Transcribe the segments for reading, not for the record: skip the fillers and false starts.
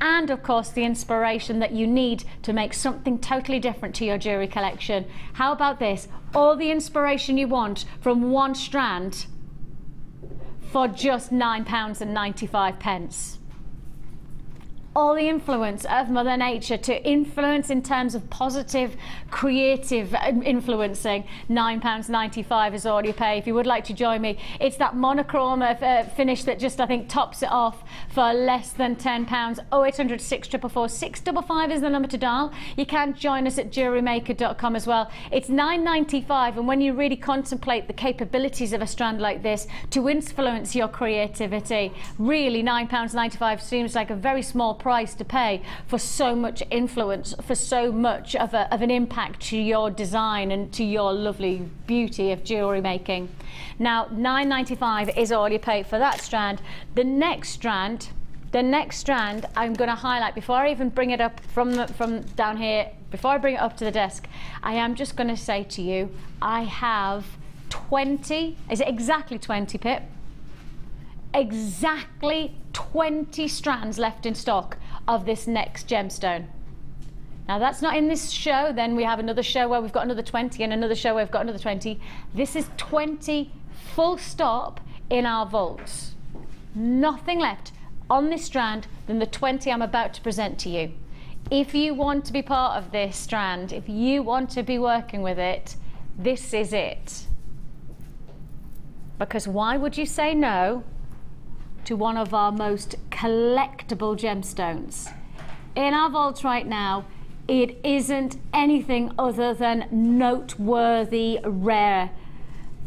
and of course the inspiration that you need to make something totally different to your jewellery collection. How about this? All the inspiration you want from one strand for just £9.95. All the influence of Mother Nature to influence in terms of positive, creative influencing. £9.95 is all you pay. If you would like to join me, it's that monochrome finish that just, I think, tops it off for less than £10. 0800 644 655 is the number to dial. You can join us at JewelleryMaker.com as well. It's £9.95, and when you really contemplate the capabilities of a strand like this to influence your creativity, really £9.95 seems like a very small price to pay for so much influence, for so much of an impact to your design and to your lovely beauty of jewellery making. Now £9.95 is all you pay for that strand. The next strand I'm going to highlight before I even bring it up from down here, before I bring it up to the desk. I am just going to say to you, I have 20, is it exactly 20, Pip? Exactly 20 strands left in stock of this next gemstone. Now that's not in this show, then we have another show where we've got another 20 and another show where we've got another 20. This is 20 full stop in our vaults. Nothing left on this strand than the 20 I'm about to present to you. If you want to be part of this strand, if you want to be working with it, this is it. Because why would you say no to one of our most collectible gemstones? In our vaults right now, it isn't anything other than noteworthy rare.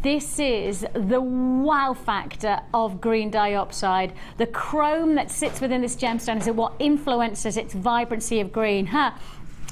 This is the wow factor of green dioxide. The chrome that sits within this gemstone is what influences its vibrancy of green. Huh?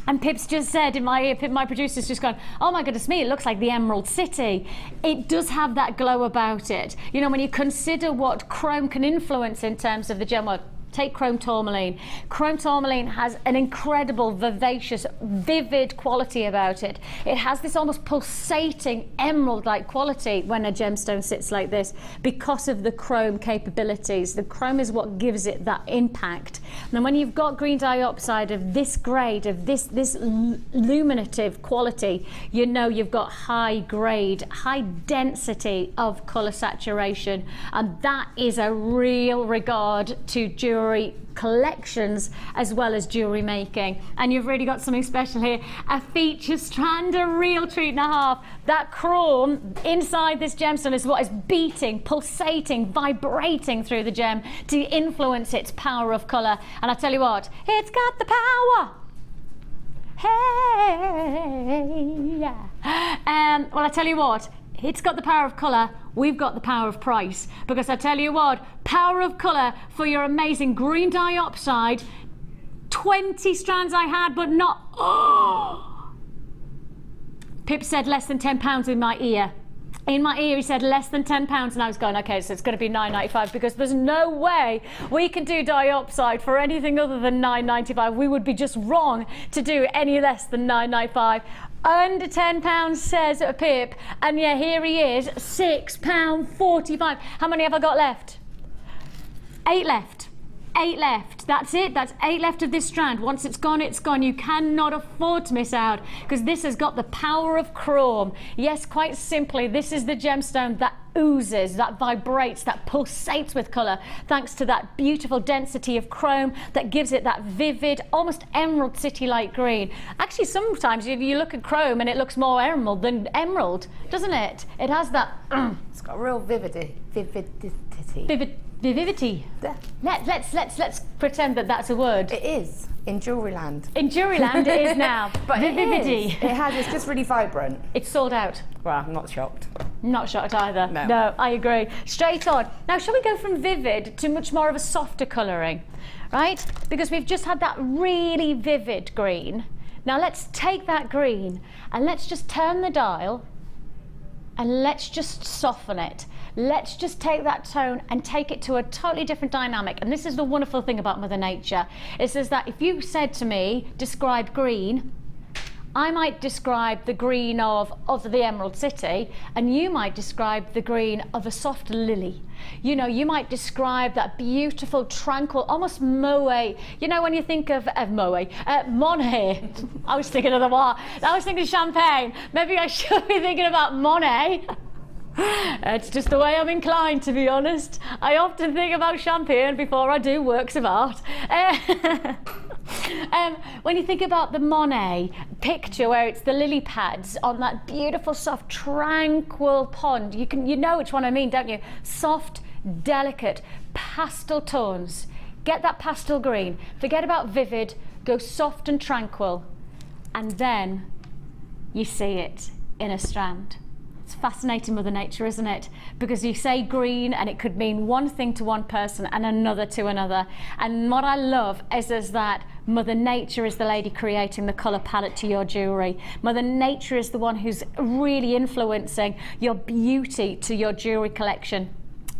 And Pip's just said in my ear, my producer's just gone, oh my goodness me, it looks like the Emerald City. It does have that glow about it. You know, when you consider what chrome can influence in terms of the gem, well, take chrome tourmaline. Chrome tourmaline has an incredible, vivacious, vivid quality about it. It has this almost pulsating emerald-like quality when a gemstone sits like this because of the chrome capabilities. The chrome is what gives it that impact. And when you've got green dioxide of this grade, of this illuminative quality, you know you've got high grade, high density of color saturation, and that is a real regard to jewelry collections as well as jewellery making. And you've really got something special here, a feature strand, a real treat and a half. That chrome inside this gemstone is what is beating, pulsating, vibrating through the gem to influence its power of colour. And I tell you what, it's got the power. Hey, well, I tell you what, it's got the power of colour, we've got the power of price. Because I tell you what, power of colour for your amazing green dioxide, 20 strands I had, but not, oh! Pip said less than £10 in my ear. In my ear he said less than £10, and I was going, okay, so it's going to be £9.95, because there's no way we can do dioxide for anything other than £9.95. We would be just wrong to do any less than £9.95. Under £10 says Pip, and yeah, here he is, £6.45. How many have I got left? 8 left. 8 left. That's it. That's 8 left of this strand. Once it's gone, it's gone. You cannot afford to miss out, because this has got the power of chrome. Yes, quite simply, this is the gemstone that oozes, that vibrates, that pulsates with colour, thanks to that beautiful density of chrome that gives it that vivid, almost Emerald City-like green. Actually, sometimes you look at chrome and it looks more emerald than emerald, doesn't it? It has that. It's got a real vividity. Vivivity. Let's pretend that that's a word. It is in Jewelleryland. In Jewelleryland it is now. But Vivivity. It's just really vibrant. It's sold out. Well, I'm not shocked. Not shocked either. No, I agree. Straight on. Now, shall we go from vivid to much more of a softer colouring, right? Because we've just had that really vivid green. Now let's take that green and let's just turn the dial and let's just soften it. Let's just take that tone and take it to a totally different dynamic. And this is the wonderful thing about Mother Nature. It says that if you said to me, describe green, I might describe the green of the Emerald City, and you might describe the green of a soft lily. You know, you might describe that beautiful, tranquil, almost Moe. You know, when you think of Monet. I was thinking of I was thinking champagne. Maybe I should be thinking about Monet. It's just the way I'm inclined, to be honest. I often think about champagne before I do works of art. When you think about the Monet picture where it's the lily pads on that beautiful, soft, tranquil pond, you know which one I mean, don't you? Soft, delicate, pastel tones. Get that pastel green. Forget about vivid, go soft and tranquil. And then you see it in a strand. It's fascinating, Mother Nature, isn't it? Because you say green and it could mean one thing to one person and another to another. And what I love is that Mother Nature is the lady creating the colour palette to your jewellery. Mother Nature is the one who's really influencing your beauty to your jewellery collection.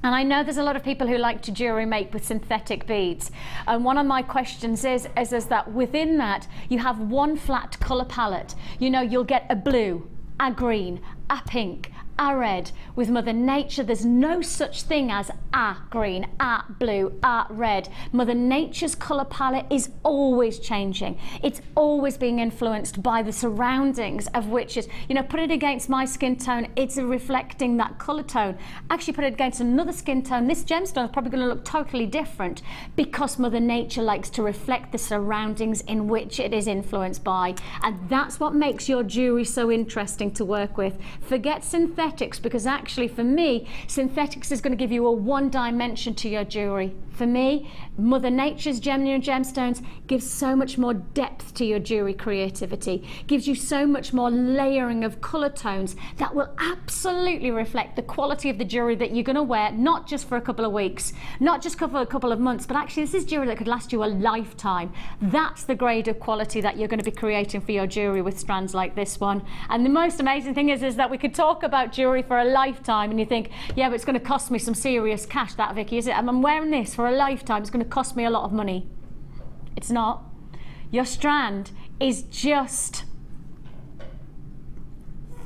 And I know there's a lot of people who like to jewellery make with synthetic beads. And one of my questions is that within that, you have one flat colour palette. You know, you'll get a blue, a green, a pink, a red. With Mother Nature, there's no such thing as a green, a blue, a red. Mother Nature's colour palette is always changing. It's always being influenced by the surroundings of which is, you know, put it against my skin tone, it's reflecting that colour tone. Actually put it against another skin tone, this gemstone is probably going to look totally different because Mother Nature likes to reflect the surroundings in which it is influenced by. And that's what makes your jewellery so interesting to work with. Forget synthetics, because actually for me, synthetics is going to give you a one dimension to your jewellery. For me, Mother Nature's genuine gemstones gives so much more depth to your jewellery creativity, gives you so much more layering of colour tones that will absolutely reflect the quality of the jewellery that you're going to wear, not just for a couple of weeks, not just for a couple of months, but actually this is jewellery that could last you a lifetime. That's the grade of quality that you're going to be creating for your jewellery with strands like this one. And the most amazing thing is that we could talk about jewellery for a lifetime and you think, yeah, but it's going to cost me some serious cash, that, Vicky, is it? I'm wearing this for a lifetime, it's going to cost me a lot of money. It's not. Your strand is just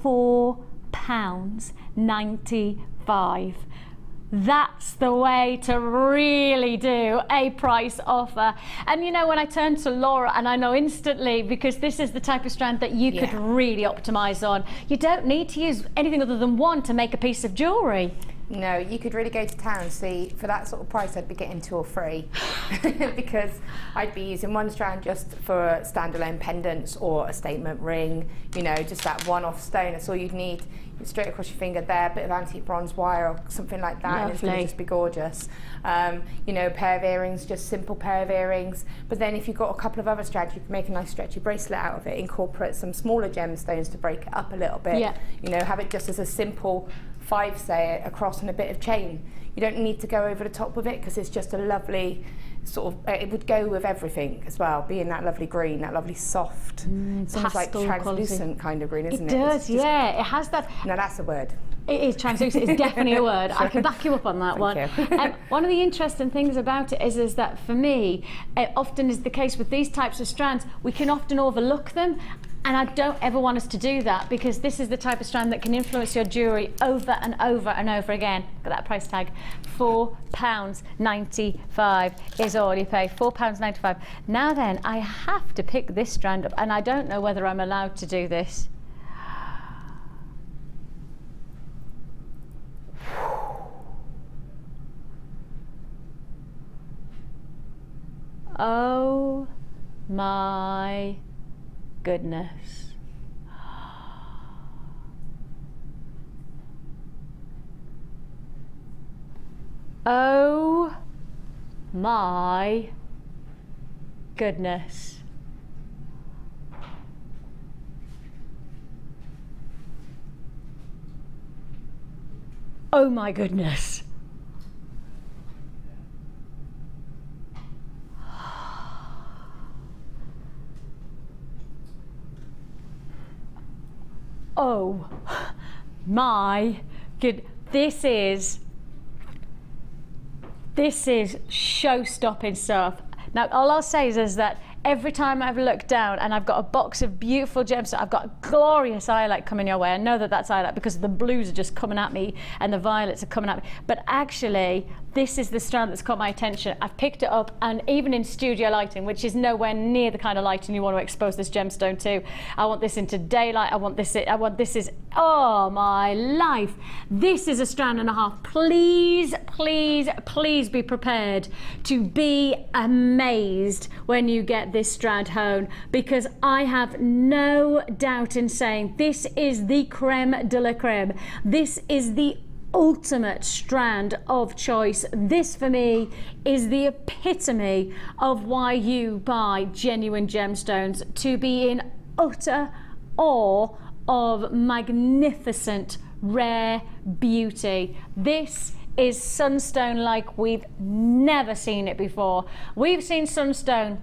£4.95. That's the way to really do a price offer. And you know, when I turn to Laura, and I know instantly, because this is the type of strand that you could really optimize on. You don't need to use anything other than one to make a piece of jewellery. No, you could really go to town. See, for that sort of price, I'd be getting 2 or 3 because I'd be using one strand just for standalone pendants or a statement ring. You know, just that one-off stone. That's all you'd need. Straight across your finger there, a bit of antique bronze wire or something like that, and it's going to just be gorgeous. You know, a pair of earrings, just simple pair of earrings. But then if you've got a couple of other strands, you can make a nice stretchy bracelet out of it, incorporate some smaller gemstones to break it up a little bit. Yeah. You know, have it just as a simple 5, say, across and a bit of chain. You don't need to go over the top with it because it's just a lovely sort of, it would go with everything as well, being that lovely green, that lovely soft, almost like translucent kind of green, isn't it? It does, yeah, it has that. Now that's a word. It is translucent, it's definitely a word. I can back you up on that one. One of the interesting things about it is that for me, it often is the case with these types of strands, we can often overlook them. And I don't ever want us to do that, because this is the type of strand that can influence your jewellery over and over and over again. Look at that price tag. £4.95 is all you pay. £4.95. Now then, I have to pick this strand up, and I don't know whether I'm allowed to do this. Oh my goodness. Oh my goodness. Oh my goodness. Oh my good, this is show-stopping stuff. Now all I'll say is that every time I've looked down and I've got a box of beautiful gemstones, I've got a glorious highlight coming your way. I know that that's highlight because the blues are just coming at me and the violets are coming at me. But actually, this is the strand that's caught my attention. I've picked it up, and even in studio lighting, which is nowhere near the kind of lighting you want to expose this gemstone to. I want this into daylight. I want this is, oh my life. This is a strand and a half. Please, please, please be prepared to be amazed when you get this strand home, because I have no doubt in saying this is the creme de la creme. This is the ultimate strand of choice. This for me is the epitome of why you buy genuine gemstones, to be in utter awe of magnificent rare beauty. This is sunstone like we've never seen it before. We've seen sunstone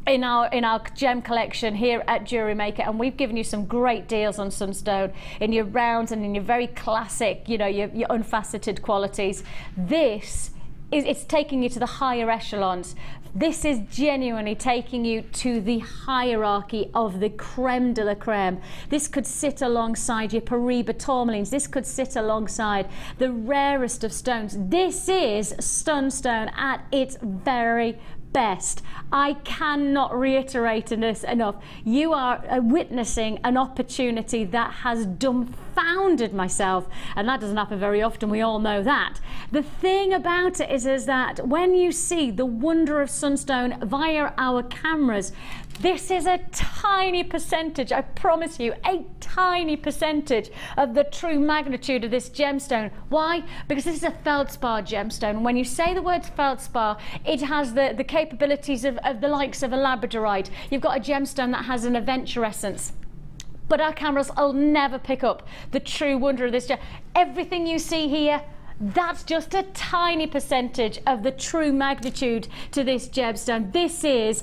in our gem collection here at Jewellery Maker, and we've given you some great deals on sunstone in your rounds and in your very classic, you know, your unfaceted qualities. This is, it's taking you to the higher echelons. This is genuinely taking you to the hierarchy of the creme de la creme. This could sit alongside your Paraiba tourmalines. This could sit alongside the rarest of stones. This is sunstone at its very best. I cannot reiterate this enough. You are witnessing an opportunity that has dumbfounded myself, and that doesn't happen very often, we all know that. The thing about it is that when you see the wonder of sunstone via our cameras, this is a tiny percentage, I promise you, a tiny percentage of the true magnitude of this gemstone. Why? Because this is a feldspar gemstone. When you say the word feldspar, it has the capabilities of the likes of a labradorite. You've got a gemstone that has an aventurescence. But our cameras will never pick up the true wonder of this gem. Everything you see here, that's just a tiny percentage of the true magnitude to this gemstone. This is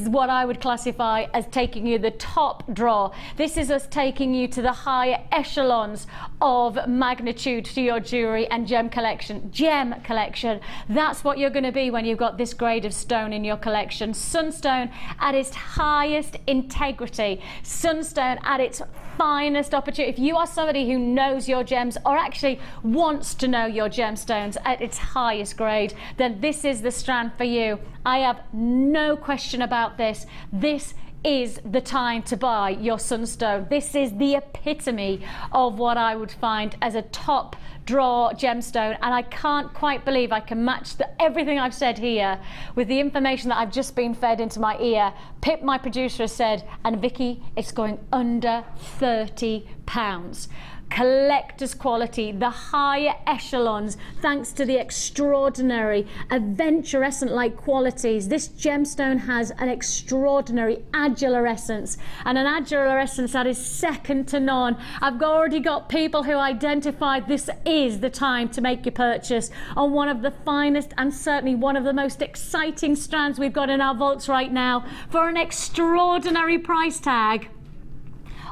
what I would classify as taking you the top draw. This is us taking you to the higher echelons of magnitude to your jewellery and gem collection. Gem collection, that's what you're going to be when you've got this grade of stone in your collection. Sunstone at its highest integrity. Sunstone at its finest opportunity. If you are somebody who knows your gems, or actually wants to know your gemstones at its highest grade, then this is the strand for you. I have no question about this. This is the time to buy your sunstone. This is the epitome of what I would find as a top draw gemstone, and I can't quite believe I can match everything I've said here with the information that I've just been fed into my ear. Pip, my producer, has said, and Vicki, it's going under £30. Collector's quality, the higher echelons, thanks to the extraordinary aventurescent-like qualities. This gemstone has an extraordinary adular-essence, and an adular-essence that is second to none. I've already got people who identified this is the time to make your purchase on one of the finest and certainly one of the most exciting strands we've got in our vaults right now for an extraordinary price tag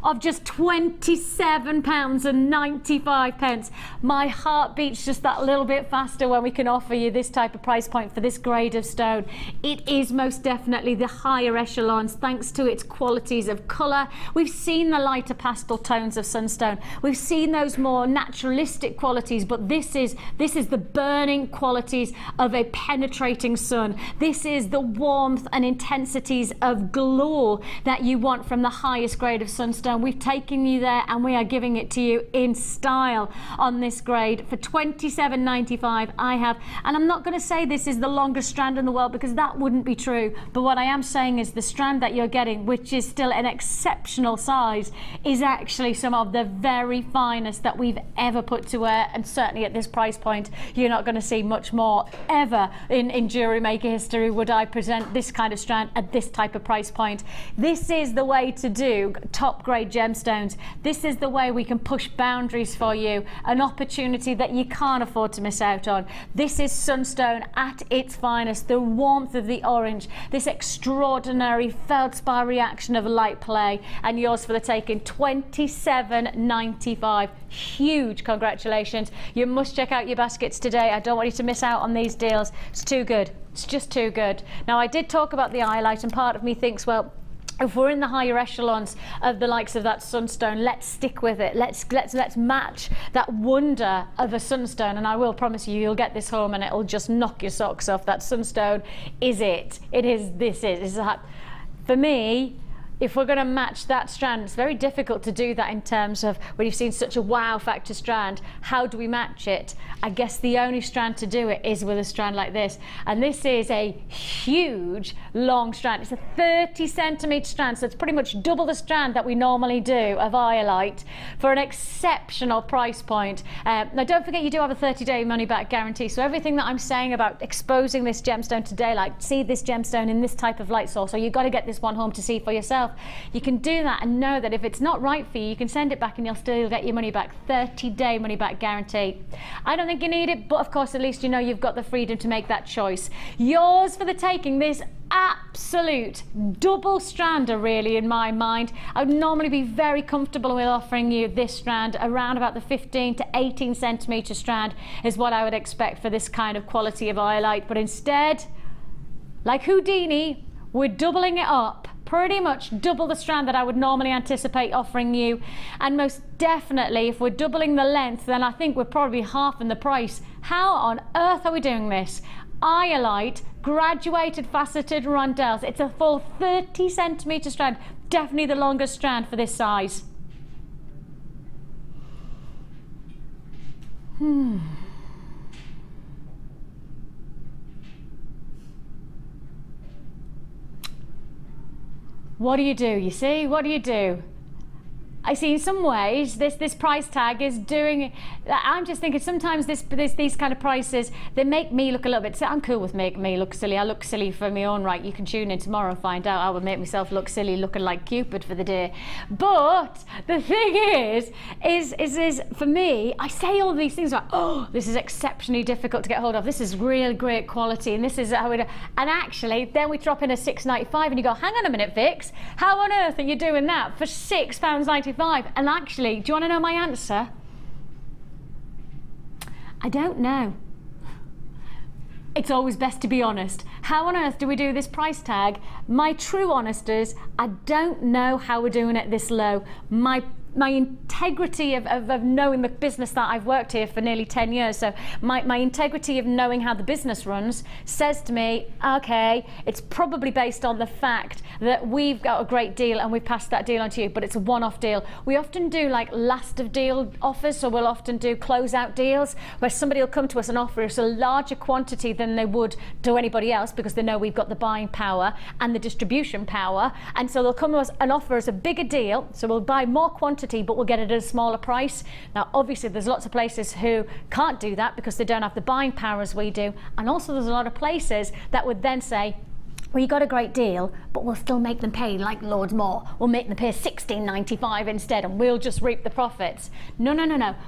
of just £27.95. My heart beats just that little bit faster when we can offer you this type of price point for this grade of stone. It is most definitely the higher echelons thanks to its qualities of colour. We've seen the lighter pastel tones of sunstone. We've seen those more naturalistic qualities, but this is the burning qualities of a penetrating sun. This is the warmth and intensities of glow that you want from the highest grade of sunstone. We've taken you there, and we are giving it to you in style on this grade for £27.95. I have, and I'm not going to say this is the longest strand in the world because that wouldn't be true, but what I am saying is the strand that you're getting, which is still an exceptional size, is actually some of the very finest that we've ever put to wear, and certainly at this price point you're not going to see much more ever in Jewellery Maker history would I present this kind of strand at this type of price point. This is the way to do top grade grade gemstones. This is the way we can push boundaries for you, an opportunity that you can't afford to miss out on. This is sunstone at its finest, the warmth of the orange, this extraordinary feldspar reaction of light play, and yours for the taking, $27.95. Huge congratulations. You must check out your baskets today. I don't want you to miss out on these deals. It's too good. It's just too good. Now, I did talk about the highlight, and part of me thinks, well, if we're in the higher echelons of the likes of that sunstone, let's stick with it. Let's match that wonder of a sunstone, and I will promise you, you'll get this home and it'll just knock your socks off. That sunstone is it. It is. This is. For me, if we're going to match that strand, it's very difficult to do that in terms of when you've seen such a wow factor strand. How do we match it? I guess the only strand to do it is with a strand like this. And this is a huge long strand. It's a 30 centimetre strand, so it's pretty much double the strand that we normally do of iolite for an exceptional price point. Now, don't forget you do have a 30-day money-back guarantee. So everything that I'm saying about exposing this gemstone to daylight, see this gemstone in this type of light source, or you've got to get this one home to see for yourself. You can do that and know that if it's not right for you, you can send it back and you'll still get your money back. 30-day money back guarantee. I don't think you need it, but of course, at least you know you've got the freedom to make that choice. Yours for the taking, this absolute double strander, really, in my mind. I would normally be very comfortable with offering you this strand. Around about the 15 to 18 centimetre strand is what I would expect for this kind of quality of iolite. But instead, like Houdini, we're doubling it up. Pretty much double the strand that I would normally anticipate offering you, and most definitely if we're doubling the length, then I think we're probably halving the price. How on earth are we doing this? Iolite, graduated faceted rondelles. It's a full 30 centimetre strand, definitely the longest strand for this size. What do? You see, what do you do? I see in some ways this price tag is doing. I'm just thinking sometimes these kind of prices, they make me look a little bit. I'm cool with making me look silly. I look silly for my own right. You can tune in tomorrow and find out. I will make myself look silly, looking like Cupid for the day. But the thing is for me, I say all these things about, oh, this is exceptionally difficult to get hold of. This is real great quality, and this is how it. And actually, then we drop in a £6.95, and you go, hang on a minute, Vix, how on earth are you doing that for £6.95? And actually, do you want to know my answer? I don't know. It's always best to be honest. How on earth do we do this price tag? My true honest is, I don't know how we're doing it this low. My integrity of knowing the business that I've worked here for nearly 10 years, so my integrity of knowing how the business runs says to me, okay, it's probably based on the fact that we've got a great deal and we've passed that deal on to you, but it's a one-off deal. We often do like last of deal offers, so we'll often do closeout deals where somebody will come to us and offer us a larger quantity than they would to anybody else because they know we've got the buying power and the distribution power, and so they'll come to us and offer us a bigger deal, so we'll buy more quantity but we'll get it at a smaller price. Now obviously there's lots of places who can't do that because they don't have the buying power as we do, and also there's a lot of places that would then say, well, you got a great deal, but we'll still make them pay like loads more. We'll make them pay $16.95 instead, and we'll just reap the profits. No.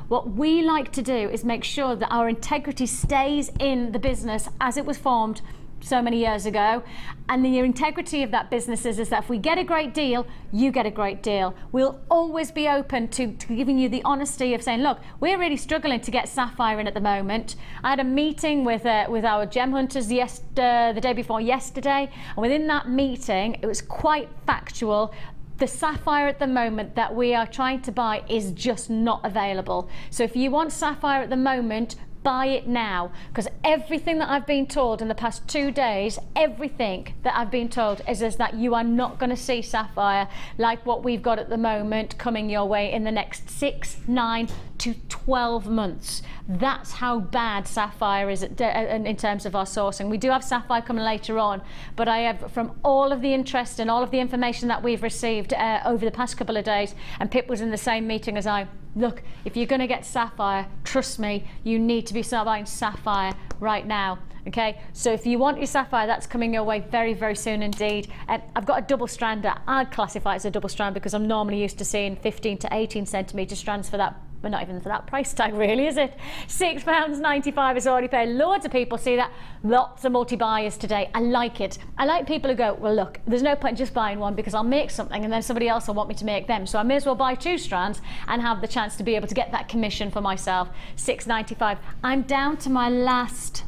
What we like to do is make sure that our integrity stays in the business as it was formed so many years ago, and the integrity of that business is that if we get a great deal, you get a great deal. We'll always be open to giving you the honesty of saying, look, we're really struggling to get sapphire in at the moment. I had a meeting with our gem hunters the day before yesterday, and within that meeting it was quite factual. The sapphire at the moment that we are trying to buy is just not available. So if you want sapphire at the moment, buy it now, because everything that I've been told in the past 2 days, everything that I've been told is that you are not going to see sapphire like what we've got at the moment coming your way in the next 6, 9 to 12 months. That's how bad sapphire is in terms of our sourcing. We do have sapphire coming later on, but I have, from all of the interest and all of the information that we've received over the past couple of days, and Pip was in the same meeting as I, look, if you're going to get sapphire, trust me, you need to be buying sapphire right now. Okay, so if you want your sapphire, that's coming your way very, very soon indeed. And I've got a double strander. I'd classify it as a double strand because I'm normally used to seeing 15 to 18 centimetre strands for that, but not even for that price tag really, is it? £6.95 is already paid. Loads of people see that. Lots of multi-buyers today. I like it. I like people who go, well look, there's no point in just buying one because I'll make something and then somebody else will want me to make them. So I may as well buy 2 strands and have the chance to be able to get that commission for myself. £6.95. I'm down to my last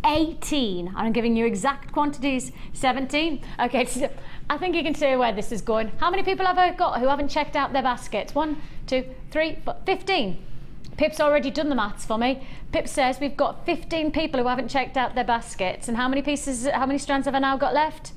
18. I'm giving you exact quantities. 17. Okay, so I think you can see where this is going. How many people have I got who haven't checked out their baskets? 1, 2, 3, 4, 15. Pip's already done the maths for me. Pip says we've got 15 people who haven't checked out their baskets. And how many strands have I now got left?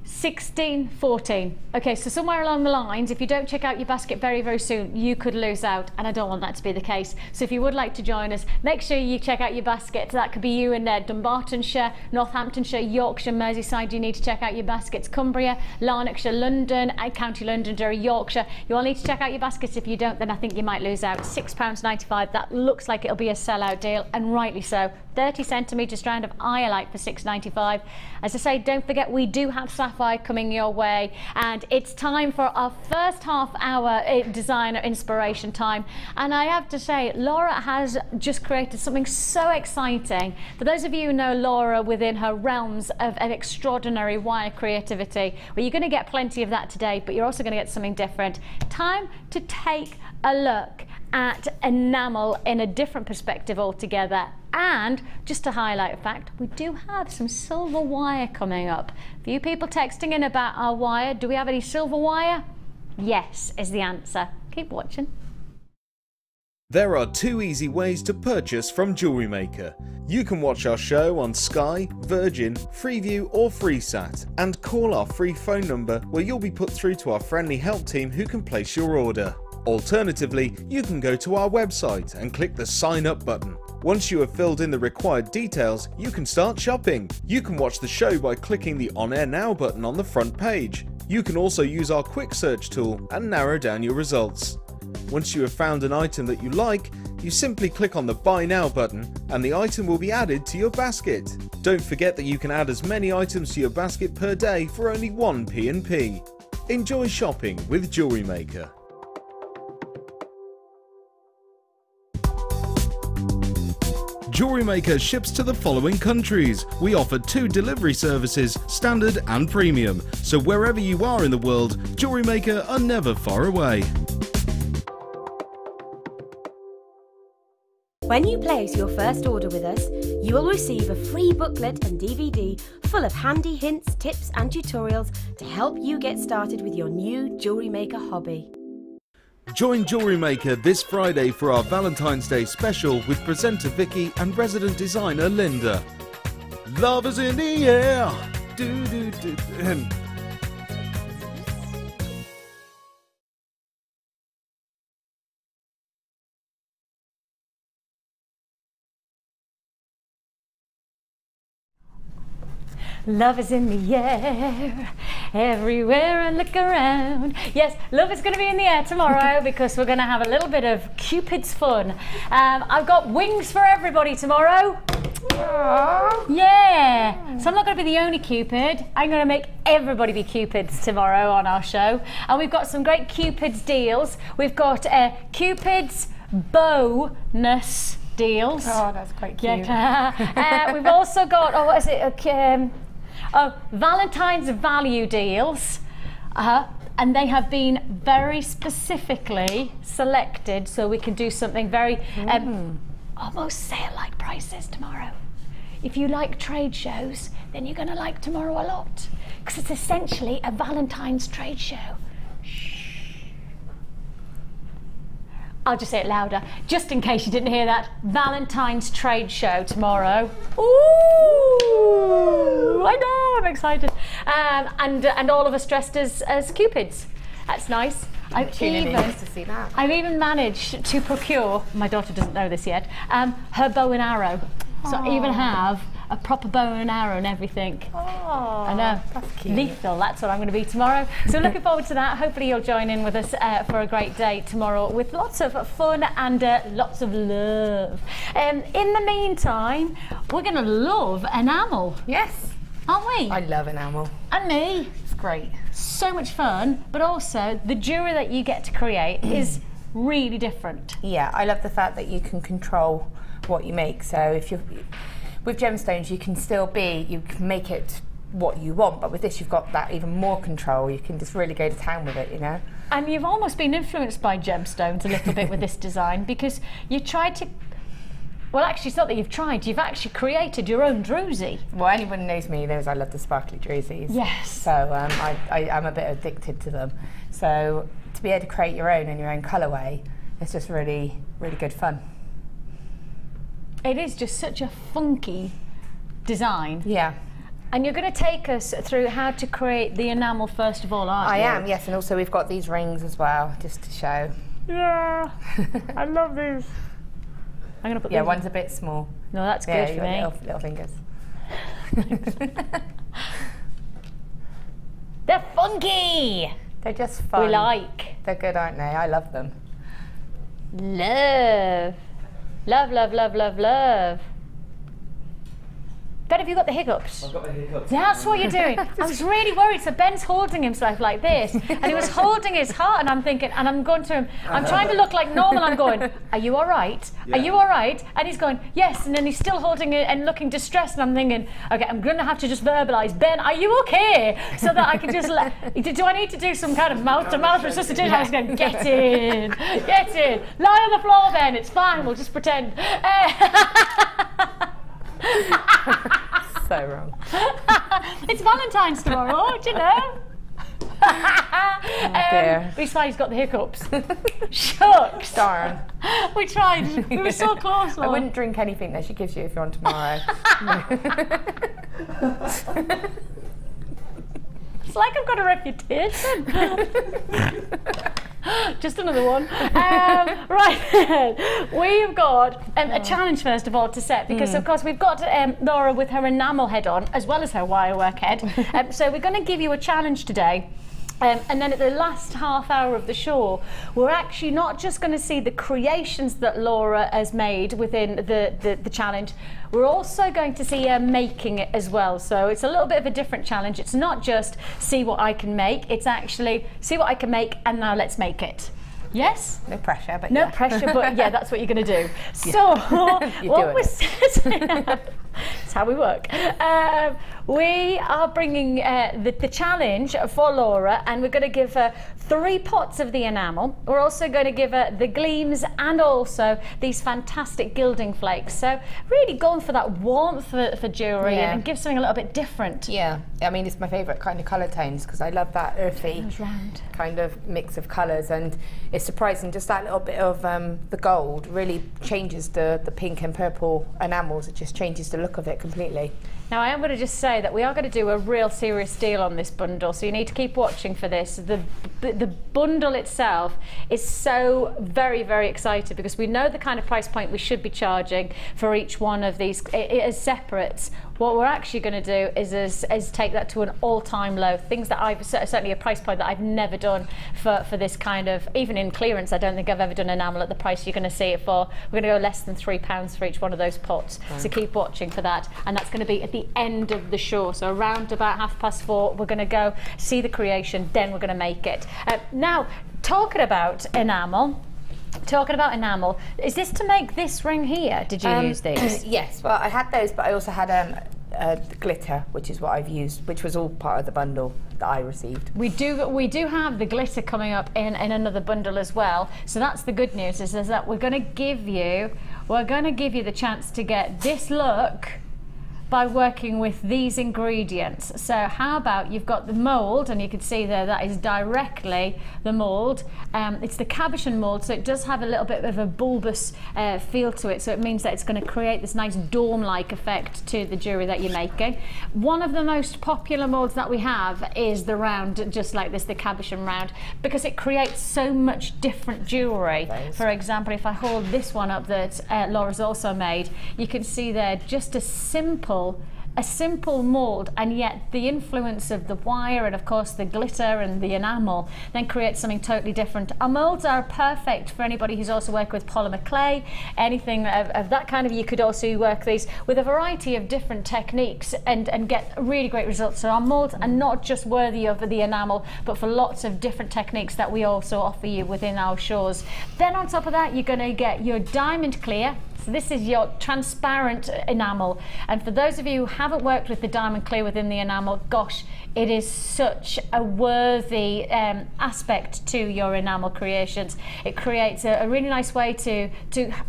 16, 14. Okay, so somewhere along the lines, if you don't check out your basket very, very soon, you could lose out, and I don't want that to be the case. So if you would like to join us, make sure you check out your baskets. That could be you in Dunbartonshire, Northamptonshire, Yorkshire, Merseyside. You need to check out your baskets. Cumbria, Lanarkshire, London, County Londonderry, Yorkshire. You all need to check out your baskets. If you don't, then I think you might lose out. £6.95. That looks like it'll be a sellout deal, and rightly so. 30 centimetre strand of iolite for £6.95. As I say, don't forget we do have sapphire coming your way, and it's time for our first half hour designer inspiration time. And I have to say, Laura has just created something so exciting. For those of you who know Laura within her realms of extraordinary wire creativity, well, you're going to get plenty of that today, but you're also going to get something different. Time to take a look at enamel in a different perspective altogether. And just to highlight a fact, we do have some silver wire coming up. A few people texting in about our wire. Do we have any silver wire? Yes is the answer. Keep watching. There are 2 easy ways to purchase from Jewellery Maker. You can watch our show on Sky, Virgin, Freeview or FreeSat and call our free phone number where you'll be put through to our friendly help team who can place your order. Alternatively, you can go to our website and click the sign up button. Once you have filled in the required details, you can start shopping. You can watch the show by clicking the On Air Now button on the front page. You can also use our quick search tool and narrow down your results. Once you have found an item that you like, you simply click on the Buy Now button and the item will be added to your basket. Don't forget that you can add as many items to your basket per day for only 1 P&P. Enjoy shopping with Jewellery Maker. Jewellery Maker ships to the following countries. We offer 2 delivery services, standard and premium. So wherever you are in the world, Jewellery Maker are never far away. When you place your first order with us, you will receive a free booklet and DVD full of handy hints, tips and tutorials to help you get started with your new Jewellery Maker hobby. Join Jewellery Maker this Friday for our Valentine's Day special with presenter Vicki and resident designer Linda. Love is in the air. Do, do, do. Love is in the air, everywhere I look around. Yes, love is going to be in the air tomorrow because we're going to have a little bit of Cupid's fun. I've got wings for everybody tomorrow. Aww. Yeah, so I'm not going to be the only Cupid. I'm going to make everybody be Cupids tomorrow on our show. And we've got some great Cupid's deals. We've got Cupid's bonus deals. Oh, that's quite cute. Yeah. We've also got, what is it? Valentine's value deals. And they have been very specifically selected so we can do something very almost sale-like prices tomorrow. If you like trade shows, then you're going to like tomorrow a lot because it's essentially a Valentine's trade show. I'll just say it louder, just in case you didn't hear that. Valentine's trade show tomorrow. Ooh, I know, I'm excited. And all of us dressed as Cupids. That's nice. I've even managed to procure, my daughter doesn't know this yet, her bow and arrow. So I even have a proper bow and arrow and everything. Oh, I know. That's cute. Lethal, that's what I'm going to be tomorrow. So looking forward to that. Hopefully you'll join in with us for a great day tomorrow with lots of fun and lots of love. In the meantime, we're going to love enamel. Yes. Aren't we? I love enamel. And me. It's great. So much fun, but also the jewellery that you get to create is really different. Yeah, I love the fact that you can control what you make. So if you're with gemstones, you can make it what you want, but with this you've got that even more control. You can just really go to town with it, you know. And you've almost been influenced by gemstones a little bit with this design, because you tried to, well actually it's not that you've tried, you've actually created your own druzy. Well, anyone who knows me knows I love the sparkly drusies. Yes. So I'm a bit addicted to them. So to be able to create your own and your own colourway, it's just really, really good fun. It is just such a funky design. Yeah. And you're going to take us through how to create the enamel first of all, aren't you? I am, yes, and also we've got these rings as well, just to show. Yeah, I love these. I'm going to put yeah, these one's a bit small. No, that's good for me. Little fingers. They're funky! They're just fun. We like. They're good, aren't they? I love them. Love. Love, love, love, love, love. Ben, have you got the hiccups? I've got the hiccups. That's what you're doing. I was really worried. So Ben's holding himself like this, and he was holding his heart, and I'm thinking, and I'm going to him, I'm trying to look like normal. I'm going, are you all right? Yeah. Are you all right? And he's going, yes. And then he's still holding it and looking distressed, and I'm thinking, okay, I'm going to have to just verbalise, Ben, are you okay? So that I can just do I need to do some kind of mouth-to-mouth resuscitation? I was going, get in, get in. Lie on the floor, Ben, it's fine, we'll just pretend. So wrong. It's Valentine's tomorrow, do you know? Dear. He's fine, he's got the hiccups. Shucks. Darn. We tried. We were so close. I wouldn't drink anything that she gives you if you're on tomorrow. It's like I've got a reputation. Just another one. Right, we've got a challenge first of all to set, because of course we've got Laura with her enamel head on as well as her wirework head. So we're going to give you a challenge today. And then at the last half hour of the show, we're actually not just going to see the creations that Laura has made within the challenge, we're also going to see her making it as well. So it's a little bit of a different challenge. It's not just see what I can make, it's actually see what I can make and now let's make it. Yes? No pressure, but no yeah. pressure, but yeah, that's what you're going to do. So what we're setting that's how we work. We are bringing the challenge for Laura, and we're going to give her 3 pots of the enamel. We're also going to give her the gleams and also these fantastic gilding flakes. So really going for that warmth for jewellery and give something a little bit different. Yeah, I mean, it's my favourite kind of colour tones because I love that earthy kind of mix of colours, and it's surprising just that little bit of the gold really changes the pink and purple enamels. It just changes the look of it completely. Now I am going to just say that we are going to do a real serious deal on this bundle, so you need to keep watching for this. The bundle itself is so very, very excited because we know the kind of price point we should be charging for each one of these as separates. What we're actually going to do is take that to an all-time low. Things that I've certainly a price point that I've never done for this kind of, even in clearance, I don't think I've ever done enamel at the price you're going to see it for. We're going to go less than £3 for each one of those pots. So keep watching for that, and that's going to be at the end of the show. So around about 4:30, we're going to go see the creation, then we're going to make it. Now, talking about enamel, is this to make this ring here? Did you use these? Yes, well, I had those, but I also had glitter, which is what I've used, which was all part of the bundle that I received. We do have the glitter coming up in another bundle as well. So that's the good news, is that we're going to give you the chance to get this look by working with these ingredients. So how about you've got the mould, and you can see there that is directly the mould. It's the cabochon mould, so it does have a little bit of a bulbous feel to it, so it means that it's going to create this nice dome-like effect to the jewellery that you're making. One of the most popular moulds that we have is the round, just like this, the cabochon round, because it creates so much different jewellery. Thanks. For example, if I hold this one up that Laura's also made, you can see there just a simple mould, and yet the influence of the wire and of course the glitter and the enamel then creates something totally different. Our moulds are perfect for anybody who's also working with polymer clay, anything of that kind of. You could also work these with a variety of different techniques and get really great results. So our moulds are not just worthy of the enamel, but for lots of different techniques that we also offer you within our shows. Then on top of that, you're going to get your diamond clear. So this is your transparent enamel, and for those of you who haven't worked with the diamond clear within the enamel, gosh, it is such a worthy aspect to your enamel creations. It creates a really nice way to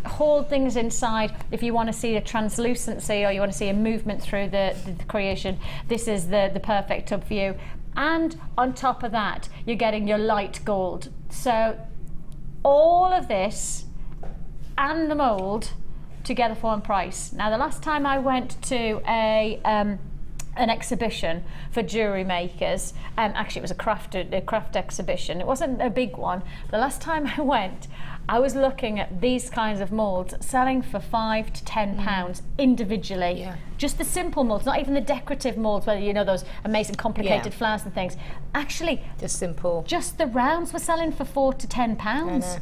hold things inside. If you want to see a translucency or you want to see a movement through the creation, this is the perfect tub for you. And on top of that, you're getting your light gold. So all of this and the mould together for one price. Now, the last time I went to an exhibition for jewellery makers, actually it was a craft exhibition. It wasn't a big one. The last time I went, I was looking at these kinds of moulds selling for £5 to £10 individually. Yeah. Just the simple moulds, not even the decorative moulds where you know those amazing complicated flowers and things. Actually, Just simple. just the rounds were selling for £4 to £10.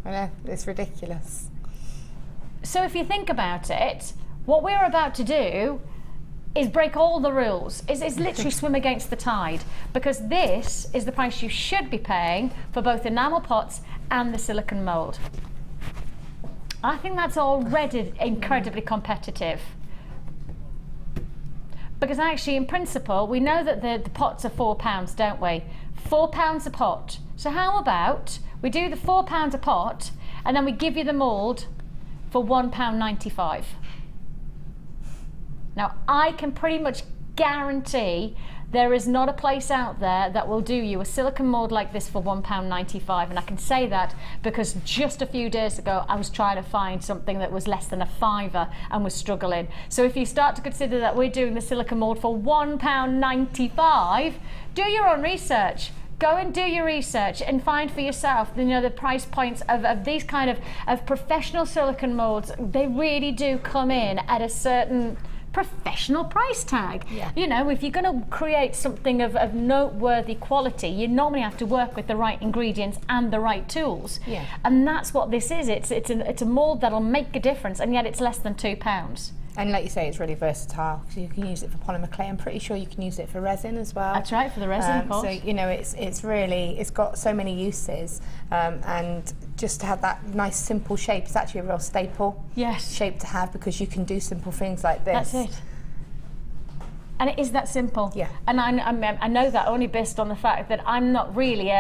I know, it's ridiculous. So if you think about it, what we're about to do is break all the rules. It's literally swim against the tide, because this is the price you should be paying for both enamel pots and the silicone mould. I think that's already incredibly competitive. Because actually, in principle, we know that the pots are £4, don't we? £4 a pot. So how about we do the £4 a pot, and then we give you the mould for £1.95. Now, I can pretty much guarantee there is not a place out there that will do you a silicone mould like this for £1.95, and I can say that because just a few days ago I was trying to find something that was less than a £5 and was struggling. So if you start to consider that we're doing the silicone mould for £1.95, do your own research. Go and do your research and find for yourself, the price points of these kind of professional silicone moulds. They really do come in at a certain professional price tag. Yeah. You know, if you're going to create something of noteworthy quality, you normally have to work with the right ingredients and the right tools. Yeah. And that's what this is. It's a mould that'll make a difference, and yet it's less than £2. And like you say, it's really versatile, because you can use it for polymer clay. I'm pretty sure you can use it for resin as well. That's right, for the resin, of course. So, you know, it's got so many uses, and just to have that nice simple shape, it's actually a real staple shape to have, because you can do simple things like this. That's it. And it is that simple. Yeah. And I know that only based on the fact that I'm not really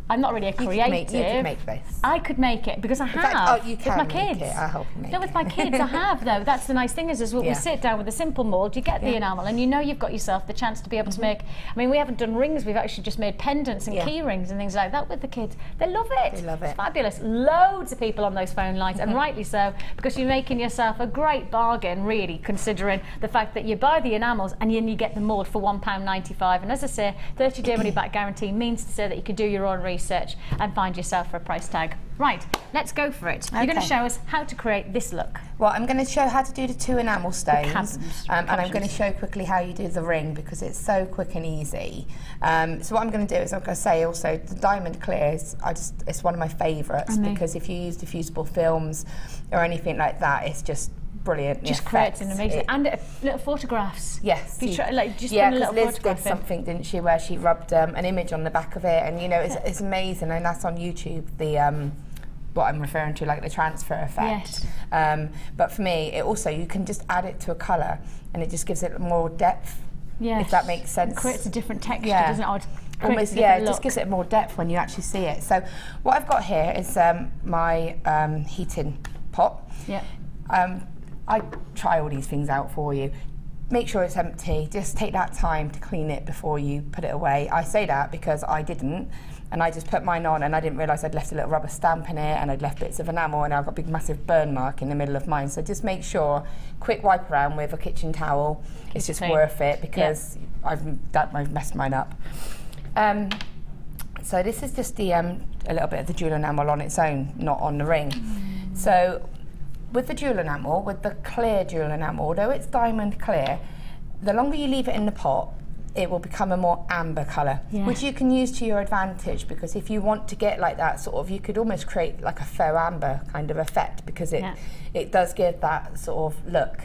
I'm not really a creative. You could make this. I could make it, because I have. Fact, you can with my make kids. it. I'll help you make No, with my kids, I have though. That's the nice thing is we sit down with a simple mould, you get the enamel, and you know you've got yourself the chance to be able to make. I mean, we haven't done rings. We've actually just made pendants and key rings and things like that with the kids. They love it. They love it. It's fabulous. Loads of people on those phone lines, and rightly so, because you're making yourself a great bargain, really, considering the fact that you buy the enamels and then you get the mould for £1.95. And as I say, 30-day money back guarantee means to say that you can do your own research and find yourself for a price tag. Right, let's go for it. You're going to show us how to create this look. Well, I'm going to show how to do the 2 enamel stones, and I'm going to Captions. show quickly how you do the ring, because it's so quick and easy. So what I'm going to do is I'm going to say also the diamond clears. It's one of my favourites, because if you use diffusible films or anything like that, it's just brilliant. Just creates an amazing, and little photographs. Yes. Just because Liz did something, didn't she, where she rubbed an image on the back of it, and you know, it's amazing, and that's on YouTube. The what I'm referring to, like the transfer effect. Yes. But for me, it also, you can just add it to a colour, and it just gives it more depth. Yes. If that makes sense. It creates a different texture, Yeah. doesn't it? Almost, it just gives it more depth when you actually see it. So what I've got here is my heating pot. Yeah. I try all these things out for you. Make sure it's empty. Just take that time to clean it before you put it away. I say that because I didn't, and I just put mine on and I didn't realise I'd left a little rubber stamp in it and I'd left bits of enamel, and I've got a big massive burn mark in the middle of mine. So just make sure, quick wipe around with a kitchen towel. It's just worth it because I've messed mine up. So this is just the a little bit of the jewel enamel on its own, not on the ring. So with the jewel enamel, with the clear jewel enamel, although it's diamond clear, the longer you leave it in the pot, it will become a more amber colour, which you can use to your advantage, because if you want to get like that sort of, you could almost create like a faux amber kind of effect, because it does give that sort of look.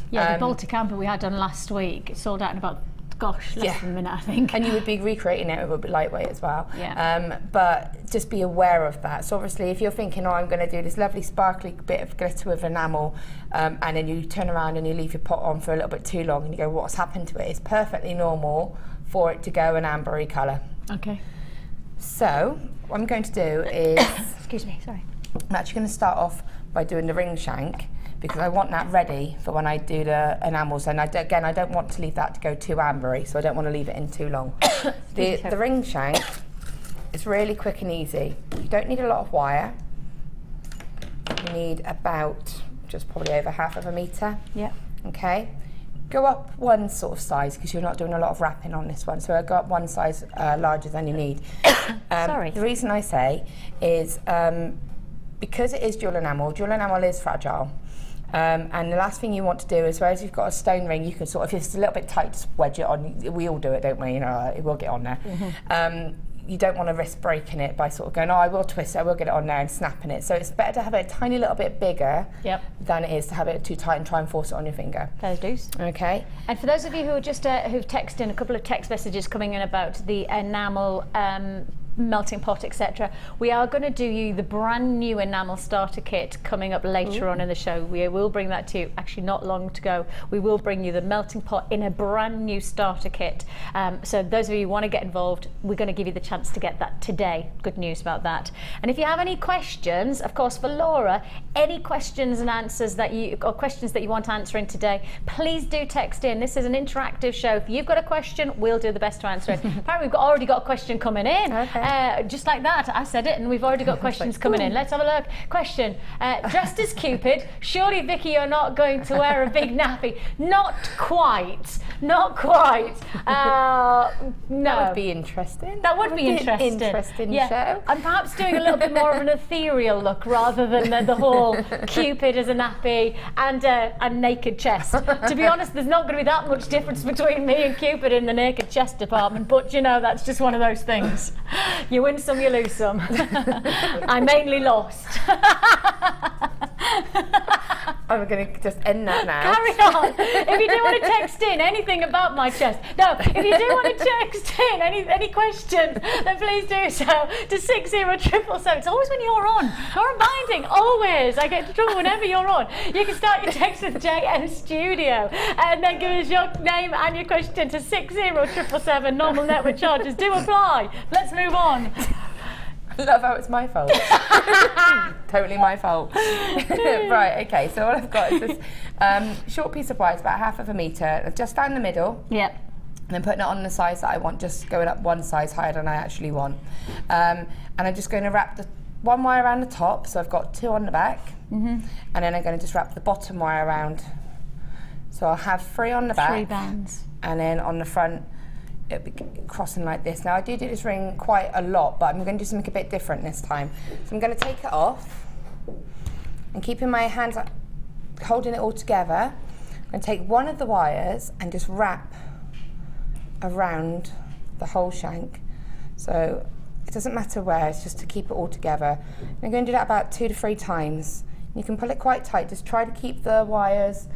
Yeah, the Baltic amber we had done last week, it sold out in about, gosh, less than a minute, I think. And you would be recreating it would be lightweight as well. Yeah. But just be aware of that. So obviously if you're thinking, oh, I'm going to do this lovely sparkly bit of glitter with enamel, and then you turn around and you leave your pot on for a little bit too long and you go, what's happened to it? It's perfectly normal for it to go an ambery colour. Okay. So what I'm going to do is... Excuse me, sorry. I'm actually going to start off by doing the ring shank, because I want that ready for when I do the enamels. And again, I don't want to leave that to go too ambery, so I don't want to leave it in too long. The ring shank is really quick and easy. You don't need a lot of wire. You need about just probably over ½ metre. Yeah. Okay. Go up one sort of size, because you're not doing a lot of wrapping on this one. So I'll go up one size larger than you need. Sorry. The reason I say is because it is jewel enamel is fragile. And the last thing you want to do is, whereas you've got a stone ring, you can sort of, if it's a little bit tight, just wedge it on. We all do it, don't we? You know, it will get on there. You don't want to risk breaking it by sort of going, oh, I will twist it, I will get it on there, and snapping it. So it's better to have it a tiny little bit bigger than it is to have it too tight and try and force it on your finger. Those do's. Okay. And for those of you who are just who've texted in, a couple of text messages coming in about the enamel melting pot, etc. We are going to do you the brand new enamel starter kit coming up later on in the show. We will bring that to you, actually not long to go. We will bring you the melting pot in a brand new starter kit. So those of you who want to get involved, we're going to give you the chance to get that today. Good news about that. And if you have any questions, of course, for Laura, any questions and answers that you, or questions that you want answering today, please do text in. This is an interactive show. If you've got a question, we'll do the best to answer it. Apparently we've already got a question coming in. Okay. Just like that, I said it, and we've already got questions coming in. Let's have a look. Question: dressed as Cupid, surely, Vicky, you're not going to wear a big nappy? Not quite. Not quite. No. That would be interesting. That would be interesting. Interesting show. I'm perhaps doing a little bit more of an ethereal look rather than the whole Cupid as a nappy and a naked chest. To be honest, there's not going to be that much difference between me and Cupid in the naked chest department, but you know, that's just one of those things. You win some, you lose some. I mainly lost. I'm going to just end that now. Carry on. If you do want to text in anything about my chest, no, if you do want to text in any questions, then please do so to 60777. It's always when you're on. Laura Binding, always. I get into trouble whenever you're on. You can start your text with JN Studio and then give us your name and your question to 60777. Normal network charges do apply. Let's move on. I love how it's my fault. Totally my fault. Right, okay, so all I've got is this short piece of wire, it's about ½ metre. I've just found the middle. Yep. And then putting it on the size that I want, just going up one size higher than I actually want. And I'm just going to wrap the one wire around the top, so I've got 2 on the back. And then I'm going to just wrap the bottom wire around. So I'll have 3 on the back. 3 bands. And then on the front, it'll be crossing like this. Now I do this ring quite a lot, but I'm going to do something a bit different this time. So I'm going to take it off and keeping my hands holding it all together. I'm going to take one of the wires and just wrap around the whole shank. So it doesn't matter where, it's just to keep it all together. I'm going to do that about 2 to 3 times. You can pull it quite tight, just try to keep the wires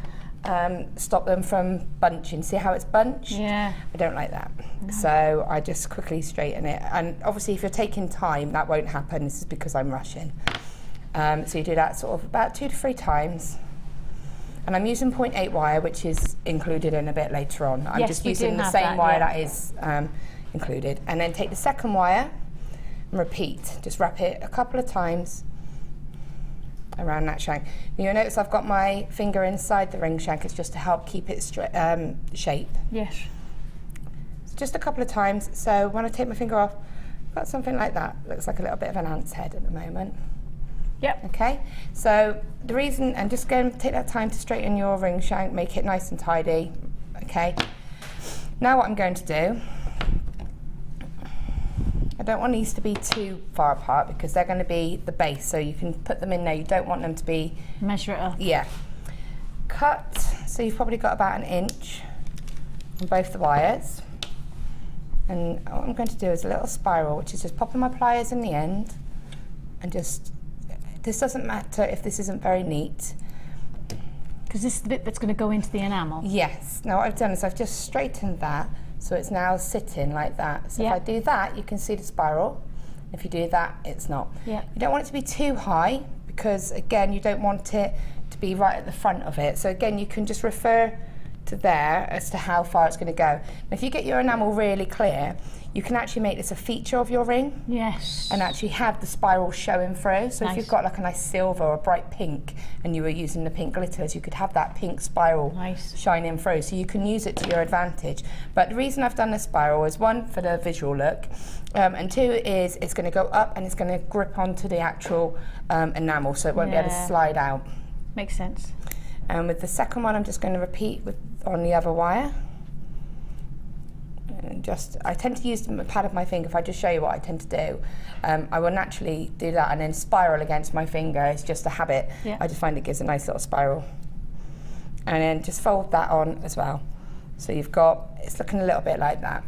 stop them from bunching. See how it's bunched? Yeah. I don't like that. No. So I just quickly straighten it. And obviously if you're taking time, that won't happen. This is because I'm rushing. So you do that sort of about 2 to 3 times. And I'm using 0.8 wire, which is included in a bit later on. I'm just using the same wire that is included. And then take the second wire and repeat. Just wrap it a couple of times around that shank. You'll notice I've got my finger inside the ring shank. It's just to help keep it shape. Yes. It's just a couple of times. So when I take my finger off, I've got something like that. Looks like a little bit of an ant's head at the moment. Yep. Okay. So the reason, and just go and take that time to straighten your ring shank, make it nice and tidy. Okay. Now what I'm going to do, I don't want these to be too far apart because they're going to be the base, so you can put them in there. You don't want them to be... Measure it up. Yeah. Cut, so you've probably got about 1 inch on both the wires. And what I'm going to do is a little spiral, which is just popping my pliers in the end, and just, this doesn't matter if this isn't very neat. Because this is the bit that's going to go into the enamel. Yes. Now what I've done is I've just straightened that, so it's now sitting like that. So if I do that, you can see the spiral. If you do that, it's not. Yeah. You don't want it to be too high because, again, you don't want it to be right at the front of it. So again, you can just refer to there as to how far it's going to go. And if you get your enamel really clear, you can actually make this a feature of your ring. Yes. And actually have the spiral showing through. So Nice. if you've got like a nice silver or a bright pink and you were using the pink glitters, you could have that pink spiral Nice. shining through. So you can use it to your advantage. But the reason I've done the spiral is, one, for the visual look, and two is it's going to go up and it's going to grip onto the actual enamel, so it won't be able to slide out. Makes sense. And with the second one, I'm just going to repeat on the other wire. And I tend to use the pad of my finger. If I just show you what I tend to do, I will naturally do that and then spiral against my finger. It's just a habit. Yeah. I just find it gives a nice little spiral. And then just fold that on as well. So you've got, it's looking a little bit like that.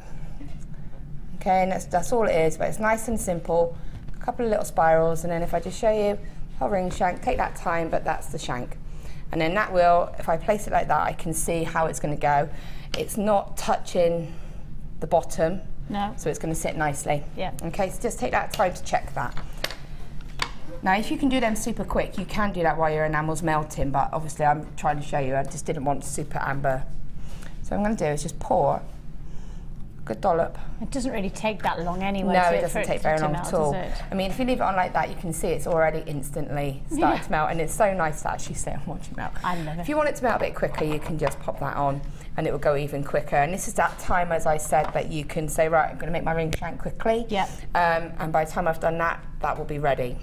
Okay, and that's all it is, but it's nice and simple. A couple of little spirals, and then if I just show you a ring shank, take that time, but that's the shank. And then that will, if I place it like that, I can see how it's going to go. It's not touching the bottom, No. so it's going to sit nicely. Yeah. Okay, so just take that time to check that. Now, if you can do them super quick, you can do that while your enamel's melting, but obviously I'm trying to show you, I just didn't want super amber. So what I'm going to do is just pour a good dollop. It doesn't really take that long anyway. No, it doesn't take very long melt, at all. does it? I mean, if you leave it on like that, you can see it's already instantly starting to melt, and it's so nice to actually sit and watch it melt. I love it. If you want it to melt a bit quicker, you can just pop that on and it will go even quicker. And this is that time, as I said, that you can say, right, I'm going to make my ring shank quickly. Yeah. And by the time I've done that, that will be ready.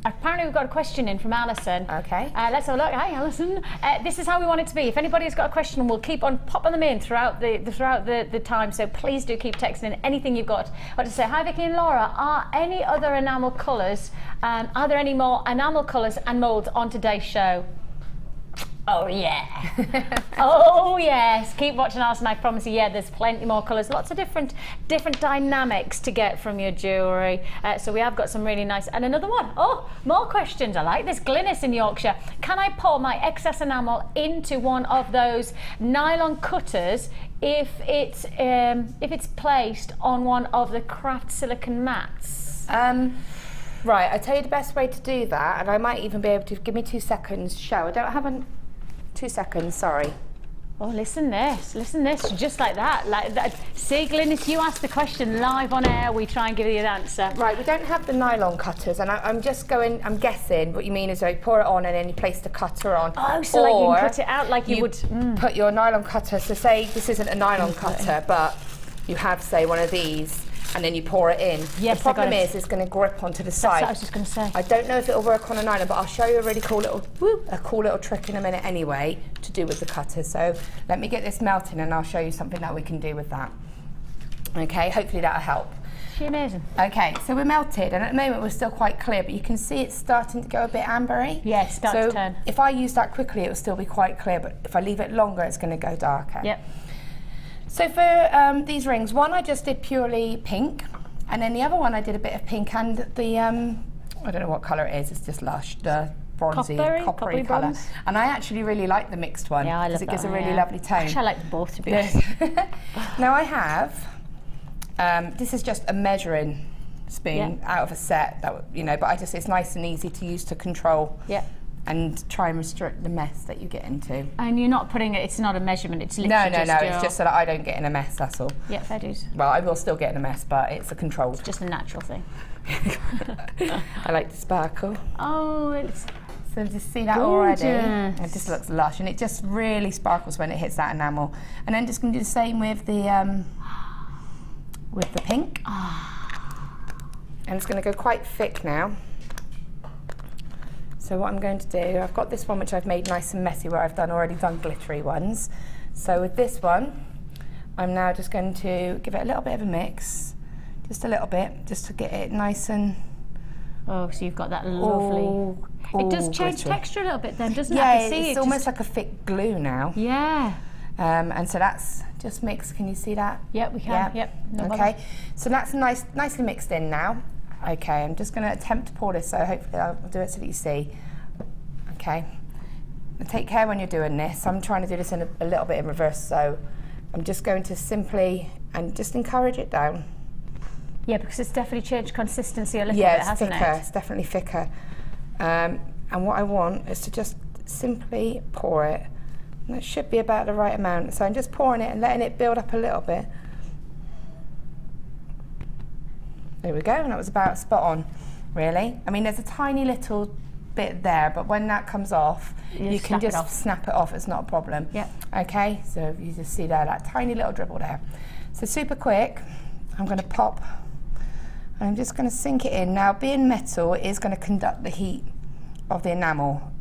Apparently we've got a question in from Alison. Okay. Let's have a look. Hi, Alison. This is how we want it to be. If anybody's got a question, we'll keep on popping them in throughout the time. So please do keep texting in anything you've got. I want to say, hi, Vicki and Laura. Are any other enamel colours? Are there any more enamel colours and moulds on today's show? Oh yeah. Oh yes. Keep watching Alison. I promise you. Yeah, there's plenty more colours. Lots of different dynamics to get from your jewellery. So we have got some really nice. And another one. Oh, more questions. I like this. Glynis in Yorkshire. Can I pour my excess enamel into one of those nylon cutters if it's placed on one of the craft silicone mats? Right. I tell you the best way to do that, and I might even be able to give me 2 seconds. Show. I don't have a 2 seconds. Sorry. Oh, listen this, just like that. Like that. See, Glynis, you asked the question live on air. We try and give you the answer. Right, we don't have the nylon cutters, and I'm guessing what you mean is you pour it on and then you place the cutter on. Oh, so like you can cut it out like you would. Put your nylon cutter, so say this isn't a nylon cutter, but you have, say, one of these, and then you pour it in. Yes, the problem is it's going to grip onto the side. That's what I was just going to say. I don't know if it'll work on a nylon, but I'll show you a really cool little trick in a minute anyway to do with the cutter. So let me get this melting and I'll show you something that we can do with that. Okay, hopefully that'll help. She's amazing. Okay, so we're melted, and at the moment we're still quite clear, but you can see it's starting to go a bit ambery. Yeah, it's starting to turn. If I use that quickly, it will still be quite clear, but if I leave it longer, it's going to go darker. Yep. So for these rings, one I just did purely pink, and then the other one I did a bit of pink and the, I don't know what colour it is, it's just lush, the bronzy, coppery colour. bronze. And I actually really like the mixed one, Yeah, I love because it that gives a one, really lovely tone. Actually, I like them both, to be honest. Now I have, this is just a measuring spoon out of a set, that you know, but it's nice and easy to use to control. Yeah. And try and restrict the mess that you get into. And you're not putting it, it's not a measurement, it's literally No, it's just so that I don't get in a mess, that's all. Yeah, fair dues. Well, I will still get in a mess, but it's a controlled. Just a natural thing. I like the sparkle. Oh, it's So just see that Gorgeous. already? It just looks lush, and it just really sparkles when it hits that enamel. And then just going to do the same with the pink. And it's going to go quite thick now. So what I'm going to do, I've got this one which I've made nice and messy where I've already done glittery ones. So with this one, I'm now just going to give it a little bit of a mix, just a little bit, just to get it nice and... Oh, so you've got that lovely... It does change glittery texture a little bit then, doesn't it? Yeah, I can see it's it almost like a thick glue now. Yeah. And so that's just mixed, can you see that? Yep, we can, yep. No Okay, bother. so that's nicely mixed in now. Okay, I'm just going to attempt to pour this, so hopefully I'll do it so that you see. Okay, now take care when you're doing this. I'm trying to do this in a little bit in reverse, so I'm just going to simply and just encourage it down. Yeah, because it's definitely changed consistency a little bit, hasn't thicker. it? It's definitely thicker. And what I want is to just simply pour it. And that should be about the right amount. So I'm just pouring it and letting it build up a little bit. There we go, and that was about spot on, really. I mean, there's a tiny little bit there, but when that comes off, you can just snap it off, it's not a problem. Yep. Okay, so you just see there, that tiny little dribble there. So super quick, I'm going to pop, and I'm just going to sink it in. Now, being metal, it is going to conduct the heat of the enamel.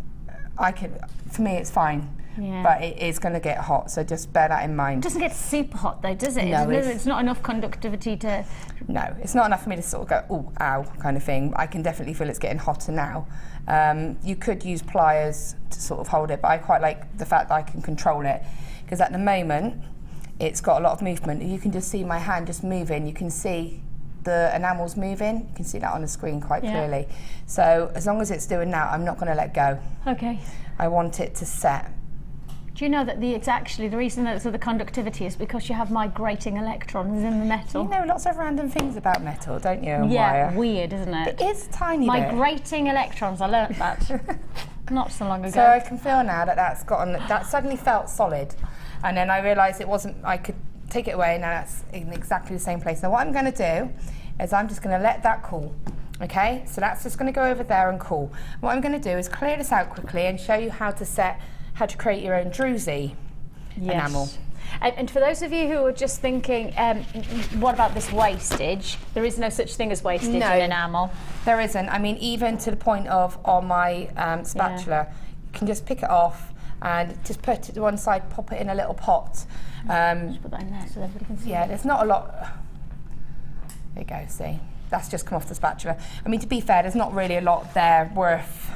For me, it's fine. Yeah. But it is going to get hot, so just bear that in mind. It doesn't get super hot though, does it? No, it's not enough conductivity to... No, it's not enough for me to sort of go, ooh, ow, kind of thing. I can definitely feel it's getting hotter now. You could use pliers to sort of hold it, but I quite like the fact that I can control it, because at the moment, it's got a lot of movement. You can just see my hand just moving. You can see the enamel's moving. You can see that on the screen quite clearly. So as long as it's doing that, I'm not going to let go. Okay. I want it to set. Do you know that the reason that it's the conductivity is because you have migrating electrons in the metal? You know lots of random things about metal, don't you? Yeah, weird, isn't it? It is a tiny bit. Migrating electrons, I learnt that not so long ago. So I can feel now that that suddenly felt solid, and then I realised it wasn't. I could take it away, and now that's in exactly the same place. Now what I'm going to do is I'm just going to let that cool. Okay, so that's just going to go over there and cool. What I'm going to do is clear this out quickly and show you how to create your own druzy enamel. And for those of you who are just thinking, what about this wastage? There is no such thing as wastage in enamel. There isn't. I mean, even to the point of on my spatula, you can just pick it off and just put it to one side, pop it in a little pot. Just put that in there so everybody can see. Yeah, there's not a lot. There you go, see. That's just come off the spatula. I mean, to be fair, there's not really a lot there worth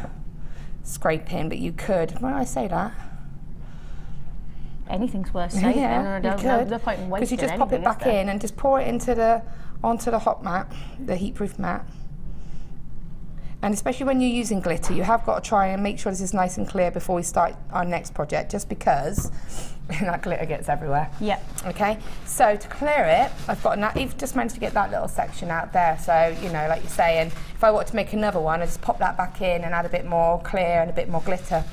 scraping, but you could. When I say that, anything's worth saving. Yeah, you could. No point in wasting because you just pop it back in and just pour it onto the hot mat, the heat-proof mat. And especially when you're using glitter, you have got to try and make sure this is nice and clear before we start our next project, just because that glitter gets everywhere. Yep. Okay, so to clear it, you've just managed to get that little section out there. So, you know, like you're saying, if I want to make another one, I just pop that back in and add a bit more clear and a bit more glitter.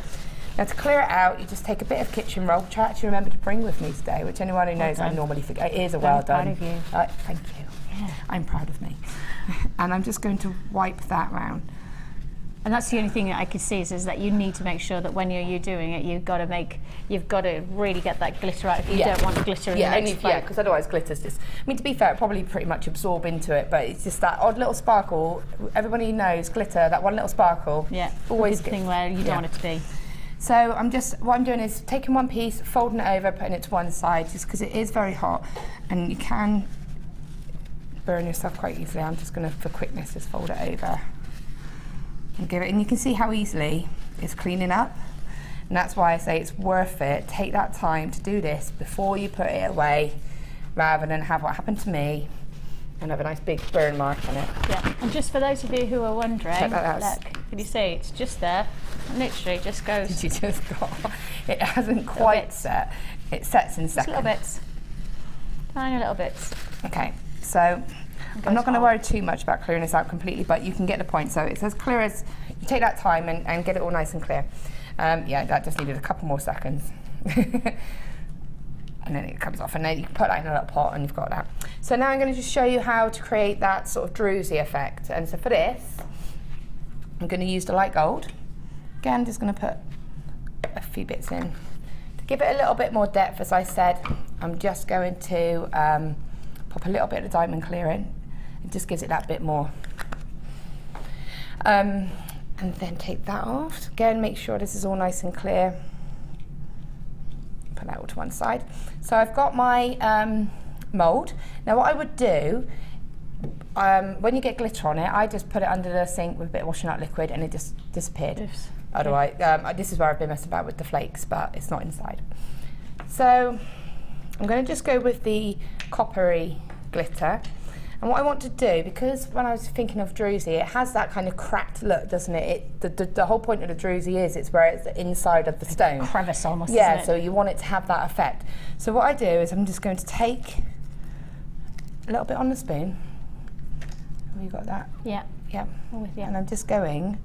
Now to clear it out, you just take a bit of kitchen roll, which I actually remember to bring with me today, which anyone who knows I normally forget. It is a well done. I'm proud of you. Thank you. Yeah. I'm proud of me. And I'm just going to wipe that round. And that's the only thing that I could see is that you need to make sure that when you're doing it, you've got to really get that glitter out if you don't want the glitter in the next flake. Yeah, because otherwise glitter's just, I mean, to be fair, it probably pretty much absorb into it, but it's just that odd little sparkle. Everybody knows glitter, that one little sparkle. Yeah, always the thing where you don't want it to be. So what I'm doing is taking one piece, folding it over, putting it to one side, just because it is very hot, and you can burn yourself quite easily. I'm just going to, for quickness, just fold it over. And you can see how easily it's cleaning up, and that's why I say it's worth it. Take that time to do this before you put it away, rather than have what happened to me and have a nice big burn mark on it. Yeah, and just for those of you who are wondering, check that out. Look, can you see it's just there? Literally just goes. You just got. It hasn't quite set. It sets in seconds. Little bits, tiny little bits. Okay, so. I'm not going to worry too much about clearing this out completely, but you can get the point. So it's as clear as, you take that time and get it all nice and clear. Yeah, that just needed a couple more seconds. And then it comes off, and then you can put that in a little pot and you've got that. So now I'm going to just show you how to create that sort of druzy effect. And so for this, I'm going to use the light gold. Again, just going to put a few bits in. To give it a little bit more depth, as I said, I'm just going to pop a little bit of diamond clear in. It just gives it that bit more. And then take that off. Again, make sure this is all nice and clear. Put that all to one side. So I've got my mould. Now what I would do, when you get glitter on it, I just put it under the sink with a bit of washing out liquid and it just disappeared. Yes. Otherwise, this is where I've been messing about with the flakes, but it's not inside. So I'm going to just go with the coppery glitter. And what I want to do, because when I was thinking of druzy, it has that kind of cracked look, doesn't it? The whole point of the druzy is it's where it's the inside of the stone. Crevice almost, yeah, isn't it? so you want it to have that effect. So what I do is I'm just going to take a little bit on the spoon. Have you got that? Yeah. Yeah. I'm with you. And I'm just going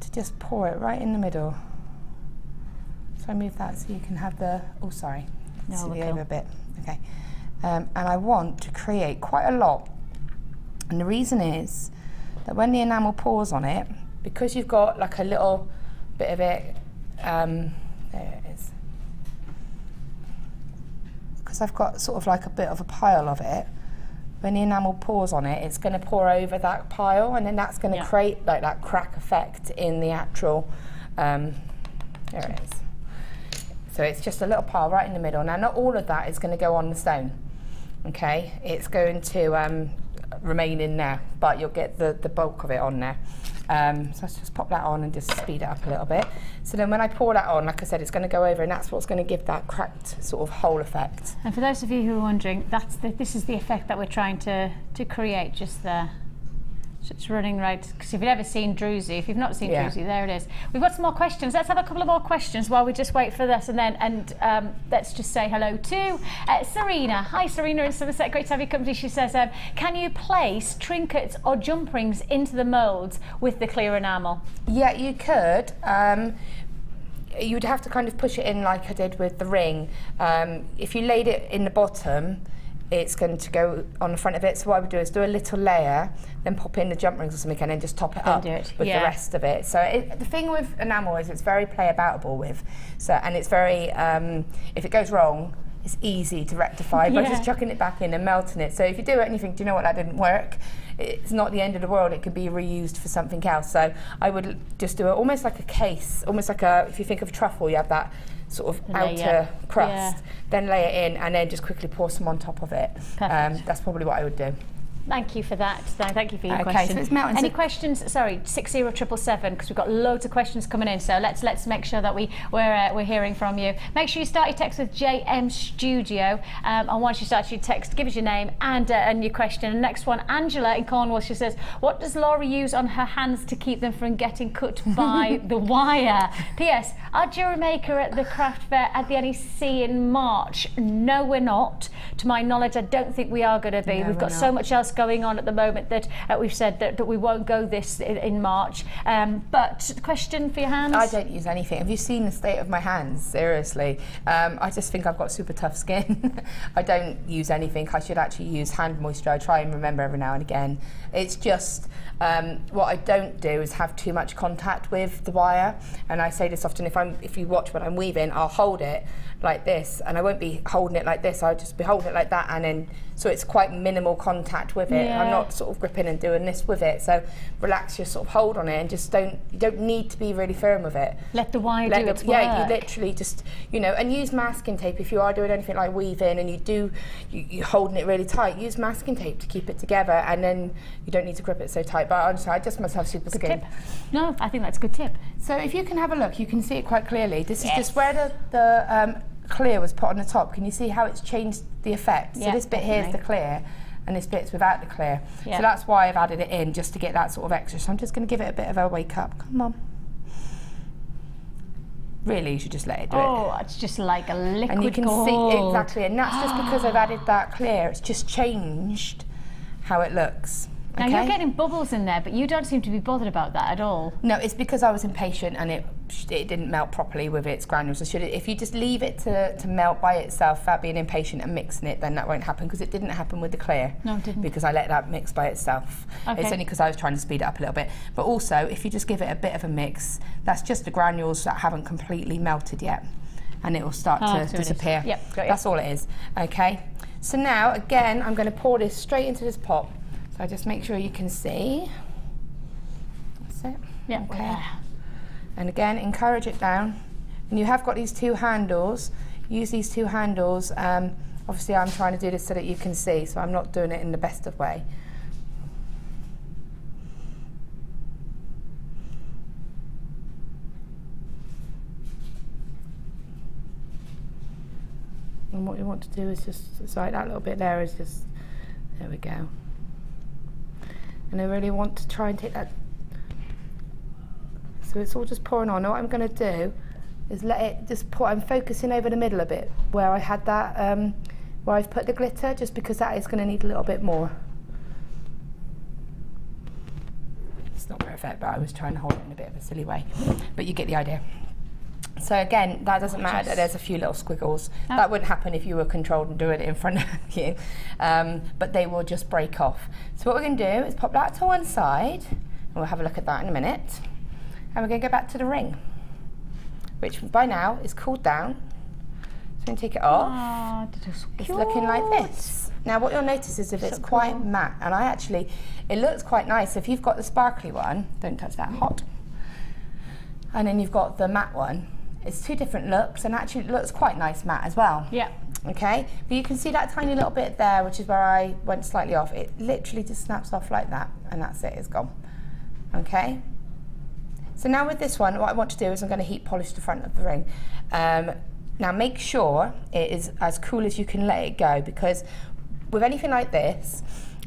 to just pour it right in the middle. So I move that so you can have the, oh sorry, No, the we're over bit. Okay. And I want to create quite a lot. And the reason is that when the enamel pours on it, because you've got like a little bit of it, there it is. Because I've got sort of like a bit of a pile of it, when the enamel pours on it, it's going to pour over that pile, and then that's going to create like that crack effect in the actual, there it is. So it's just a little pile right in the middle. Now not all of that is going to go on the stone, okay? It's going to remain in there, but you'll get the bulk of it on there. So let's just pop that on and just speed it up a little bit. So then when I pour that on, like I said, it's going to go over, and that's what's going to give that cracked sort of hole effect. And for those of you who are wondering, this is the effect that we're trying to create just there. So it's running right, because if you've ever seen druzy, if you've not seen druzy, there it is. We've got some more questions. Let's have a couple of more questions while we just wait for this, and then let's just say hello to Serena. Hi Serena in Somerset, great to have your company. She says, can you place trinkets or jump rings into the moulds with the clear enamel? Yeah, you could. You'd have to kind of push it in like I did with the ring. If you laid it in the bottom, it's going to go on the front of it. So what I would do is do a little layer, then pop in the jump rings or something, and then just top it up with the rest of it. So the thing with enamel is it's very play aboutable with. So, and it's very, if it goes wrong, it's easy to rectify by just chucking it back in and melting it. So if you do anything, do you know what, that didn't work? It's not the end of the world. It could be reused for something else. So I would just do it almost like a case, almost like a, if you think of truffle, you have that sort of outer crust, then lay it in and then just quickly pour some on top of it. That's probably what I would do. Thank you for that. Thank you for your question. Okay, so it's melting. Any questions? Sorry, 60777, because we've got loads of questions coming in. So let's make sure that we're hearing from you. Make sure you start your text with JM Studio, and once you start your text, give us your name and your question. And next one, Angela in Cornwall. She says, "What does Laura use on her hands to keep them from getting cut by the wire?" P.S. Are Jewellery Maker at the craft fair at the NEC in March? No, we're not. To my knowledge, I don't think we are going to be. We've got so much else going on at the moment that we've said that we won't go this in March. But question for your hands? I don't use anything. Have you seen the state of my hands? Seriously. I just think I've got super tough skin. I don't use anything. I should actually use hand moisture. I try and remember every now and again. It's just what I don't do is have too much contact with the wire. And I say this often, if you watch when I'm weaving, I'll hold it like this, and I won't be holding it like this. I'll just be holding it like that, and then so it's quite minimal contact with it. I'm not sort of gripping and doing this with it. So relax your sort of hold on it, and just you don't need to be really firm with it. Let the wire do its work. Yeah, you literally just, and use masking tape if you are doing anything like weaving and you're holding it really tight. Use masking tape to keep it together, and then you don't need to grip it so tight. But honestly, I just must have super skin. Tip. No, I think that's a good tip. So if you can have a look, you can see it quite clearly. This is just where the clear was put on the top. Can you see how it's changed the effect? So this bit here is the clear, and this bit's without the clear. So that's why I've added it in, just to get that sort of extra. So I'm just going to give it a bit of a wake up. Come on. Really, you should just let it do it. Oh, it's just like a liquid And you can see, exactly, and that's just because I've added that clear. It's just changed how it looks. Now you're getting bubbles in there, but you don't seem to be bothered about that at all. No, it's because I was impatient and it didn't melt properly with its granules. If you just leave it to melt by itself without being impatient and mixing it, then that won't happen, because it didn't happen with the clear. No, it didn't. Because I let that mix by itself. Okay. It's only because I was trying to speed it up a little bit. But also, if you just give it a bit of a mix, that's just the granules that haven't completely melted yet, and it will start to disappear. Yep, got it. That's all it is. Okay. So now, again, I'm going to pour this straight into this pot. So I just make sure you can see. That's it. Yeah. Okay. Yeah. And again, encourage it down. And you have got these two handles. Use these two handles. Obviously, I'm trying to do this so that you can see, so I'm not doing it in the best of way. And what you want to do is just, it's like that little bit there is just, there we go. And I really want to try and take that, so it's all just pouring on. And what I'm going to do is let it just pour, I'm focusing over the middle a bit, where I had that, where I've put the glitter, just because that is going to need a little bit more. It's not perfect, but I was trying to hold it in a bit of a silly way. But you get the idea. So again, that doesn't matter that there's a few little squiggles. Oh. That wouldn't happen if you were controlled and doing it in front of you. But they will just break off. So what we're going to do is pop that to one side, and we'll have a look at that in a minute. And we're going to go back to the ring, which by now is cooled down. So I'm going to take it off. Oh, It's looking like this. Now what you'll notice is if it's quite matte, and it looks quite nice. So if you've got the sparkly one, don't touch that, hot. And then you've got the matte one. It's two different looks, and actually it looks quite nice matte as well. Yeah. Okay, but you can see that tiny little bit there, which is where I went slightly off. It literally just snaps off like that, and that's it, it's gone. Okay. So now with this one, what I want to do is I'm going to heat polish the front of the ring. Now make sure it is as cool as you can let it go, because with anything like this,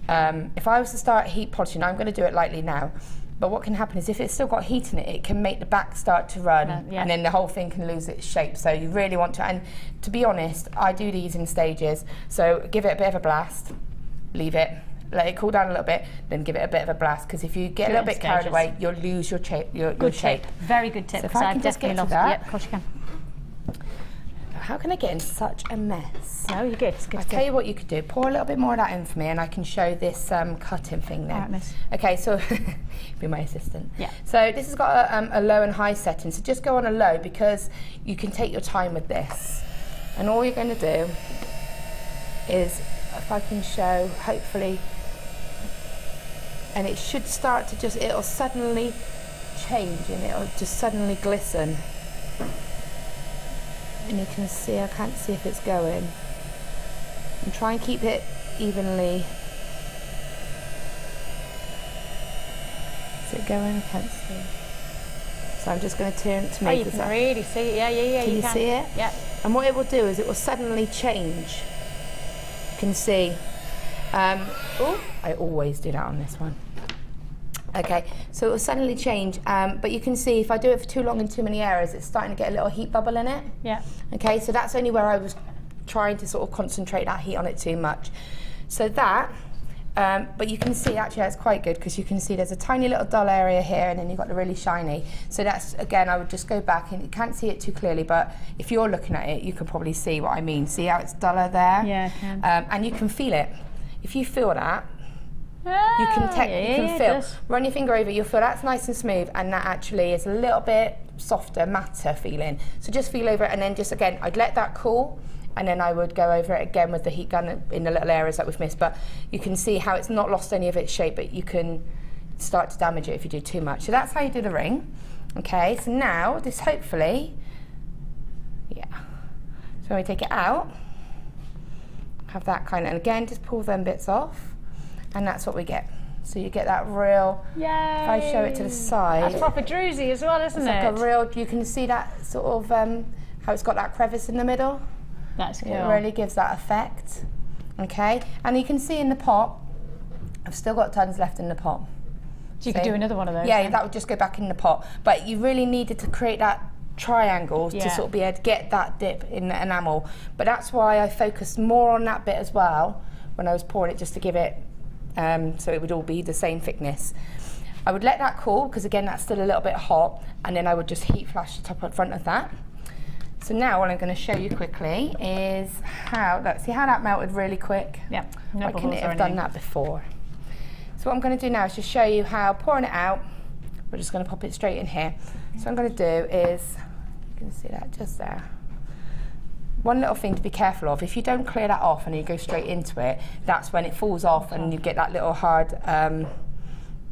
if I was to start heat polishing, I'm going to do it lightly now, but what can happen is if it's still got heat in it, it can make the back start to run, yeah. and then the whole thing can lose its shape. So you really want to, and to be honest, I do these in stages. So give it a bit of a blast, leave it, let it cool down a little bit, then give it a bit of a blast, because if you get a little bit carried away, you'll lose your shape. Good shape. Very good tip. So if I can just get to that. Yep, of course you can. How can I get in such a mess? No, you're good. It's good. I'll tell you what you could do. Pour a little bit more of that in for me, and I can show this cutting thing there. All right, miss. Okay, so be my assistant. Yeah. So this has got a low and high setting. So just go on a low, because you can take your time with this. And all you're going to do is, if I can show, hopefully, and it should start to just, it'll suddenly change and it'll just suddenly glisten. And you can see, I can't see if it's going. And try and keep it evenly. Is it going? I can't see. So I'm just going to turn it to make you can really see it. Yeah. Can you see it? Yeah. And what it will do is it will suddenly change. You can see. Oh, I always do that on this one. Okay, so it will suddenly change, but you can see if I do it for too long in too many areas, it's starting to get a little heat bubble in it. Yeah. Okay, so that's only where I was trying to sort of concentrate that heat on it too much. So that, but you can see actually it's quite good, because you can see there's a tiny little dull area here, and then you've got the really shiny. So that's, again, I would just go back, and you can't see it too clearly, but if you're looking at it, you can probably see what I mean. See how it's duller there? Yeah, I can. And you can feel it. If you feel that, you can feel. Run your finger over, you'll feel that's nice and smooth, and that actually is a little bit softer, matter feeling. So just feel over it, and then just again, I'd let that cool, and then I would go over it again with the heat gun in the little areas that we've missed. But you can see how it's not lost any of its shape, but you can start to damage it if you do too much. So that's how you do the ring. Okay, so now this hopefully, yeah. So when we take it out, have that kind of, and again, just pull them bits off. And that's what we get. So you get that real, Yay. If I show it to the side. That's proper druzy as well, isn't it? It's like a real, you can see that sort of, how it's got that crevice in the middle. That's cool. It really gives that effect. Okay, and you can see in the pot, I've still got tons left in the pot. So you could do another one of those. Yeah, that would just go back in the pot. But you really needed to create that triangle to sort of be able to get that dip in the enamel. But that's why I focused more on that bit as well when I was pouring it, just to give it, so it would all be the same thickness. I would let that cool, because again, that's still a little bit hot, and then I would just heat flash the top and front of that. So now what I'm going to show you quickly is how, look, see how that melted really quick? Yeah. Why couldn't it have done that before? So what I'm going to do now is just show you how pouring it out, we're just going to pop it straight in here. So what I'm going to do is, you can see that just there. One little thing to be careful of, if you don't clear that off and you go straight into it, that's when it falls off and you get that little hard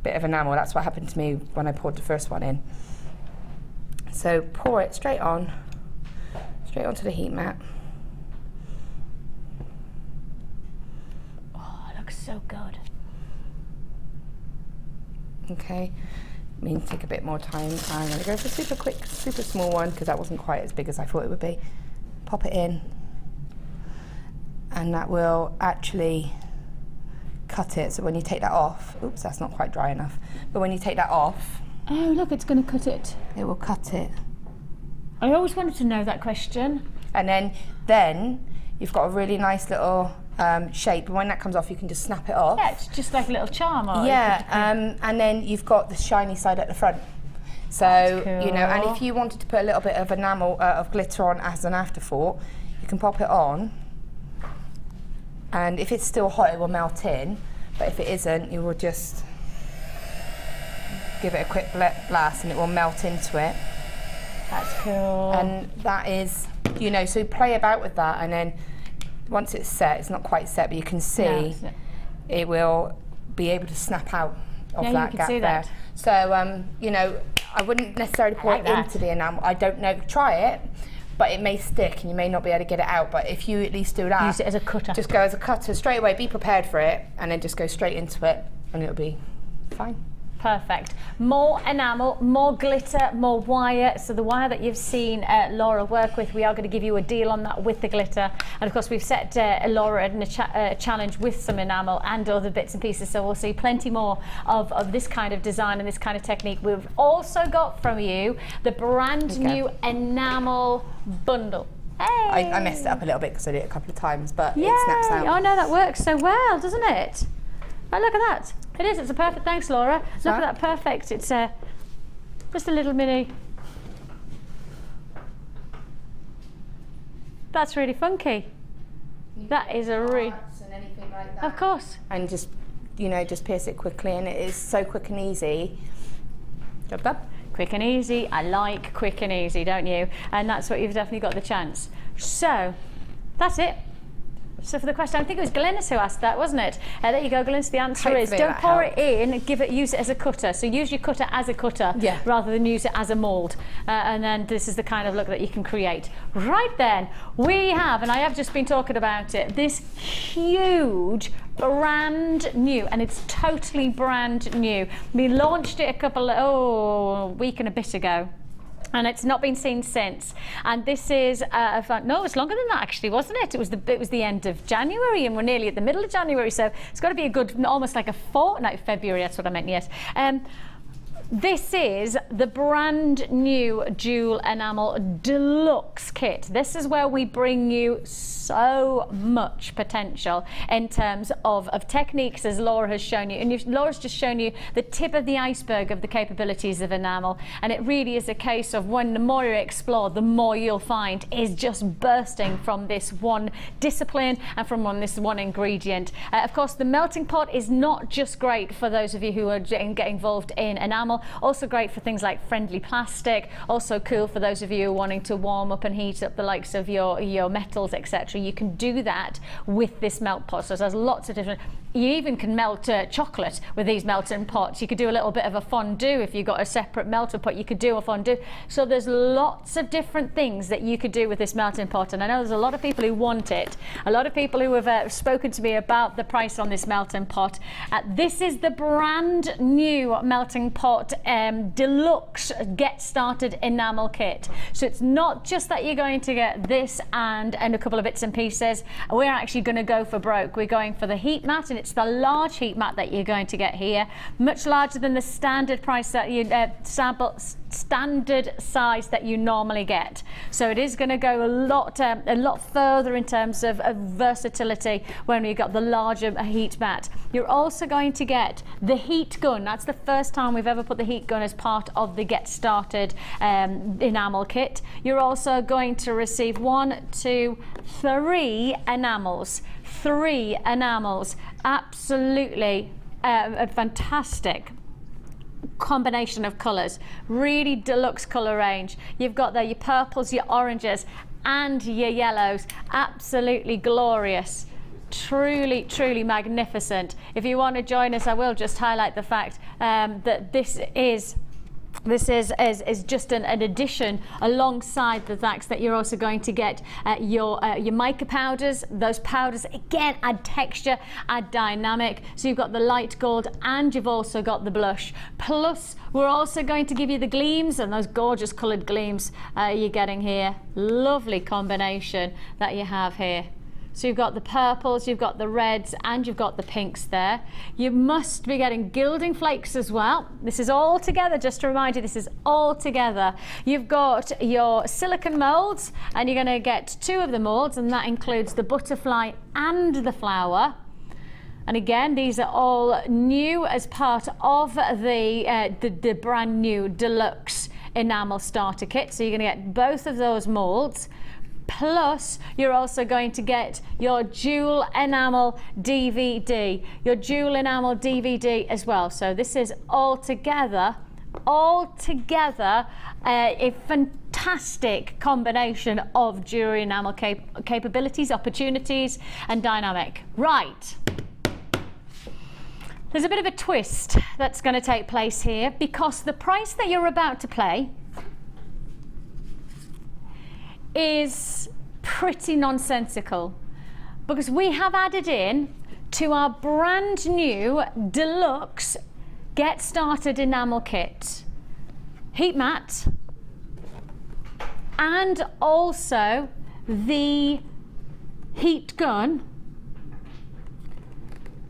bit of enamel. That's what happened to me when I poured the first one in. So pour it straight onto the heat mat. Oh, it looks so good. Okay, I mean, take a bit more time. I'm going to go for a super quick, super small one, because that wasn't quite as big as I thought it would be. Pop it in, and that will actually cut it. So when you take that off, oops, that's not quite dry enough, but when you take that off, oh look, it's going to cut it. It will cut it. I always wanted to know that question. And then you've got a really nice little shape, and when that comes off you can just snap it off. Yeah, it's just like a little charm. Or yeah, and then you've got the shiny side at the front. So, cool. You know, and if you wanted to put a little bit of enamel, of glitter on as an afterthought, you can pop it on, and if it's still hot it will melt in, but if it isn't, you will just give it a quick blast and it will melt into it. That's cool. And that is, you know, so play about with that, and then once it's set, it's not quite set, but you can see it will be able to snap out of that gap there. So, you know, I wouldn't necessarily pour it into the enamel. I don't know, try it, but it may stick and you may not be able to get it out. But if you at least do that, use it as a cutter. Just go as a cutter straight away, be prepared for it, and then just go straight into it, and it'll be fine. Perfect. More enamel, more glitter, more wire. So the wire that you've seen Laura work with, we are going to give you a deal on that with the glitter. And of course we've set Laura in a challenge with some enamel and other bits and pieces. So we'll see plenty more of this kind of design and this kind of technique. We've also got from you the brand new enamel bundle. Hey. I messed it up a little bit because I did it a couple of times, but it snaps out. Oh no, that works so well, doesn't it? Oh, look at that. It is, it's a perfect, thanks Laura. Look at that, perfect. It's just a little mini. That's really funky. That is a really, like that. of course. And just, you know, just pierce it quickly, and it is so quick and easy. Job done. Quick and easy, I like quick and easy, don't you? And that's what you've definitely got the chance. So, that's it. So for the question, I think it was Glynis who asked that, wasn't it? There you go, Glynis. The answer is don't pour it in, use it as a cutter. So use your cutter as a cutter rather than use it as a mould. And then this is the kind of look that you can create. Right then, we have, and I have just been talking about it, this huge brand new, and it's totally brand new. We launched it a week and a bit ago. And it's not been seen since. And this is, no, it's longer than that actually, wasn't it? It was the end of January, and we're nearly at the middle of January, so it's got to be a good, almost like a fortnight of February, that's what I meant, yes. This is the brand new Jewel Enamel Deluxe Kit. This is where we bring you so much potential in terms of techniques, as Laura has shown you. And Laura's just shown you the tip of the iceberg of the capabilities of enamel. And it really is a case of when the more you explore, the more you'll find is just bursting from this one discipline and from this one ingredient. Of course, the melting pot is not just great for those of you who are getting involved in enamel. Also great for things like friendly plastic, also cool for those of you wanting to warm up and heat up the likes of your metals, etc. You can do that with this melt pot. So there's lots of different, you even can melt chocolate with these melting pots. You could do a little bit of a fondue if you've got a separate melting pot, you could do a fondue. So there's lots of different things that you could do with this melting pot, and I know there's a lot of people who want it, a lot of people who have spoken to me about the price on this melting pot. This is the brand new melting pot got deluxe get started enamel kit. So it's not just that you're going to get this and a couple of bits and pieces. We're actually going to go for broke. We're going for the heat mat, and it's the large heat mat that you're going to get here, much larger than the standard price that you standard size that you normally get. So it is going to go a lot further in terms of versatility when we've got the larger heat mat. You're also going to get the heat gun. That's the first time we've ever put the heat gun as part of the get started enamel kit. You're also going to receive 1, 2, 3 enamels. 3 enamels. Absolutely a fantastic combination of colours, really deluxe colour range. You've got there your purples, your oranges and your yellows. Absolutely glorious, truly magnificent. If you want to join us, I will just highlight the fact that this is just an addition alongside the fact that you're also going to get your mica powders. Those powders again add texture, add dynamic. So you've got the light gold and you've also got the blush. Plus we're also going to give you the gleams, and those gorgeous coloured gleams you're getting here. Lovely combination that you have here. So you've got the purples, you've got the reds, and you've got the pinks there. You must be getting gilding flakes as well. This is all together, just to remind you, this is all together. You've got your silicone molds, and you're going to get 2 of the molds, and that includes the butterfly and the flower. And again, these are all new as part of the brand new deluxe enamel starter kit. So you're going to get both of those molds. Plus, you're also going to get your Jewel Enamel DVD, as well. So this is all together a fantastic combination of jewellery enamel capabilities, opportunities and dynamic. Right. There's a bit of a twist that's going to take place here, because the price that you're about to pay is pretty nonsensical, because we have added in to our brand new deluxe get started enamel kit heat mat, and also the heat gun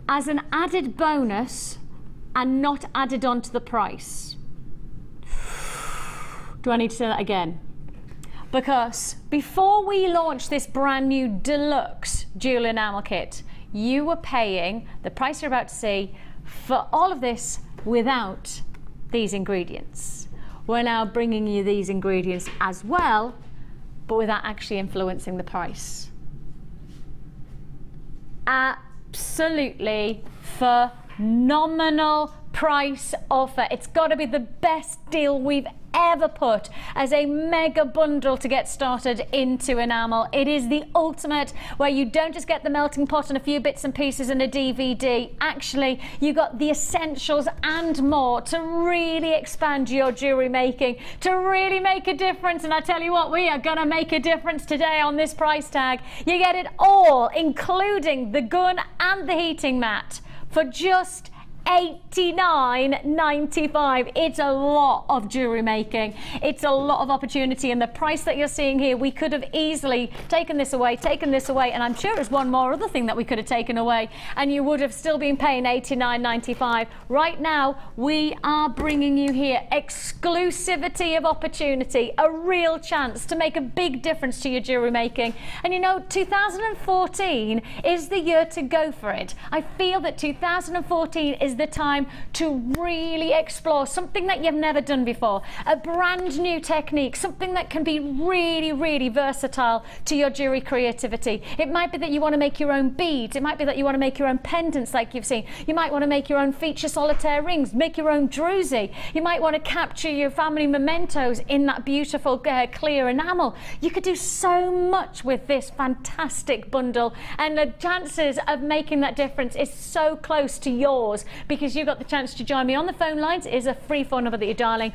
as an added bonus and not added on to the price. Do I need to say that again? Because before we launched this brand new deluxe jewel enamel kit, you were paying the price you're about to see for all of this without these ingredients. We're now bringing you these ingredients as well, but without actually influencing the price. Absolutely phenomenal price offer. It's got to be the best deal we've ever put as a mega bundle to get started into enamel. It is the ultimate, where you don't just get the melting pot and a few bits and pieces and a DVD. Actually, you got the essentials and more to really expand your jewelry making, to really make a difference. And I tell you what, we are gonna make a difference today on this price tag. You get it all, including the gun and the heating mat, for just $89.95. It's a lot of jewelry making. It's a lot of opportunity, and the price that you're seeing here, we could have easily taken this away, and I'm sure there's one more other thing that we could have taken away, and you would have still been paying $89.95. Right now, we are bringing you here exclusivity of opportunity, a real chance to make a big difference to your jewelry making. And you know, 2014 is the year to go for it. I feel that 2014 is the time to really explore something that you've never done before, a brand new technique, something that can be really versatile to your jewelry creativity. It might be that you want to make your own beads, it might be that you want to make your own pendants like you've seen, you might want to make your own feature solitaire rings, make your own druzy, you might want to capture your family mementos in that beautiful clear enamel. You could do so much with this fantastic bundle, and the chances of making that difference is so close to yours, because you've got the chance to join me on the phone lines. It is a free phone number that you're dialing,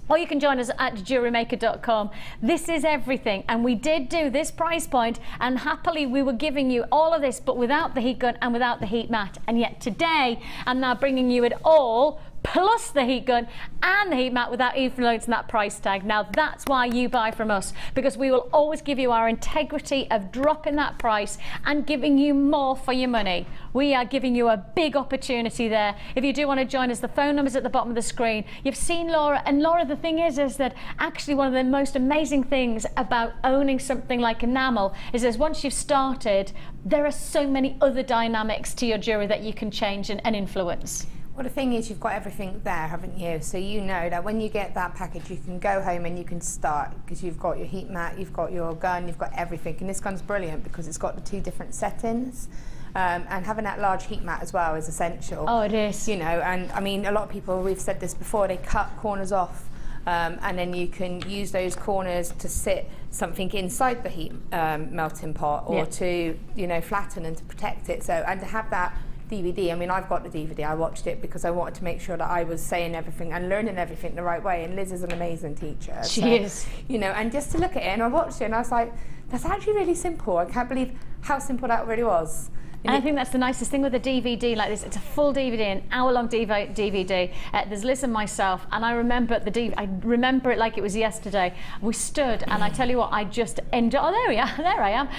or you can join us at JewelleryMaker.com. This is everything, and we did do this price point, and happily we were giving you all of this, but without the heat gun and without the heat mat. And yet today I'm now bringing you it all, plus the heat gun and the heat mat without influencing that price tag. Now that's why you buy from us, because we will always give you our integrity of dropping that price and giving you more for your money. We are giving you a big opportunity there. If you do want to join us, the phone number's at the bottom of the screen. You've seen Laura, and Laura, the thing is that actually one of the most amazing things about owning something like enamel is once you've started, there are so many other dynamics to your jewellery that you can change and influence. Well, the thing is, you've got everything there, haven't you? So you know that when you get that package, you can go home and you can start, because you've got your heat mat, you've got your gun, you've got everything. And this gun's brilliant because it's got the 2 different settings. And having that large heat mat as well is essential. Oh, it is. You know, and I mean, a lot of people, we've said this before, they cut corners off. And then you can use those corners to sit something inside the heat melting pot, or to, you know, flatten and to protect it. So, and to have that DVD, I mean, I've got the DVD, I watched it because I wanted to make sure that I was saying everything and learning everything the right way, and Liz is an amazing teacher. She is. You know, and just to look at it, and I watched it and I was like, that's actually really simple. I can't believe how simple that really was. And I think that's the nicest thing with a DVD like this. It's a full DVD, an hour-long DVD. There's Liz and myself, and I remember I remember it like it was yesterday. We stood, and I tell you what, I just enjoyed. Oh, there we are. There I am.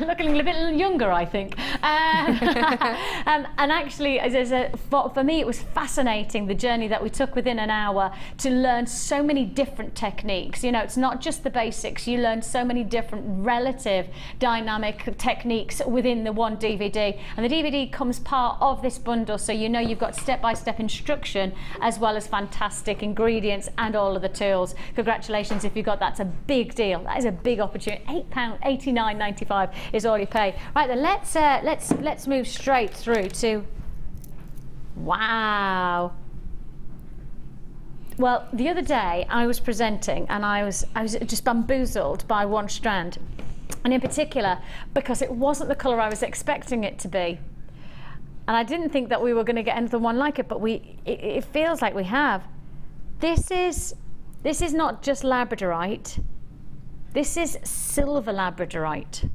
Looking a little bit younger, I think. And actually, for me, it was fascinating, the journey that we took within an hour to learn so many different techniques. You know, it's not just the basics. You learn so many different relative dynamic techniques within the one DVD, and the DVD comes part of this bundle, so you know you've got step-by-step instruction as well as fantastic ingredients and all of the tools. Congratulations if you got that. It's a big deal. That is a big opportunity. £8.89.95 is all you pay. Right then, let's move straight through to, wow. Well, the other day I was presenting and I was just bamboozled by one strand. And in particular, because it wasn't the colour I was expecting it to be. And I didn't think that we were going to get another one like it, but it feels like we have. This is not just labradorite. This is silver labradorite.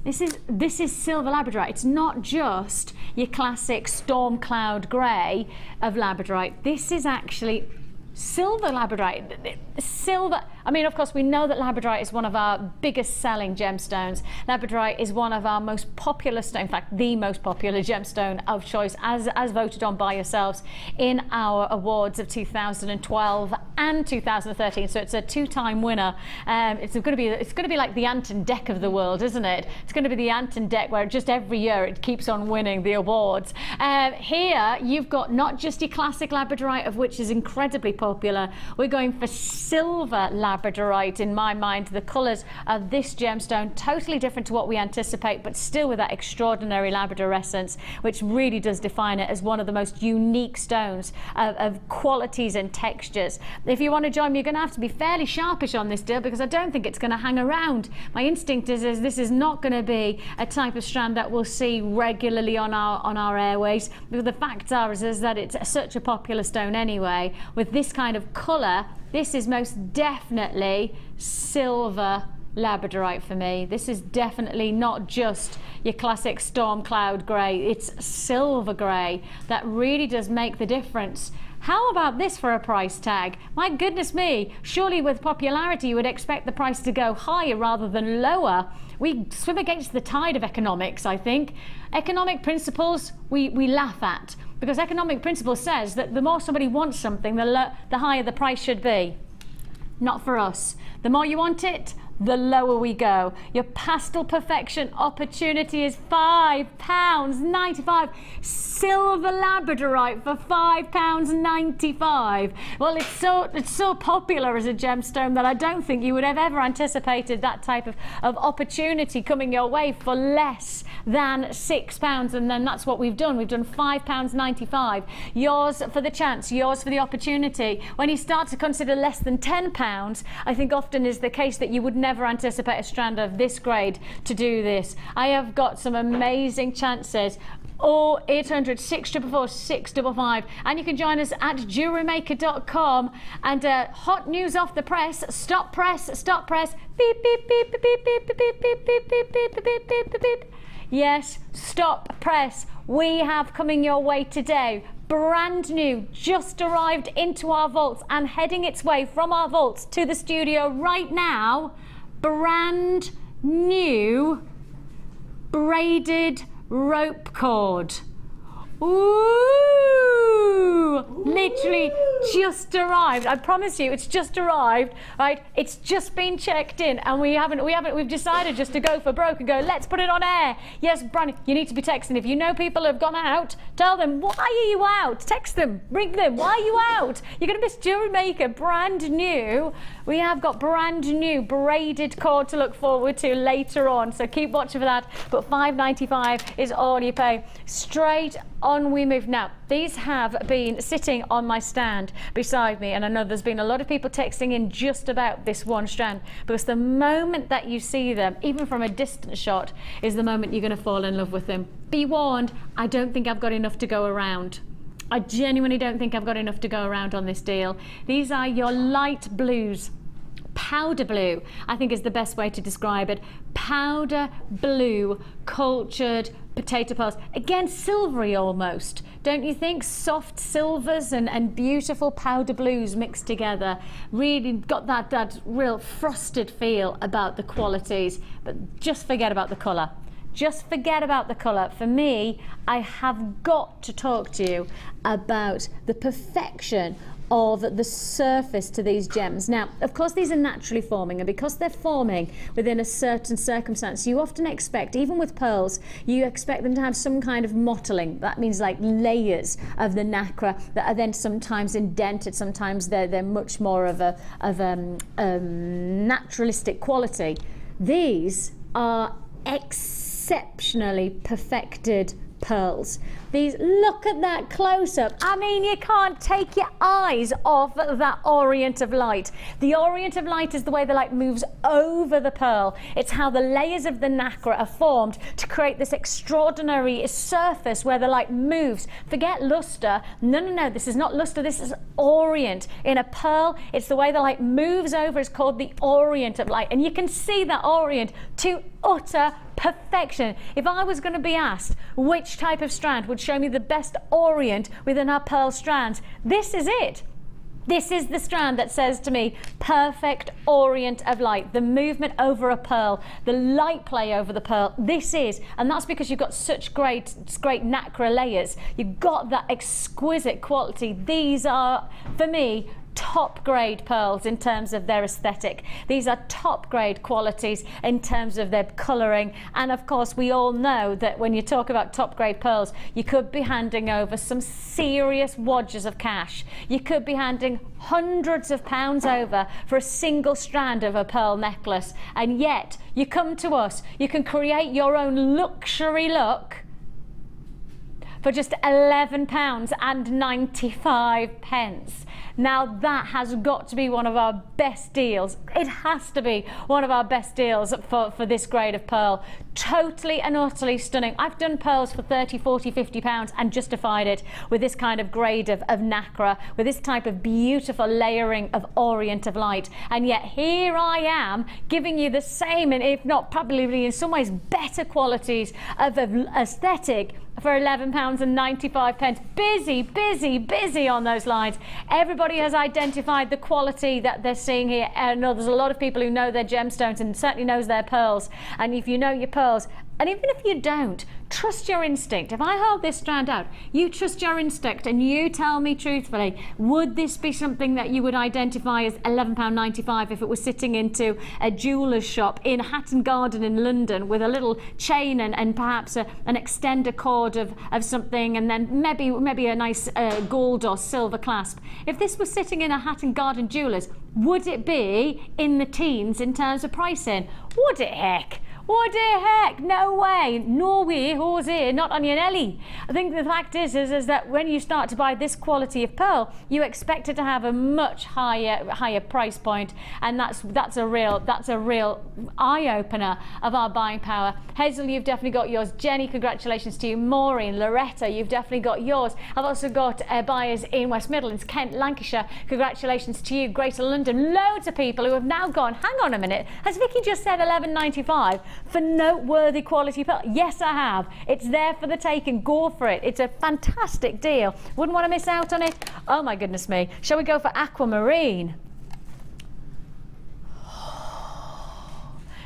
This is silver labradorite. It's not just your classic storm cloud grey of labradorite. This is actually silver labradorite. Silver, I mean, of course, we know that labradorite is one of our biggest selling gemstones. Labradorite is one of our most popular, in fact, the most popular gemstone of choice, as voted on by yourselves in our awards of 2012 and 2013. So it's a 2-time winner. It's going to be like the Ant and Dec of the world, isn't it? It's going to be the Ant and Dec, where just every year it keeps on winning the awards. Here you've got not just your classic labradorite, of which is incredibly popular. We're going for silver labradorite. In my mind, the colours of this gemstone totally different to what we anticipate, but still with that extraordinary labrador essence, which really does define it as one of the most unique stones of qualities and textures. If you want to join me, you're going to have to be fairly sharpish on this deal, because I don't think it's going to hang around. My instinct is this is not going to be a type of strand that we'll see regularly on our airways, because the facts are is that it's such a popular stone anyway. With this kind of colour, this is most definitely silver labradorite for me. This is definitely not just your classic storm cloud grey. It's silver grey that really does make the difference. How about this for a price tag? My goodness me, surely with popularity you would expect the price to go higher rather than lower. We swim against the tide of economics, I think. Economic principles we laugh at, because economic principle says that the more somebody wants something, the higher the price should be. Not for us. The more you want it, the lower we go. Your pastel perfection opportunity is £5.95. Silver labradorite for £5.95. Well, it's so popular as a gemstone that I don't think you would have ever anticipated that type of opportunity coming your way for less than £6. And then that's what we've done. We've done £5.95. Yours for the chance, yours for the opportunity. When you start to consider less than £10, I think often is the case that you would never anticipate a strand of this grade to do this. I have got some amazing chances. 0800 644 655, and you can join us at JewelleryMaker.com. And hot news off the press. Stop press. Beep beep beep beep beep beep beep beep beep beep beep beep beep beep. Yes, stop press. We have coming your way today. Brand new, just arrived into our vaults and heading its way from our vaults to the studio right now. Brand new braided rope cord. Ooh, literally just arrived. I promise you, it's just arrived, right? It's just been checked in, and we've decided just to go for broke and go, let's put it on air. Yes, Brandy, you need to be texting. If you know people have gone out, tell them, why are you out? Text them, ring them, why are you out? You're gonna miss Jewellery Maker, brand new. We have got brand new braided cord to look forward to later on, so keep watching for that. But $5.95 is all you pay. Straight on we move. Now, these have been sitting on my stand beside me, and I know there's been a lot of people texting in just about this one strand, because the moment that you see them, even from a distant shot, is the moment you're going to fall in love with them. Be warned, I don't think I've got enough to go around. I genuinely don't think I've got enough to go around on this deal. These are your light blues. Powder blue, I think, is the best way to describe it. Powder blue cultured potato pearls. Again, silvery almost, don't you think? Soft silvers and beautiful powder blues mixed together. Really got that real frosted feel about the qualities, but just forget about the colour. Just forget about the colour. For me, I have got to talk to you about the perfection of the surface to these gems. Now, of course, these are naturally forming, and because they're forming within a certain circumstance, you often expect, even with pearls, you expect them to have some kind of mottling. That means like layers of the nacre that are then sometimes indented, sometimes they're much more of a naturalistic quality. These are exceptionally perfected pearls. These, look at that close-up. I mean, you can't take your eyes off that orient of light. The orient of light is the way the light moves over the pearl. It's how the layers of the nacre are formed to create this extraordinary surface where the light moves. Forget luster. No, this is not luster, this is orient. In a pearl, it's the way the light moves over. It's called the orient of light, and you can see that orient to utter perfection. If I was going to be asked which type of strand would show me the best orient within our pearl strands, this is it. This is the strand that says to me, perfect orient of light, the movement over a pearl, the light play over the pearl. This is, and that's because you've got such great nacre layers. You've got that exquisite quality. These are, for me, top grade pearls in terms of their aesthetic. These are top grade qualities in terms of their colouring, and of course we all know that when you talk about top grade pearls, you could be handing over some serious wadges of cash. You could be handing hundreds of pounds over for a single strand of a pearl necklace, and yet you come to us, you can create your own luxury look for just £11.95. Now that has got to be one of our best deals. It has to be one of our best deals for this grade of pearl. Totally and utterly stunning. I've done pearls for 30, 40, 50 pounds and justified it with this kind of grade of nacre, with this type of beautiful layering of orient of light. And yet here I am giving you the same, and if not probably in some ways better qualities of aesthetic for £11.95. Busy on those lines. Everybody has identified the quality that they're seeing here. I know there's a lot of people who know their gemstones and certainly knows their pearls. And if you know your pearls, and even if you don't, trust your instinct. If I hold this strand out, you trust your instinct and you tell me truthfully, would this be something that you would identify as £11.95 if it was sitting into a jeweller's shop in Hatton Garden in London with a little chain and perhaps an extender cord of something, and then maybe a nice gold or silver clasp. If this was sitting in a Hatton Garden jeweller's, would it be in the teens in terms of pricing? Would it, heck? Would it, heck? No way. No way, Jose, not on your Nelly. I think the fact is that when you start to buy this quality of pearl, you expect it to have a much higher price point, and that's a real eye-opener of our buying power. Hazel, you've definitely got yours. Jenny, congratulations to you. Maureen, Loretta, you've definitely got yours. I've also got buyers in West Midlands, Kent, Lancashire. Congratulations to you. Greater London, loads of people who have now gone, hang on a minute, has Vicki just said £11.95? for noteworthy quality pearl? Yes, I have. It's there for the taking. Go for it. It's a fantastic deal. Wouldn't want to miss out on it. Oh my goodness me. Shall we go for aquamarine?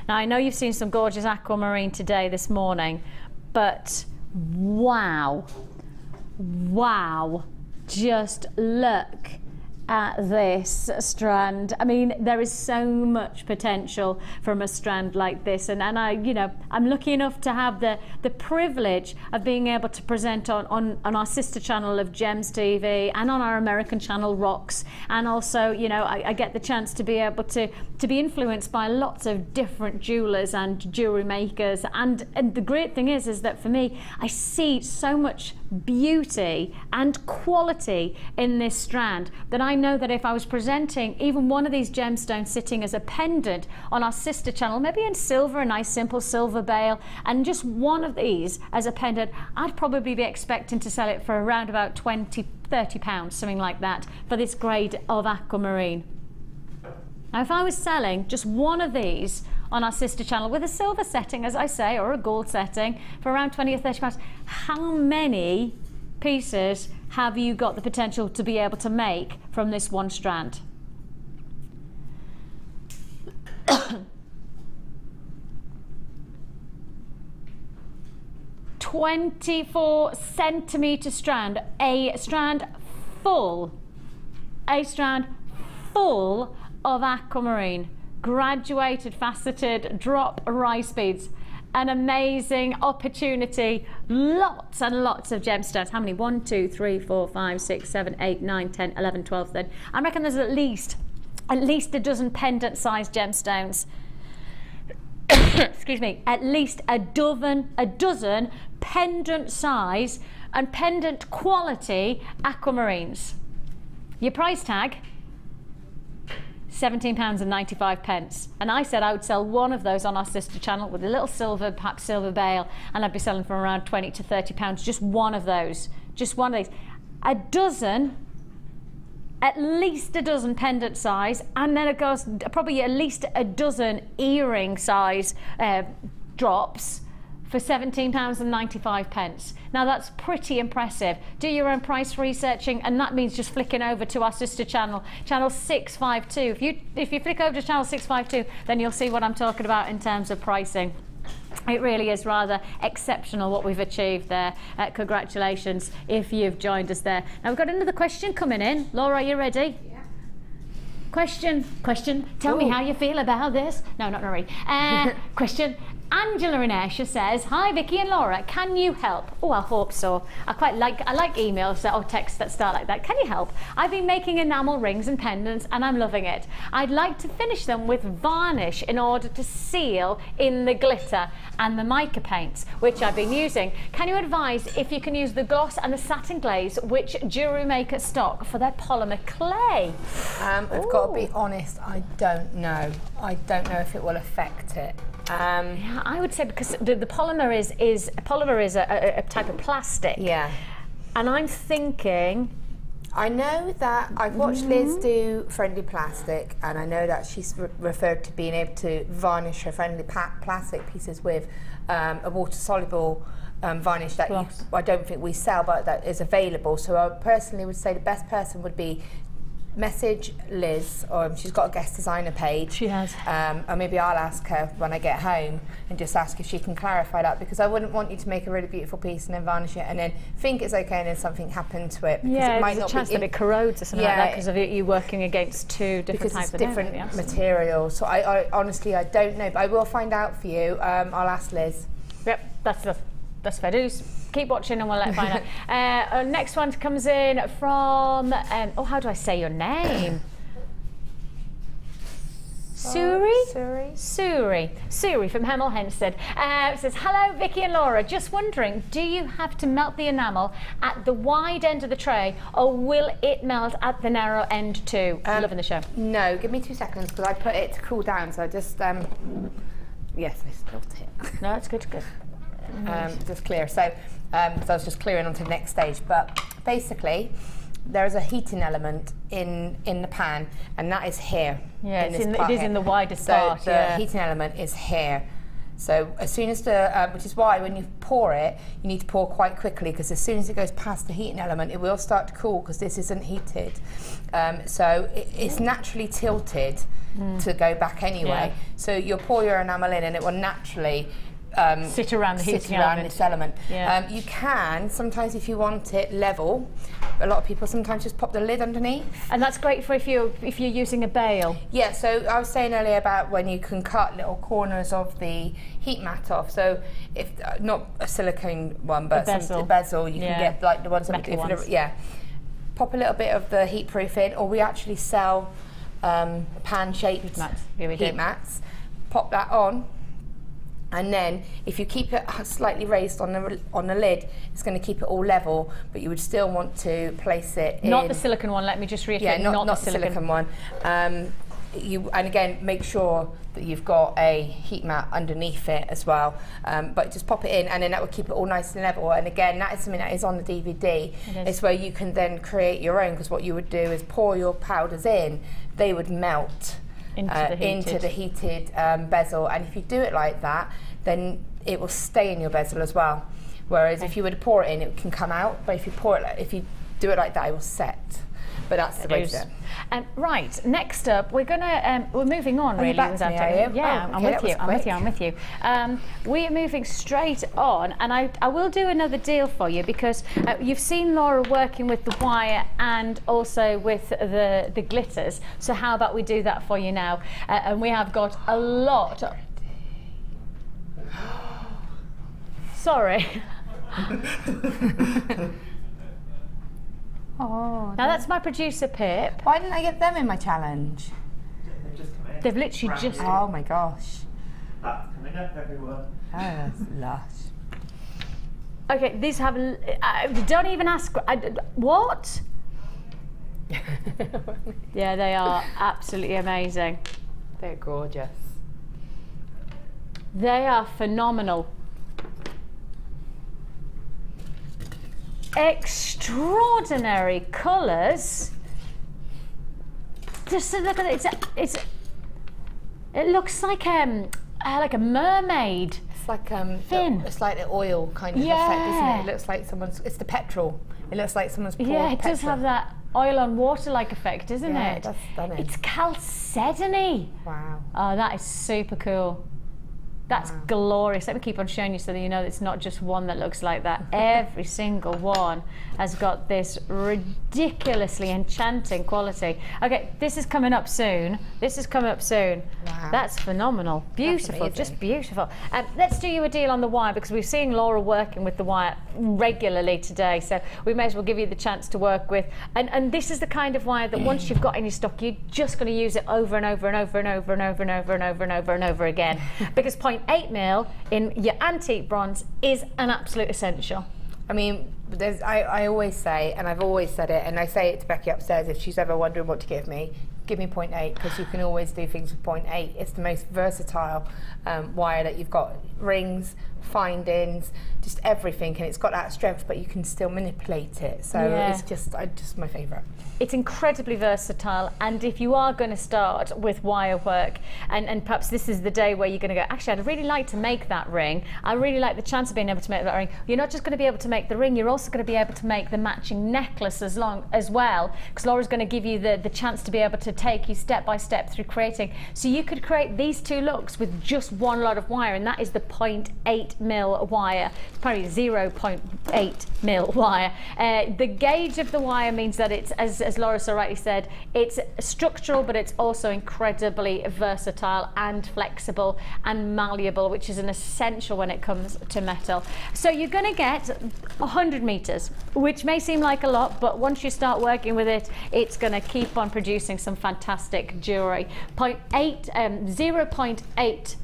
Now, I know you've seen some gorgeous aquamarine today, this morning, but wow. Wow. Just look at this strand. I mean, there is so much potential from a strand like this, and I, you know, I'm lucky enough to have the privilege of being able to present on our sister channel of Gems TV and on our American channel Rocks, and also, you know, I get the chance to be able to be influenced by lots of different jewelers and jewelry makers, and the great thing is that for me, I see so much beauty and quality in this strand that I know that if I was presenting even one of these gemstones sitting as a pendant on our sister channel, maybe in silver, a nice simple silver bail, and just one of these as a pendant, I'd probably be expecting to sell it for around about 20, 30 pounds, something like that, for this grade of aquamarine. Now, if I was selling just one of these on our sister channel with a silver setting, as I say, or a gold setting for around 20 or 30 pounds, how many pieces have you got the potential to be able to make from this one strand? 24 centimetre strand, a strand full of aquamarine, graduated, faceted, drop rice beads. An amazing opportunity, lots and lots of gemstones. How many? 1, 2, 3, 4, 5, 6, 7, 8, 9, 10, 11, 12, 13. I reckon there's at least a dozen pendant sized gemstones. Excuse me, at least a dozen pendant size and pendant quality aquamarines. Your price tag, £17.95, and I said I would sell one of those on our sister channel with a little silver, perhaps silver bail, and I'd be selling for around 20 to 30 pounds, just one of those, just one of these. A dozen, at least a dozen pendant size, and then it goes probably at least a dozen earring size drops for £17.95. Now that's pretty impressive. Do your own price researching, and that means just flicking over to our sister channel, channel 652. If you flick over to channel 652, then you'll see what I'm talking about in terms of pricing. It really is rather exceptional what we've achieved there. Congratulations if you've joined us there. Now we've got another question coming in. Laura, are you ready? Yeah. Question. Tell me how you feel about this. No, not really. Question. Angela in Ayrshire says, hi Vicky and Laura, can you help? Oh, I hope so. I like emails or texts that start like that. Can you help? I've been making enamel rings and pendants and I'm loving it. I'd like to finish them with varnish in order to seal in the glitter and the mica paints, which I've been using. Can you advise if you can use the gloss and the satin glaze which Jewellery Maker stock for their polymer clay? I've got to be honest, I don't know. I don't know if it will affect it. Yeah, I would say because the polymer is a type of plastic. Yeah. And I'm thinking, I know that I've watched Liz do friendly plastic, and I know that she's referred to being able to varnish her friendly plastic pieces with a water-soluble varnish that I don't think we sell, but that is available. So I personally would say the best person would be message Liz, or she's got a guest designer page. She has. Or maybe I'll ask her when I get home and just ask if she can clarify that, because I wouldn't want you to make a really beautiful piece and then varnish it and then think it's okay and then something happened to it. Yeah, there's a chance that it corrodes or something like that because of you working against two different types of different materials. So I honestly, I don't know, but I will find out for you. I'll ask Liz. Yep, that's fair dues. Keep watching and we'll let find out. Next one comes in from, oh, how do I say your name? Suri from Hemel Hempstead says, hello Vicky and Laura, just wondering, do you have to melt the enamel at the wide end of the tray or will it melt at the narrow end too? Loving the show. No, give me 2 seconds because I put it to cool down, so I just yes, I spilled it. No, it's good. Just clear. So I was just clearing onto the next stage, but basically there is a heating element in the pan, and that is here. Yeah, it is in the widest part. So the heating element is here. So as soon as the, which is why when you pour it, you need to pour quite quickly, because as soon as it goes past the heating element, it will start to cool because this isn't heated. So it's naturally tilted to go back anyway. So you'll pour your enamel in and it will naturally sit around the heating element. This element. Yeah. You can, sometimes if you want it level, a lot of people sometimes just pop the lid underneath. And that's great for if you're using a bail. Yeah, so I was saying earlier about when you can cut little corners of the heat mat off. So if not a silicone one, but a bezel, you can get like the ones that we do for the, pop a little bit of the heat proof in, or we actually sell pan shaped heat mats. Pop that on. And then, if you keep it slightly raised on the lid, it's going to keep it all level. But you would still want to place it in. Not the silicone one. Let me just reiterate. Yeah, not the silicone one. And again, make sure that you've got a heat mat underneath it as well. But just pop it in, and then that will keep it all nice and level. And again, that is something that is on the DVD. It's where you can then create your own. Because what you would do is pour your powders in; they would melt into the heated bezel, and if you do it like that, then it will stay in your bezel as well. Whereas if you were to pour it in, it can come out. But if you do it like that, it will set. But that's the way to do it. Right, next up, we're moving on. Are really, you back to me, are you? Yeah, oh, I'm with you. I'm with you. We are moving straight on, and I will do another deal for you, because you've seen Laura working with the wire and also with the glitters. So how about we do that for you now? And we have got a lot. Sorry. Oh, now that's my producer Pip. Why didn't I get them in my challenge? They've just come in. They've literally just. Oh my gosh. That's coming up, everyone. Oh, that's lush. Okay, these have. Don't even ask. What? Yeah, they are absolutely amazing. They're gorgeous. They are phenomenal. Extraordinary colours. Just look at it. It looks like a mermaid. It's like fin. It's like the oil kind of effect, isn't it? It looks like it's the petrol. It looks like someone's poured petrol. Does have that oil on water like effect, isn't it? That's stunning. It's chalcedony. Wow. Oh, that is super cool. That's glorious. Let me keep on showing you so that you know it's not just one that looks like that. Every single one has got this ridiculously enchanting quality. Okay, this is coming up soon. Wow. That's phenomenal. Beautiful, just beautiful. Let's do you a deal on the wire, because we've seen Laura working with the wire regularly today, so we may as well give you the chance to work with. And this is the kind of wire that once you've got in your stock, you're just going to use it over and over and over and over and over and over and over and over and over again, because 0.8mm in your antique bronze is an absolute essential. I mean, I always say, and I've always said it, and I say it to Becky upstairs if she's ever wondering what to give me 0.8, because you can always do things with 0.8. It's the most versatile wire that you've got. Rings, findings, just everything, and it's got that strength, but you can still manipulate it. So it's just my favourite. It's incredibly versatile, and if you are going to start with wire work, and perhaps this is the day where you're going to go, actually I'd really like to make that ring, I really like the chance of being able to make that ring, you're not just going to be able to make the ring, you're also going to be able to make the matching necklace as well, because Laura's going to give you the chance to be able to take you step by step through creating. So you could create these two looks with just one lot of wire, and that is the 0.8mm wire. It's probably 0.8mm wire. The gauge of the wire means that it's, as Laura so rightly said, it's structural, but it's also incredibly versatile and flexible and malleable, which is an essential when it comes to metal. So you're going to get 100 meters, which may seem like a lot, but once you start working with it, it's going to keep on producing some fantastic jewellery. 0.8mm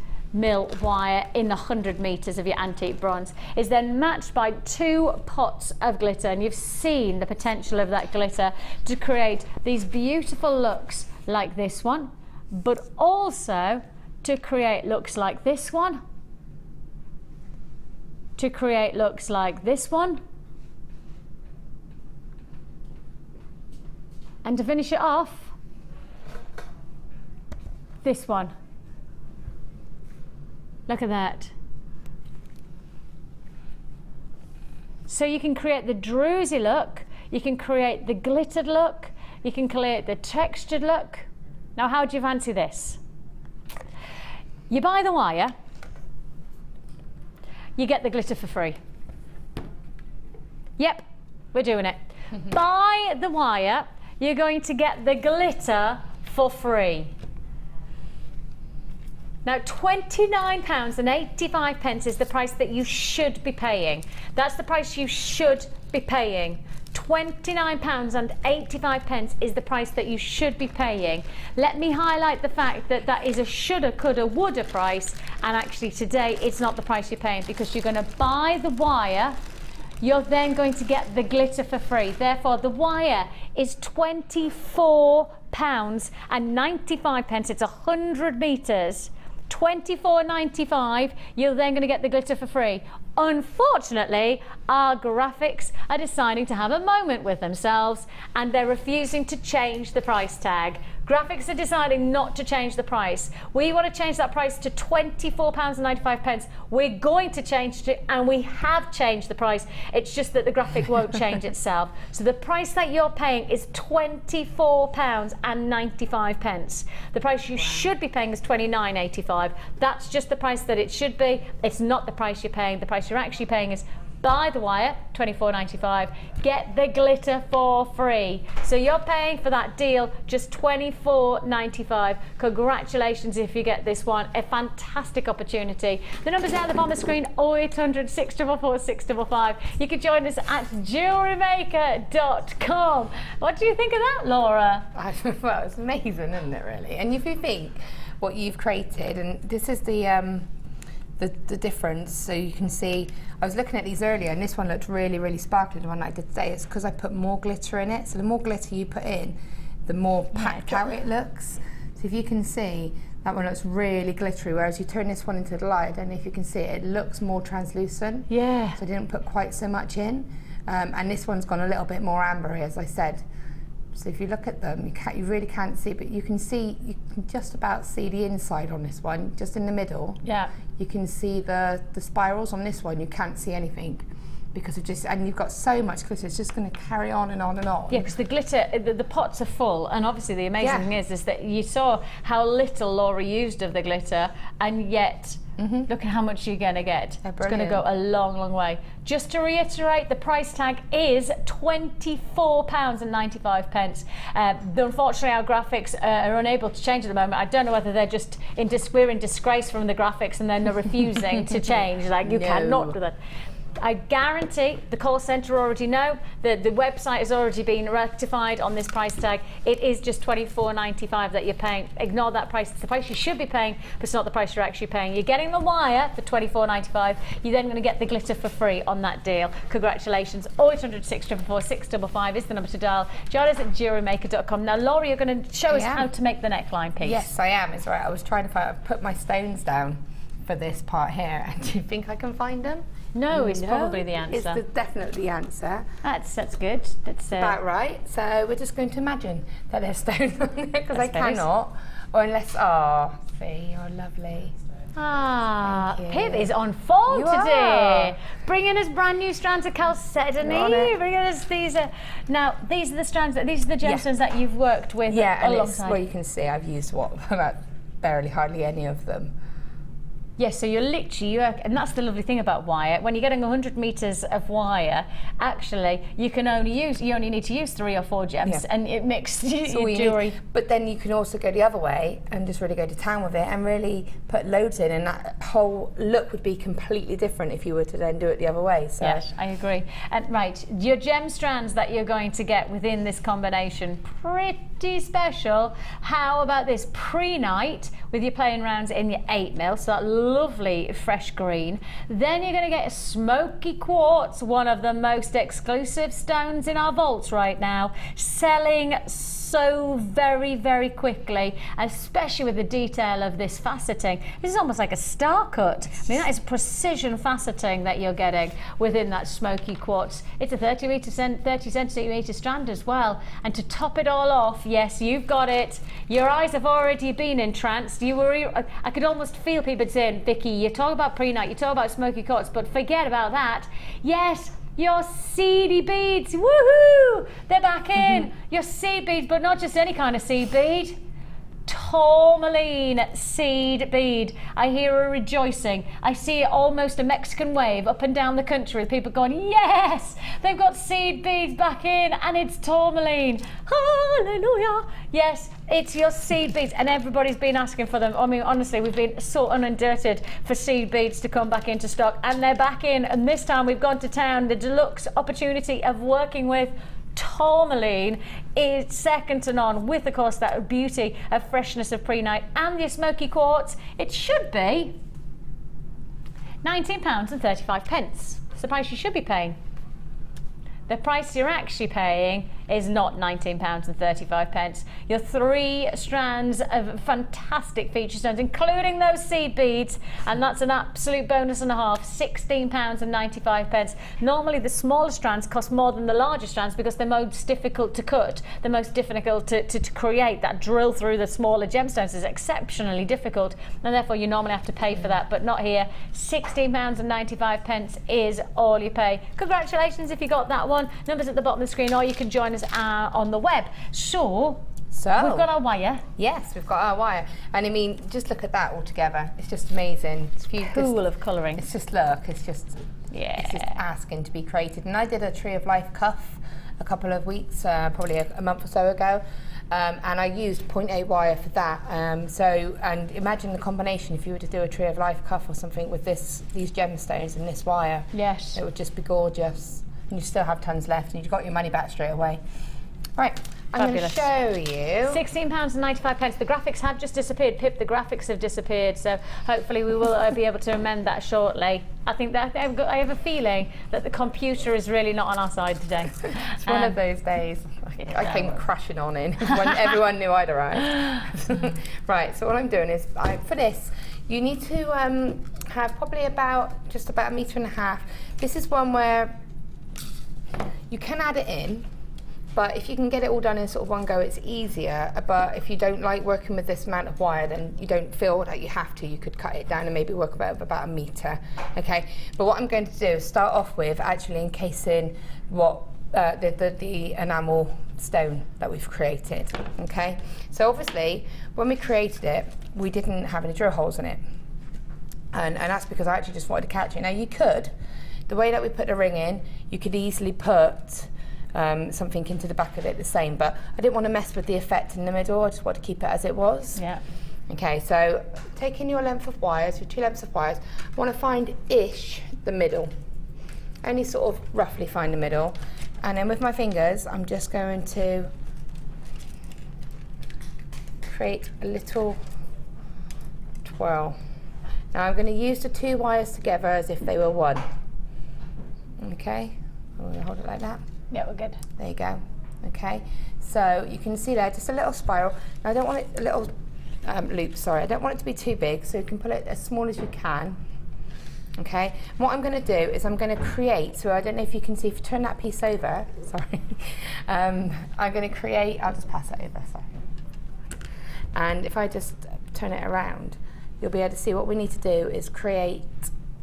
wire in the 100 meters of your antique bronze is then matched by 2 pots of glitter, and you've seen the potential of that glitter to create these beautiful looks like this one, but also to create looks like this one, to create looks like this one, and to finish it off, this one. Look at that. So you can create the druzy look, you can create the glittered look, you can create the textured look. Now how do you fancy this? You buy the wire, you get the glitter for free. Yep, we're doing it. Buy the wire, you're going to get the glitter for free. Now £29.85 is the price that you should be paying. That's the price you should be paying. £29.85 is the price that you should be paying. Let me highlight the fact that that is a shoulda, coulda, woulda price, and actually today it's not the price you're paying, because you're going to buy the wire, you're then going to get the glitter for free. Therefore the wire is £24.95. It's 100 metres. £24.95, you're then going to get the glitter for free. Unfortunately, our graphics are deciding to have a moment with themselves and they're refusing to change the price tag. Graphics are deciding not to change the price. We want to change that price to £24.95. We're going to change it, and we have changed the price. It's just that the graphic won't change itself. So the price that you're paying is £24.95. The price you should be paying is £29.85. That's just the price that it should be. It's not the price you're paying. The price you're actually paying is buy the wire, £24.95, get the glitter for free. So you're paying for that deal just £24.95. Congratulations if you get this one. A fantastic opportunity. The number's out at the bottom of the screen, 0800 644 655. You can join us at JewelleryMaker.com. What do you think of that, Laura? Well, it's amazing, isn't it, really? And if you think what you've created, and this is the difference, so you can see, I was looking at these earlier and this one looked really, really sparkly, the one I did today. It's because I put more glitter in it, so the more glitter you put in, the more packed out it looks. So if you can see, that one looks really glittery, whereas you turn this one into the light, I don't know if you can see it, it looks more translucent. Yeah. So I didn't put quite so much in, and this one's gone a little bit more ambery, as I said. So if you look at them, you really can't see, but you can just about see the inside on this one, just in the middle. Yeah. You can see the spirals on this one. You can't see anything because of just, and you've got so much glitter. It's just going to carry on and on and on. Yeah, because the glitter, the pots are full, and obviously the amazing thing is that you saw how little Laura used of the glitter, and yet look at how much you're going to get. It's going to go a long, long way. Just to reiterate, the price tag is £24.95. Unfortunately, our graphics are unable to change at the moment. I don't know whether they're just we're in disgrace from the graphics and then they're refusing to change. Like, you cannot do that. I guarantee the call centre already know that the website has already been rectified on this price tag. It is just £24.95 that you're paying. Ignore that price. It's the price you should be paying, but it's not the price you're actually paying. You're getting the wire for £24.95. You're then going to get the glitter for free on that deal. Congratulations. 0800 644 655 is the number to dial. Join us at JewelleryMaker.com. Now, Laura, you're going to show us how to make the neckline piece. Yes, I am. It's right. I was trying to put my stones down for this part here. And do you think I can find them? No, it's probably the answer. It's definitely the answer. That's good. That's about right. So we're just going to imagine that there's stones on there, because I cannot, or unless, see, you're lovely. Pip is on form today. Bringing us brand new strands of chalcedony. Bringing us these. Now these are the strands. These are the gemstones that you've worked with. Yeah, a long time. Well, you can see I've used about hardly any of them. Yes, so you're literally, and that's the lovely thing about wire. When you're getting 100 metres of wire, actually, you only need to use 3 or 4 gems, and it makes your jewellery. But then you can also go the other way and just really go to town with it and really put loads in, and that whole look would be completely different if you were to then do it the other way. So. Yes, I agree. And right, your gem strands that you're going to get within this combination, pretty special. How about this pre-night with your playing rounds in your 8mm, so that lovely fresh green. Then you're going to get a smoky quartz, one of the most exclusive stones in our vaults right now, selling so very, very quickly, especially with the detail of this faceting. This is almost like a star cut. I mean, that is precision faceting that you're getting within that smoky quartz. It's a 30 centimetre strand as well. And to top it all off, yes, you've got it. Your eyes have already been entranced. I could almost feel people saying, Vicki, you talk about pre-night, you talk about smoky quartz, but forget about that. Yes, your seedy beads, woohoo! They're back in. Your seed beads, but not just any kind of seed bead. Tourmaline seed bead. I hear a rejoicing. I see almost a Mexican wave up and down the country with people going, yes, they've got seed beads back in, and it's tourmaline. Hallelujah. Yes, it's your seed beads, and everybody's been asking for them. I mean, honestly, we've been so inundated for seed beads to come back into stock, and they're back in, and this time we've gone to town. The deluxe opportunity of working with tourmaline is second to none, with of course that beauty of freshness of pre-night and your smoky quartz. It should be £19.35. It's the price you should be paying. The price you're actually paying is not £19.35. Your 3 strands of fantastic feature stones, including those seed beads, and that's an absolute bonus and a half, £16.95. Normally the smaller strands cost more than the larger strands because they're most difficult to cut, the most difficult to create. That drill through the smaller gemstones is exceptionally difficult, and therefore you normally have to pay for that, but not here. £16.95 is all you pay. Congratulations if you got that one. Numbers at the bottom of the screen, or you can join us on the web. So we've got our wire. Yes, we've got our wire. And I mean, just look at that all together. It's just amazing. It's full of colouring. It's just, look, it's just asking to be created. And I did a Tree of Life cuff a couple of weeks, probably a month or so ago. And I used 0.8 wire for that. And imagine the combination if you were to do a Tree of Life cuff or something with these gemstones and this wire. Yes. It would just be gorgeous. And you still have tons left, and you've got your money back straight away. Right, I'm going to show you. £16.95. The graphics have just disappeared. Pip, the graphics have disappeared, so hopefully we will be able to amend that shortly. I think that I have a feeling that the computer is really not on our side today. It's one of those days. I came crashing on in when everyone knew I'd arrived. Right, so what I'm doing is, for this, you need to have probably just about 1.5 meters. This is one where you can add it in, but if you can get it all done in sort of one go, it's easier. But if you don't like working with this amount of wire, then you don't feel that you have to, you could cut it down and maybe work about 1 meter. Okay, but what I'm going to do is start off with actually encasing what the enamel stone that we've created. Okay, so obviously when we created it, we didn't have any drill holes in it, and that's because I actually just wanted to catch it. Now you could, the way that we put the ring in, you could easily put something into the back of it the same, but I didn't want to mess with the effect in the middle. I just want to keep it as it was. Yeah. Okay, so taking your length of wires, your 2 lengths of wires, I want to find the middle. Only sort of roughly find the middle. And then with my fingers, I'm just going to create a little twirl. Now I'm going to use the 2 wires together as if they were one. Okay, I'm going to hold it like that. Yeah, we're good. There you go. Okay, so you can see there just a little spiral. Now I don't want it, a little loop, sorry. I don't want it to be too big, so you can pull it as small as you can. Okay, and what I'm going to do is I'm going to create, so I don't know if you can see, if you turn that piece over, sorry, I'm going to create, I'll just pass it over, sorry. And if I just turn it around, you'll be able to see what we need to do is create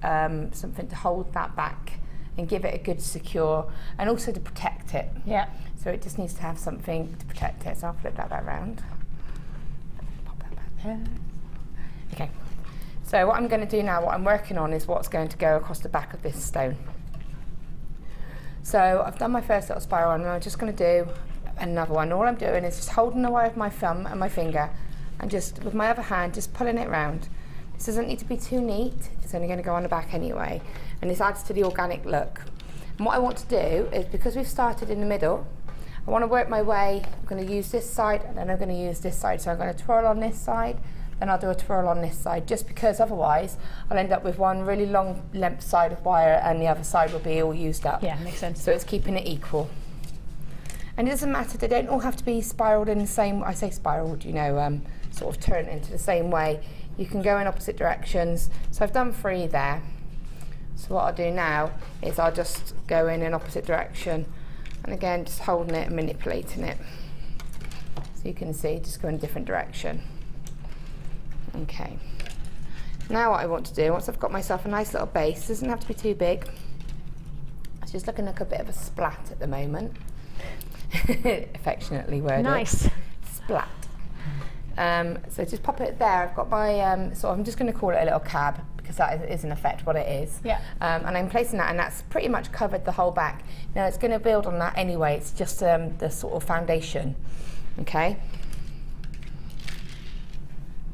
something to hold that back and give it a good secure, and also to protect it. Yeah. So it just needs to have something to protect it. So I'll flip that back round. Pop that back there. Okay. So what I'm going to do now, what I'm working on, is what's going to go across the back of this stone. So I've done my first little spiral, and I'm just going to do another one. All I'm doing is just holding the wire with my thumb and my finger, and just with my other hand, just pulling it round. This doesn't need to be too neat. It's only going to go on the back anyway. And this adds to the organic look. And what I want to do is, because we've started in the middle, I want to work my way. I'm going to use this side, and then I'm going to use this side. So I'm going to twirl on this side, then I'll do a twirl on this side, just because otherwise I'll end up with one really long length side of wire and the other side will be all used up. Yeah, makes sense. So it's keeping it equal. And it doesn't matter, they don't all have to be spiraled in the same, I say spiraled, you know, sort of turned into the same way. You can go in opposite directions. So I've done 3 there. So what I'll do now is I'll just go in an opposite direction, and again just holding it and manipulating it. So you can see, just go in a different direction. Okay. Now what I want to do, once I've got myself a nice little base, doesn't have to be too big. It's just looking like a bit of a splat at the moment. Affectionately worded. Nice. Splat. So just pop it there. I've got my, so I'm just going to call it a little cab, because that is in effect what it is. Yeah. And I'm placing that, and that's pretty much covered the whole back. Now it's going to build on that anyway. It's just the sort of foundation. Okay.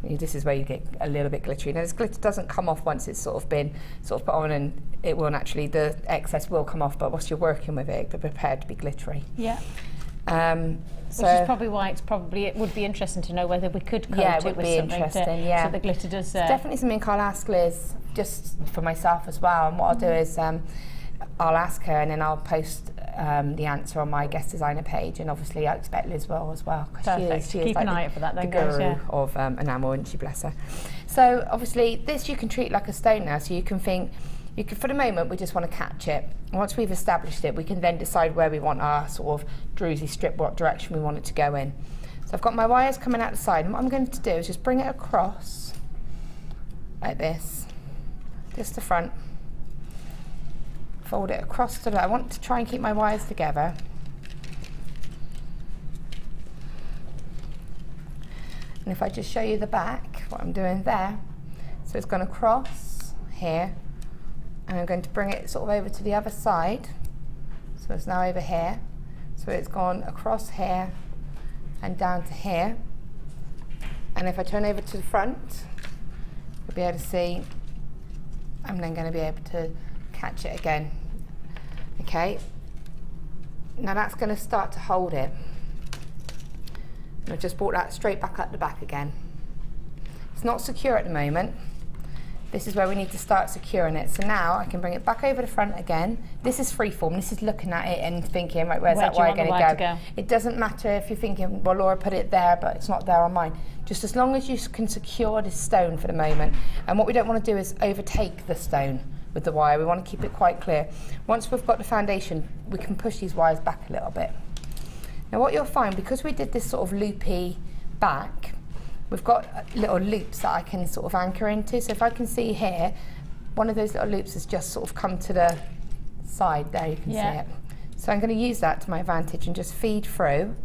This is where you get a little bit glittery. Now this glitter doesn't come off once it's sort of been put on, and it will naturally, the excess will come off, but whilst you're working with it, be prepared to be glittery. Yeah. So which is probably why it would be interesting to know whether we could coat it it would with be something interesting, yeah. so the glitter does... definitely something I'll ask Liz, just for myself as well, and what I'll do is I'll ask her, and then I'll post the answer on my guest designer page, and obviously I expect Liz will as well. Perfect. She is Keep like an eye out for that then, the guys, guru yeah. of enamel, and she bless her. So obviously this you can treat like a stone now, so you can think, for the moment we just want to catch it. Once we've established it, we can then decide where we want our sort of druzy strip, what direction we want it to go in. So I've got my wires coming out the side, and what I'm going to do is just bring it across like this, just the front. Fold it across to the, I want to try and keep my wires together. And if I just show you the back, what I'm doing there, so it's going to cross here, and I'm going to bring it sort of over to the other side. So it's now over here. So it's gone across here and down to here. And if I turn over to the front, you'll be able to see, I'm then going to be able to catch it again. Okay, now that's going to start to hold it. And I've just brought that straight back up the back again. It's not secure at the moment. This is where we need to start securing it. So now I can bring it back over the front again. This is freeform. This is looking at it and thinking, right, where's that wire going to go? It doesn't matter if you're thinking, well, Laura put it there, but it's not there on mine. Just as long as you can secure this stone for the moment. And what we don't want to do is overtake the stone with the wire. We want to keep it quite clear. Once we've got the foundation, we can push these wires back a little bit. Now what you'll find, because we did this sort of loopy back, we've got little loops that I can sort of anchor into. So if I can see here, one of those little loops has just sort of come to the side there, you can see it. So I'm going to use that to my advantage and just feed through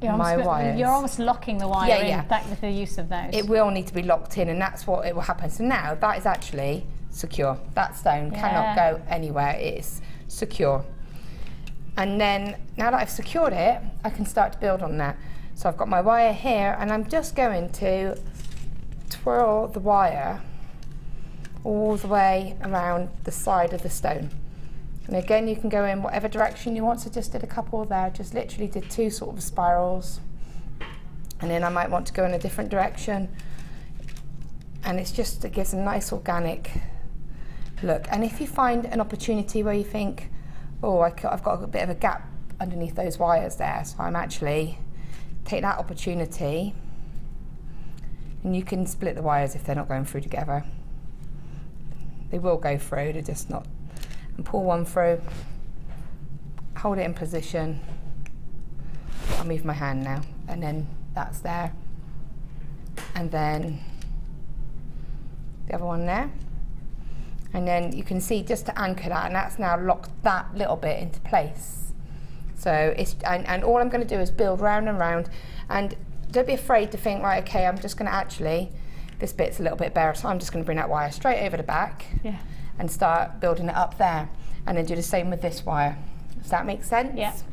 my wires. You're almost locking the wire in back with the use of those. It will need to be locked in, and that's what it will happen. So now that is actually secure. That stone cannot go anywhere. It is secure. And then now that I've secured it, I can start to build on that. So I've got my wire here, and I'm just going to twirl the wire all the way around the side of the stone. And again, you can go in whatever direction you want. So just did a couple there, just literally did 2 sort of spirals. And then I might want to go in a different direction. And it's just, it gives a nice organic look. And if you find an opportunity where you think, oh, I've got a bit of a gap underneath those wires there, so I'm actually take that opportunity, and you can split the wires if they're not going through together. They will go through, they're just not. And pull one through, hold it in position. I'll move my hand now, and then that's there. And then the other one there. And then you can see just to anchor that, and that's now locked that little bit into place. So it's, and all I'm going to do is build round and round, and don't be afraid to think, right, okay, I'm just going to actually, this bit's a little bit bare, so I'm just going to bring that wire straight over the back and start building it up there, and then do the same with this wire. Does that make sense? Yeah. So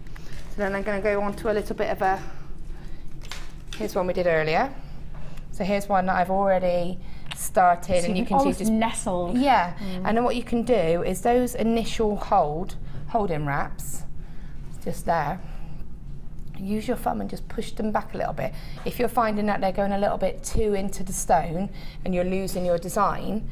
then I'm going to go on to a little bit of a, here's one we did earlier. So here's one that I've already started, so and you can see just nestled. Yeah, and then what you can do is those initial holding wraps, just there, use your thumb and just push them back a little bit. If you're finding that they're going a little bit too into the stone and you're losing your design,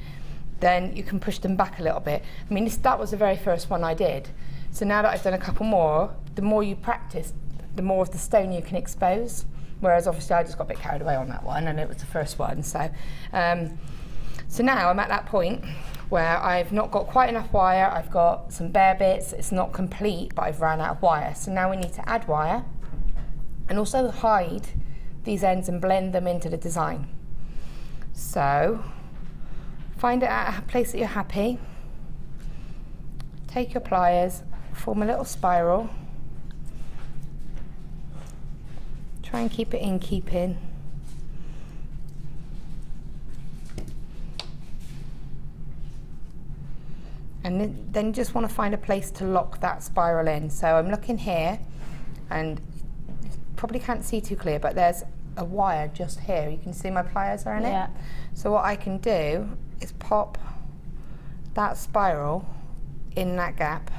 then you can push them back a little bit. I mean, that was the very first one I did. So now that I've done a couple more, the more you practice, the more of the stone you can expose. Whereas obviously I just got a bit carried away on that one, and it was the first one. So, so now I'm at that point where I've not got quite enough wire. I've got some bare bits. It's not complete, but I've ran out of wire. So now we need to add wire, and also hide these ends and blend them into the design. So find it at a place that you're happy. Take your pliers, form a little spiral. Try and keep it in keeping. And then you just want to find a place to lock that spiral in. So I'm looking here, and you probably can't see too clear, but there's a wire just here. You can see my pliers are in it. So what I can do is pop that spiral in that gap,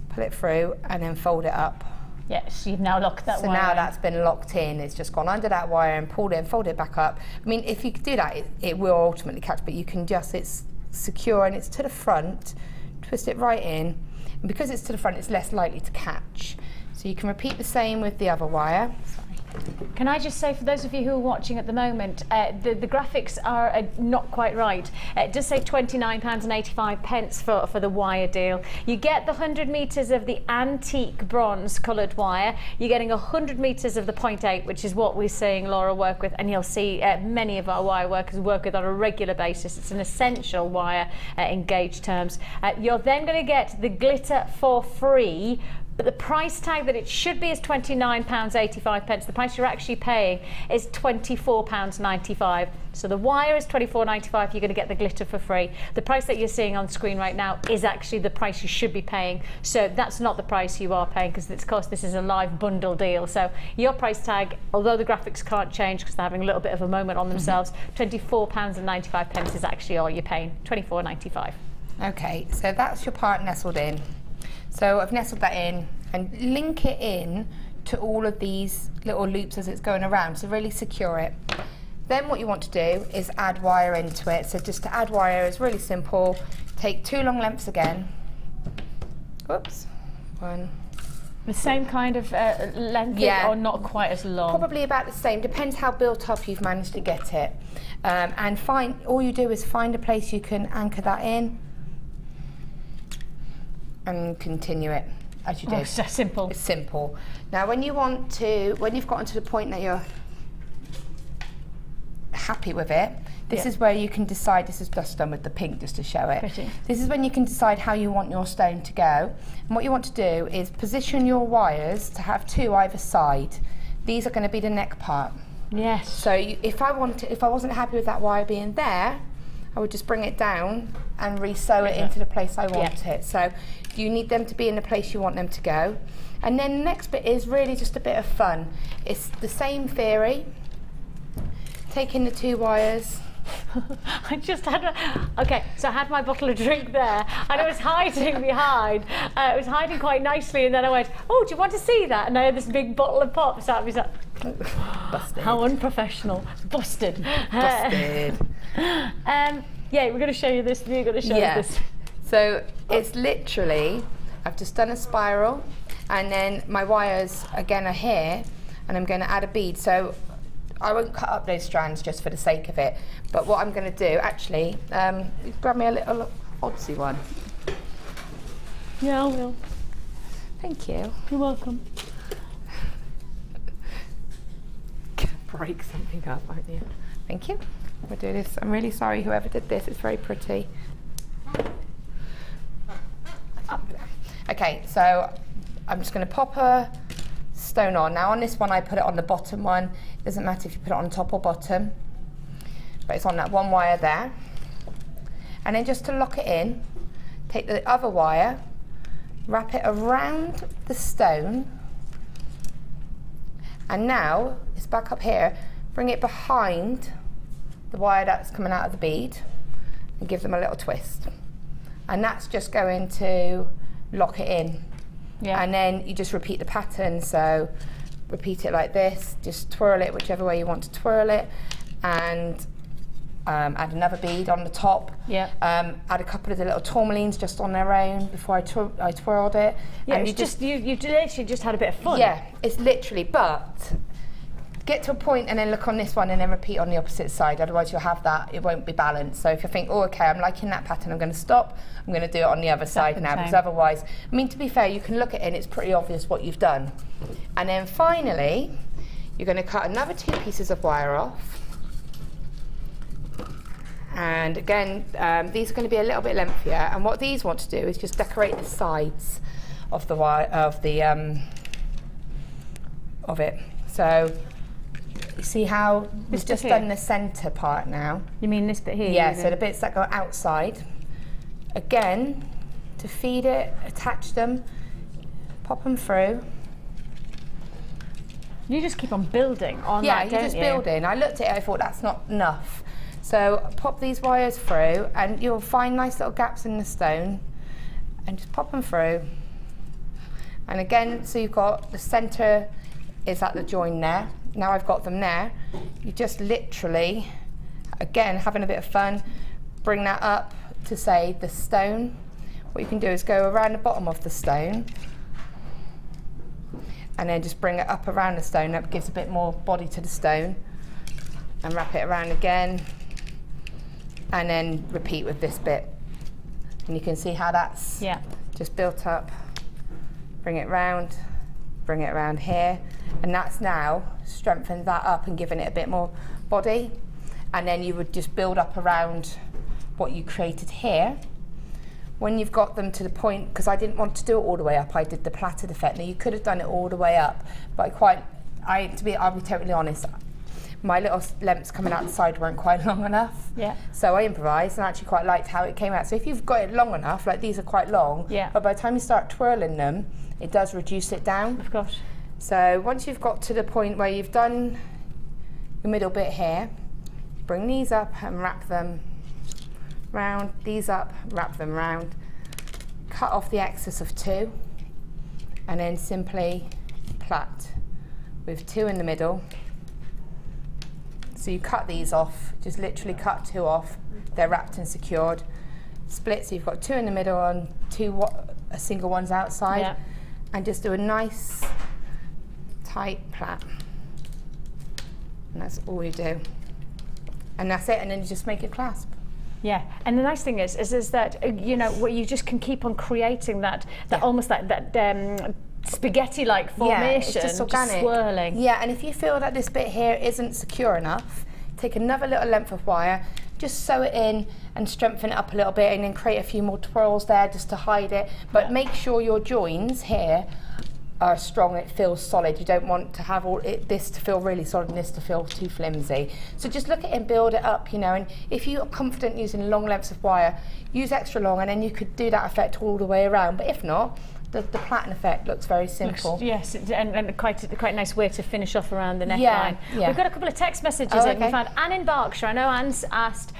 pull it through, and then fold it up. Yes, you've now locked that wire. So now that's been locked in. It's just gone under that wire and pulled it and folded it back up. I mean, if you could do that, it will ultimately catch, but you can just, it's secure and it's to the front, twist it right in. And because it's to the front, it's less likely to catch. So you can repeat the same with the other wire. Can I just say, for those of you who are watching at the moment, the graphics are not quite right. It does say £29.85 for the wire deal. You get the 100 metres of the antique bronze coloured wire. You're getting 100 metres of the 0.8, which is what we're seeing Laura work with, and you'll see many of our wire workers work with on a regular basis. It's an essential wire in gauge terms. You're then going to get the glitter for free. But the price tag that it should be is £29.85. The price you're actually paying is £24.95. So the wire is £24.95. You're going to get the glitter for free. The price that you're seeing on screen right now is actually the price you should be paying. So that's not the price you are paying, because this is a live bundle deal. So your price tag, although the graphics can't change because they're having a little bit of a moment on themselves, £24.95 is actually all you're paying. £24.95. Okay, so that's your part nestled in. So I've nestled that in, and link it in to all of these little loops as it's going around, so really secure it. Then what you want to do is add wire into it. So just to add wire is really simple. Take 2 long lengths again. Whoops, 1. The same kind of length, or not quite as long? Probably about the same, depends how built up you've managed to get it. And all you do is find a place you can anchor that in, and continue it as you do. It's so simple. It's simple. Now when you've gotten to the point that you're happy with it, this is where you can decide. This is just done with the pink just to show it. Pretty. This is when you can decide how you want your stone to go. And what you want to do is position your wires to have 2 either side. These are going to be the neck part. Yes. So if I wasn't happy with that wire being there, I would just bring it down and re-sew it into the place I want it. So you need them to be in the place you want them to go. And then the next bit is really just a bit of fun. It's the same theory. Taking the 2 wires. I just had so I had my bottle of drink there, and it was hiding behind. It was hiding quite nicely, and then I went, "Oh, do you want to see that?" And I had this big bottle of pop. So I was like, busted. How unprofessional. Busted. Busted. Yeah, we're going to show you this. We're going to show you this. So it's literally, I've just done a spiral, and then my wires again are here, and I'm going to add a bead. So I won't cut up those strands just for the sake of it, but what I'm going to do, actually, grab me a little oddsy one. Yeah, I will. Thank you. You're welcome. Break something up, aren't you? Thank you. We'll do this. I'm really sorry whoever did this, it's very pretty. Okay, so I'm just going to pop a stone on. Now on this one I put it on the bottom one. It doesn't matter if you put it on top or bottom, but it's on that one wire there. And then just to lock it in, take the other wire, wrap it around the stone, and now it's back up here. Bring it behind the wire that's coming out of the bead and give them a little twist. And that's just going to lock it in. Yeah. And then you just repeat the pattern. So repeat it like this, just twirl it whichever way you want to twirl it, and add another bead on the top. Yeah. Add a couple of the little tourmalines just on their own before I twirled it. Yeah, and you literally just had a bit of fun. Yeah, it's literally, but get to a point and then look on this one and then repeat on the opposite side, otherwise you'll have that, it won't be balanced. So if you think, oh okay, I'm liking that pattern, I'm going to stop, I'm going to do it on the other side now, because otherwise, I mean, to be fair, you can look at it and it's pretty obvious what you've done. And then finally, you're going to cut another 2 pieces of wire off. And again, these are going to be a little bit lengthier, and what these want to do is just decorate the sides of the wire, of it. So you see how we've just done the centre part now? You mean this bit here? Yeah, so the bits that go outside. Again, to feed it, attach them, pop them through. You just keep on building on that, don't you? Yeah, you're just building. I looked at it, I thought that's not enough. So pop these wires through and you'll find nice little gaps in the stone and just pop them through. And again, so you've got the centre is at the join there. Now I've got them there. You just literally, again, having a bit of fun, bring that up to say the stone. What you can do is go around the bottom of the stone and then just bring it up around the stone. That gives a bit more body to the stone. And wrap it around again. And then repeat with this bit. And you can see how that's just built up. Bring it around here. And that's now strengthened that up and given it a bit more body. And then you would just build up around what you created here. When you've got them to the point, because I didn't want to do it all the way up, I did the plaited effect. Now you could have done it all the way up, but I'll be totally honest, my little lengths coming out the side weren't quite long enough. Yeah. So I improvised and I actually quite liked how it came out. So if you've got it long enough, like these are quite long, but by the time you start twirling them, it does reduce it down. Of course. So once you've got to the point where you've done the middle bit here, bring these up and wrap them round, these up, wrap them round, cut off the excess of 2, and then simply plait with 2 in the middle. So you cut these off, just literally cut 2 off, they're wrapped and secured. Split, so you've got 2 in the middle and 2 single ones outside, and just do a nice tight plait. And that's all you do. And that's it, and then you just make a clasp. Yeah, and the nice thing is that, you know, where you just can keep on creating that almost that spaghetti-like formation, it's just organic, just swirling. Yeah, and if you feel that this bit here isn't secure enough, take another little length of wire, just sew it in and strengthen it up a little bit, and then create a few more twirls there just to hide it. But make sure your joins here are strong, it feels solid. You don't want to have this to feel really solid and this to feel too flimsy. So just look at it and build it up, you know, and if you're confident using long lengths of wire, use extra long, and then you could do that effect all the way around. But if not, the platen effect looks very simple. Yes, and quite a nice way to finish off around the neckline. Yeah. We've got a couple of text messages in. We found Anne in Berkshire. I know Anne's asked,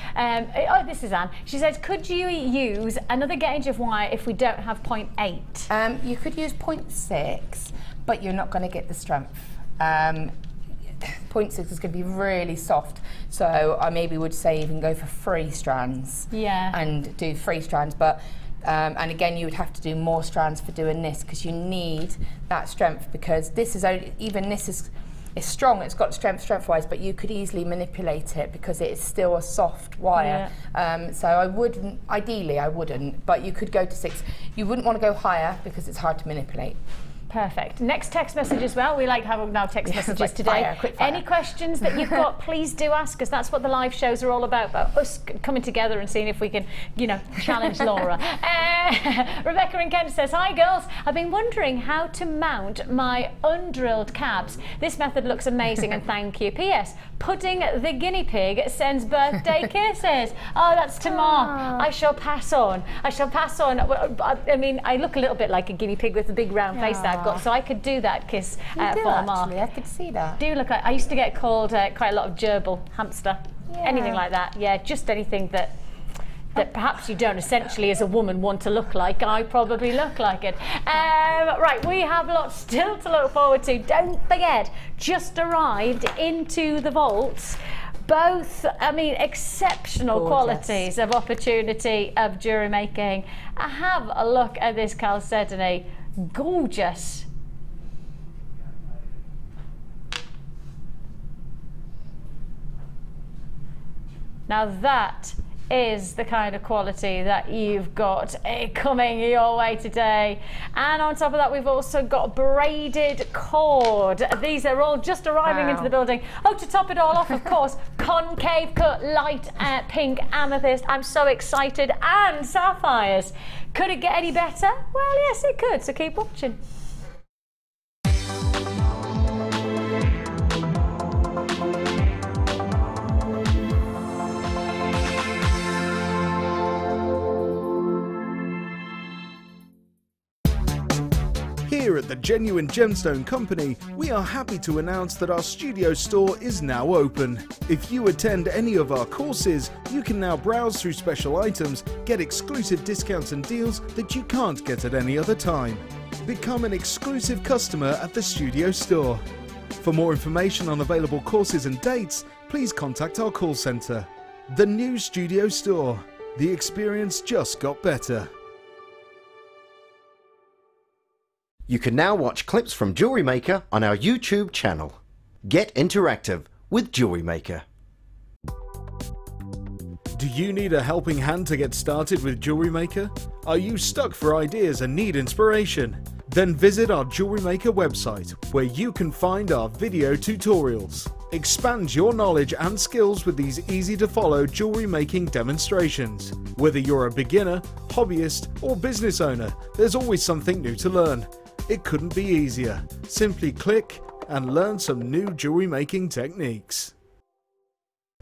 this is Anne. She says, could you use another gauge of wire if we don't have 0.8? You could use 0.6, but you're not going to get the strength. 0.6 is going to be really soft, so I maybe would say even go for 3 strands. Yeah. And do 3 strands, but and again, you would have to do more strands for doing this, because you need that strength, because this is only, even this is, it's strong, it's got strength wise, but you could easily manipulate it because it is still a soft wire. So I wouldn't, ideally I wouldn't, but you could go to 6. You wouldn't want to go higher because it's hard to manipulate. Perfect. Next text message as well. We like having now text messages today. Quick fire. Any questions that you've got, please do ask us. That's what the live shows are all about us coming together and seeing if we can, you know, challenge Laura. Rebecca in Kent says, hi girls, I've been wondering how to mount my undrilled cabs. This method looks amazing and thank you. P.S. Pudding the guinea pig sends birthday kisses. Oh, that's Tamar. I shall pass on. I shall pass on. I mean, I look a little bit like a guinea pig with a big round face that I've got, so I could do that kiss for Mark. I could see that. Do look like, I used to get called quite a lot of gerbil, hamster, anything like that. Yeah, just anything that perhaps you don't essentially as a woman want to look like. I probably look like it. Right, we have lots still to look forward to. Don't forget, just arrived into the vaults both, I mean, exceptional qualities of opportunity of jewellery making. Have a look at this chalcedony. Gorgeous. Now that is the kind of quality that you've got coming your way today. And on top of that, we've also got braided cord. These are all just arriving into the building. Oh, to top it all off, of course, concave cut light pink amethyst. I'm so excited. And sapphires. Could it get any better? Well, yes, it could. So keep watching. Here at the Genuine Gemstone Company, we are happy to announce that our studio store is now open. If you attend any of our courses, you can now browse through special items, get exclusive discounts and deals that you can't get at any other time. Become an exclusive customer at the studio store. For more information on available courses and dates, please contact our call centre. The new studio store. The experience just got better. You can now watch clips from Jewellery Maker on our YouTube channel. Get interactive with Jewellery Maker. Do you need a helping hand to get started with Jewellery Maker? Are you stuck for ideas and need inspiration? Then visit our Jewellery Maker website, where you can find our video tutorials. Expand your knowledge and skills with these easy-to-follow jewellery making demonstrations. Whether you're a beginner, hobbyist, or business owner, there's always something new to learn. It couldn't be easier. Simply click and learn some new jewellery making techniques.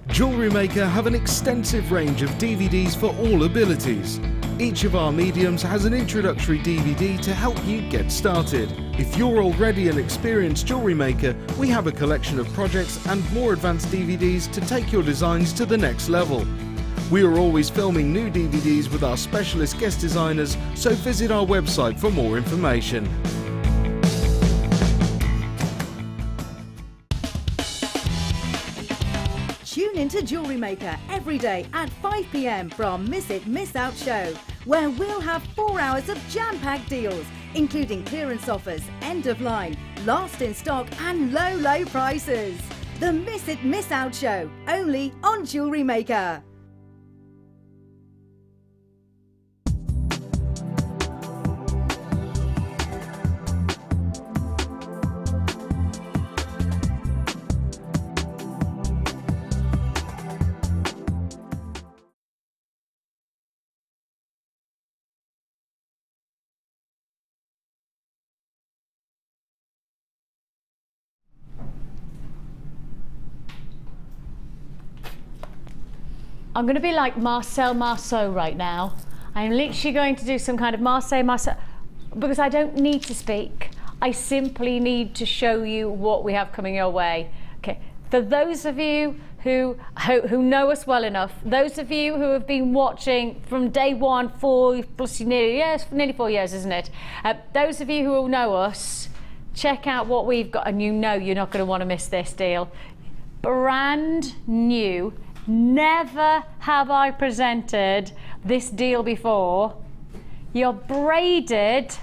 Jewellery Maker have an extensive range of DVDs for all abilities. Each of our mediums has an introductory DVD to help you get started. If you're already an experienced jewellery maker, we have a collection of projects and more advanced DVDs to take your designs to the next level. We are always filming new DVDs with our specialist guest designers, so visit our website for more information. Tune into Jewellery Maker every day at 5 p.m. for our Miss It, Miss Out show, where we'll have 4 hours of jam-packed deals, including clearance offers, end of line, last in stock and low, low prices. The Miss It, Miss Out show, only on Jewellery Maker. I'm going to be like Marcel Marceau right now. I'm literally going to do some kind of Marcel, because I don't need to speak. I simply need to show you what we have coming your way. Okay, for those of you who know us well enough, those of you who have been watching from day one, nearly 4 years, isn't it? Those of you who know us, check out what we've got, and you know you're not going to want to miss this deal. Brand new. Never have I presented this deal before. Your braided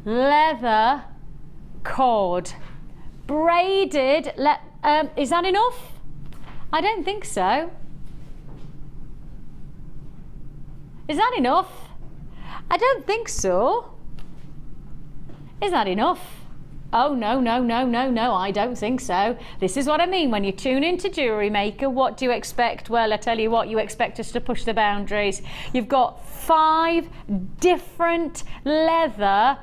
leather cord. Braided, is that enough? I don't think so. Is that enough? I don't think so. Is that enough? Oh, no, I don't think so. This is what I mean when you tune into Jewellery Maker. What do you expect? Well, I tell you what, you expect us to push the boundaries. You've got 5 different leather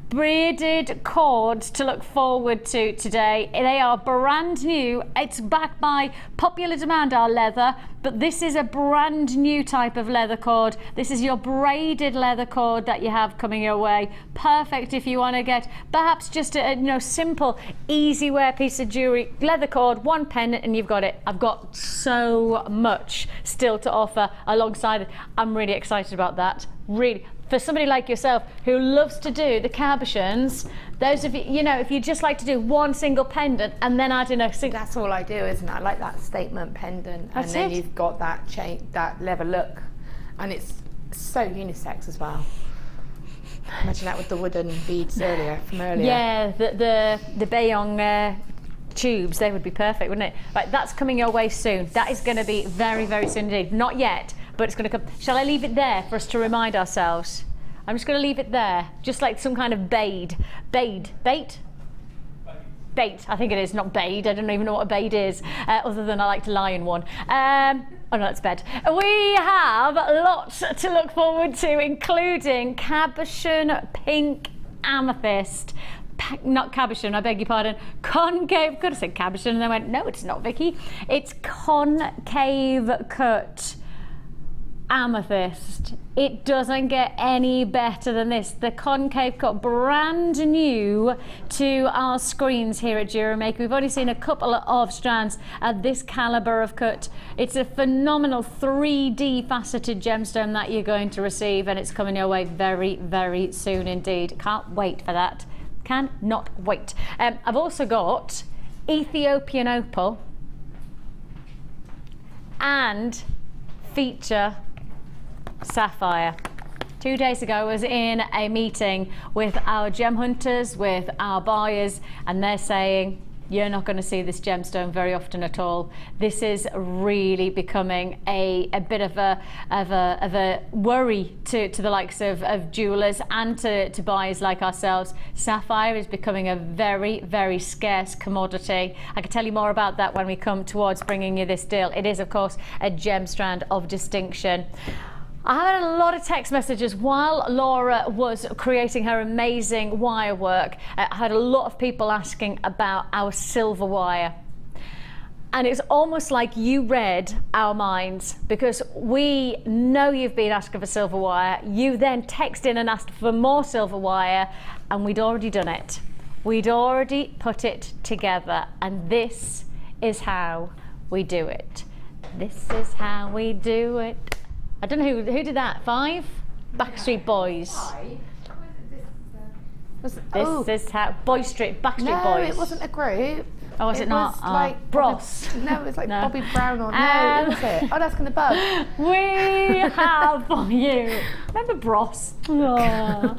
braided cords to look forward to today. They are brand new. It's backed by popular demand, our leather, but this is a brand new type of leather cord. This is your braided leather cord that you have coming your way. Perfect if you want to get perhaps just a simple, easy wear piece of jewelry. Leather cord, 1 pendant, and you've got it. I've got so much still to offer alongside it. I'm really excited about that. Really, for somebody like yourself who loves to do the cabochons, those of you, you know, if you just like to do one single pendant and then add in a single... That's all I do, isn't it? I like that statement pendant. That's and then it. you've got that chain, that leather look. And it's so unisex as well. Imagine that with the wooden beads from earlier. Yeah, the Bayong tubes, they would be perfect, wouldn't it? Right, that's coming your way soon. That is going to be very, very soon indeed. Not yet, but it's going to come. Shall I leave it there for us to remind ourselves? I'm just going to leave it there, just like some kind of bait. Bait, I think it is, not bade. I don't even know what a bade is, other than I like to lie in one. Oh no, that's bed. We have lots to look forward to, including cabochon pink amethyst. Not cabochon, I beg your pardon. Concave, could have said cabochon, and I went, no, it's not, Vicky. It's concave cut amethyst. It doesn't get any better than this. The concave cut, brand new to our screens here at Jewellery Maker. We've only seen a couple of strands at this caliber of cut. It's a phenomenal 3D faceted gemstone that you're going to receive, and it's coming your way very, very soon indeed. Can't wait for that. Cannot wait. I've also got Ethiopian opal and feature sapphire. 2 days ago I was in a meeting with our gem hunters, with our buyers, and they're saying you're not going to see this gemstone very often at all. This is really becoming a bit of a worry to the likes of jewelers and to buyers like ourselves. Sapphire is becoming a very, very scarce commodity. I can tell you more about that when we come towards bringing you this deal. It is, of course, a gem strand of distinction. I had a lot of text messages while Laura was creating her amazing wire work. I had a lot of people asking about our silver wire. And it's almost like you read our minds, because we know you've been asking for silver wire. You then text in and asked for more silver wire, and we'd already done it. We'd already put it together, and this is how we do it. This is how we do it. I don't know who did that. Five? Backstreet Boys. This is how Backstreet Boys. No, it wasn't a group. Oh, was it not? Like Bros. No, it was like No. Bobby Brown or no, was it? Oh, that's gonna bug. We have for you. Remember Bros? Oh.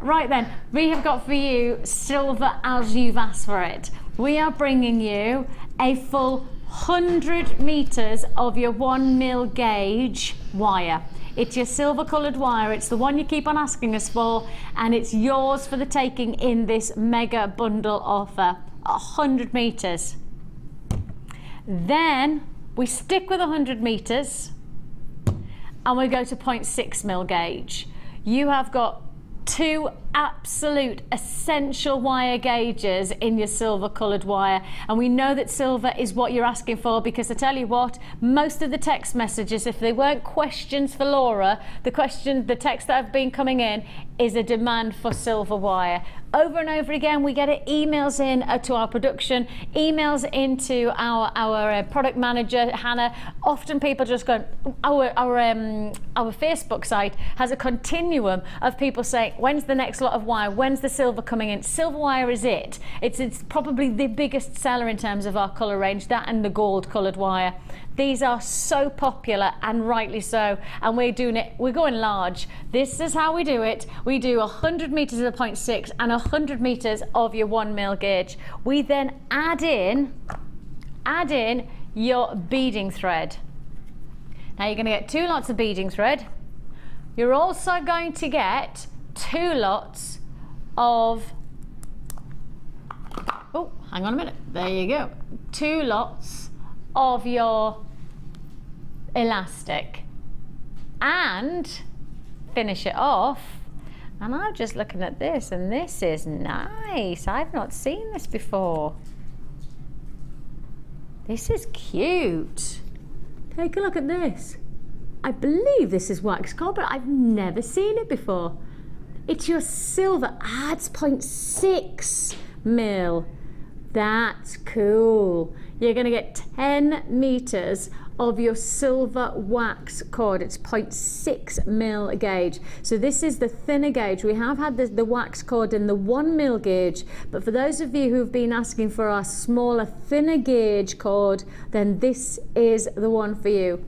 Right then, we have got for you silver as you've asked for it. We are bringing you a full 100 meters of your 1mm gauge wire. It's your silver coloured wire. It's the one you keep on asking us for, and it's yours for the taking in this mega bundle offer. 100 meters. Then we stick with 100 meters and we go to 0.6mm gauge. You have got two absolute essential wire gauges in your silver coloured wire, and we know that silver is what you're asking for, because I tell you what, most of the text messages, if they weren't questions for Laura, the text that have been coming in is a demand for silver wire. Over and over again we get emails in to our production, emails into our product manager Hannah. Often people just go, our Facebook site has a continuum of people saying, when's the next lot of wire, when's the silver coming in? Silver wire is it. It's probably the biggest seller in terms of our colour range, that and the gold coloured wire. These are so popular, and rightly so, and we're doing it, we're going large. This is how we do it. We do 100 meters of 0.6 and 100 meters of your 1mm gauge. We then add in your beading thread. Now you're going to get 2 lots of beading thread. You're also going to get 2 lots of, oh, hang on a minute, there you go, 2 lots of your elastic, and finish it off. And I'm just looking at this, and this is nice. I've not seen this before. This is cute. Take a look at this. I believe this is wax gold, but I've never seen it before. It's your silver, it's 0.6mm. That's cool. You're going to get 10 meters of your silver wax cord. It's 0.6 mil gauge. So this is the thinner gauge. We have had the wax cord in the 1 mil gauge, but for those of you who've been asking for our smaller, thinner gauge cord, then this is the one for you.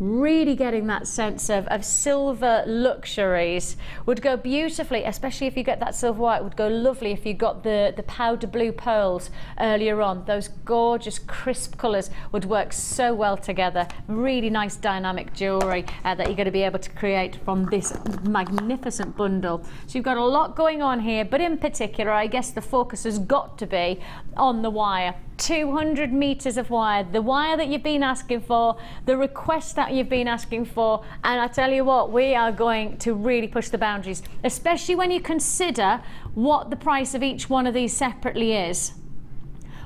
Really getting that sense of silver luxuries. Would go beautifully, especially if you get that silver white, would go lovely if you got the powder blue pearls earlier on. Those gorgeous crisp colours would work so well together. Really nice dynamic jewellery that you're going to be able to create from this magnificent bundle. So you've got a lot going on here, but in particular I guess the focus has got to be on the wire. 200 meters of wire, the wire that you've been asking for, the request that you've been asking for, and I tell you what, we are going to really push the boundaries, especially when you consider what the price of each one of these separately is.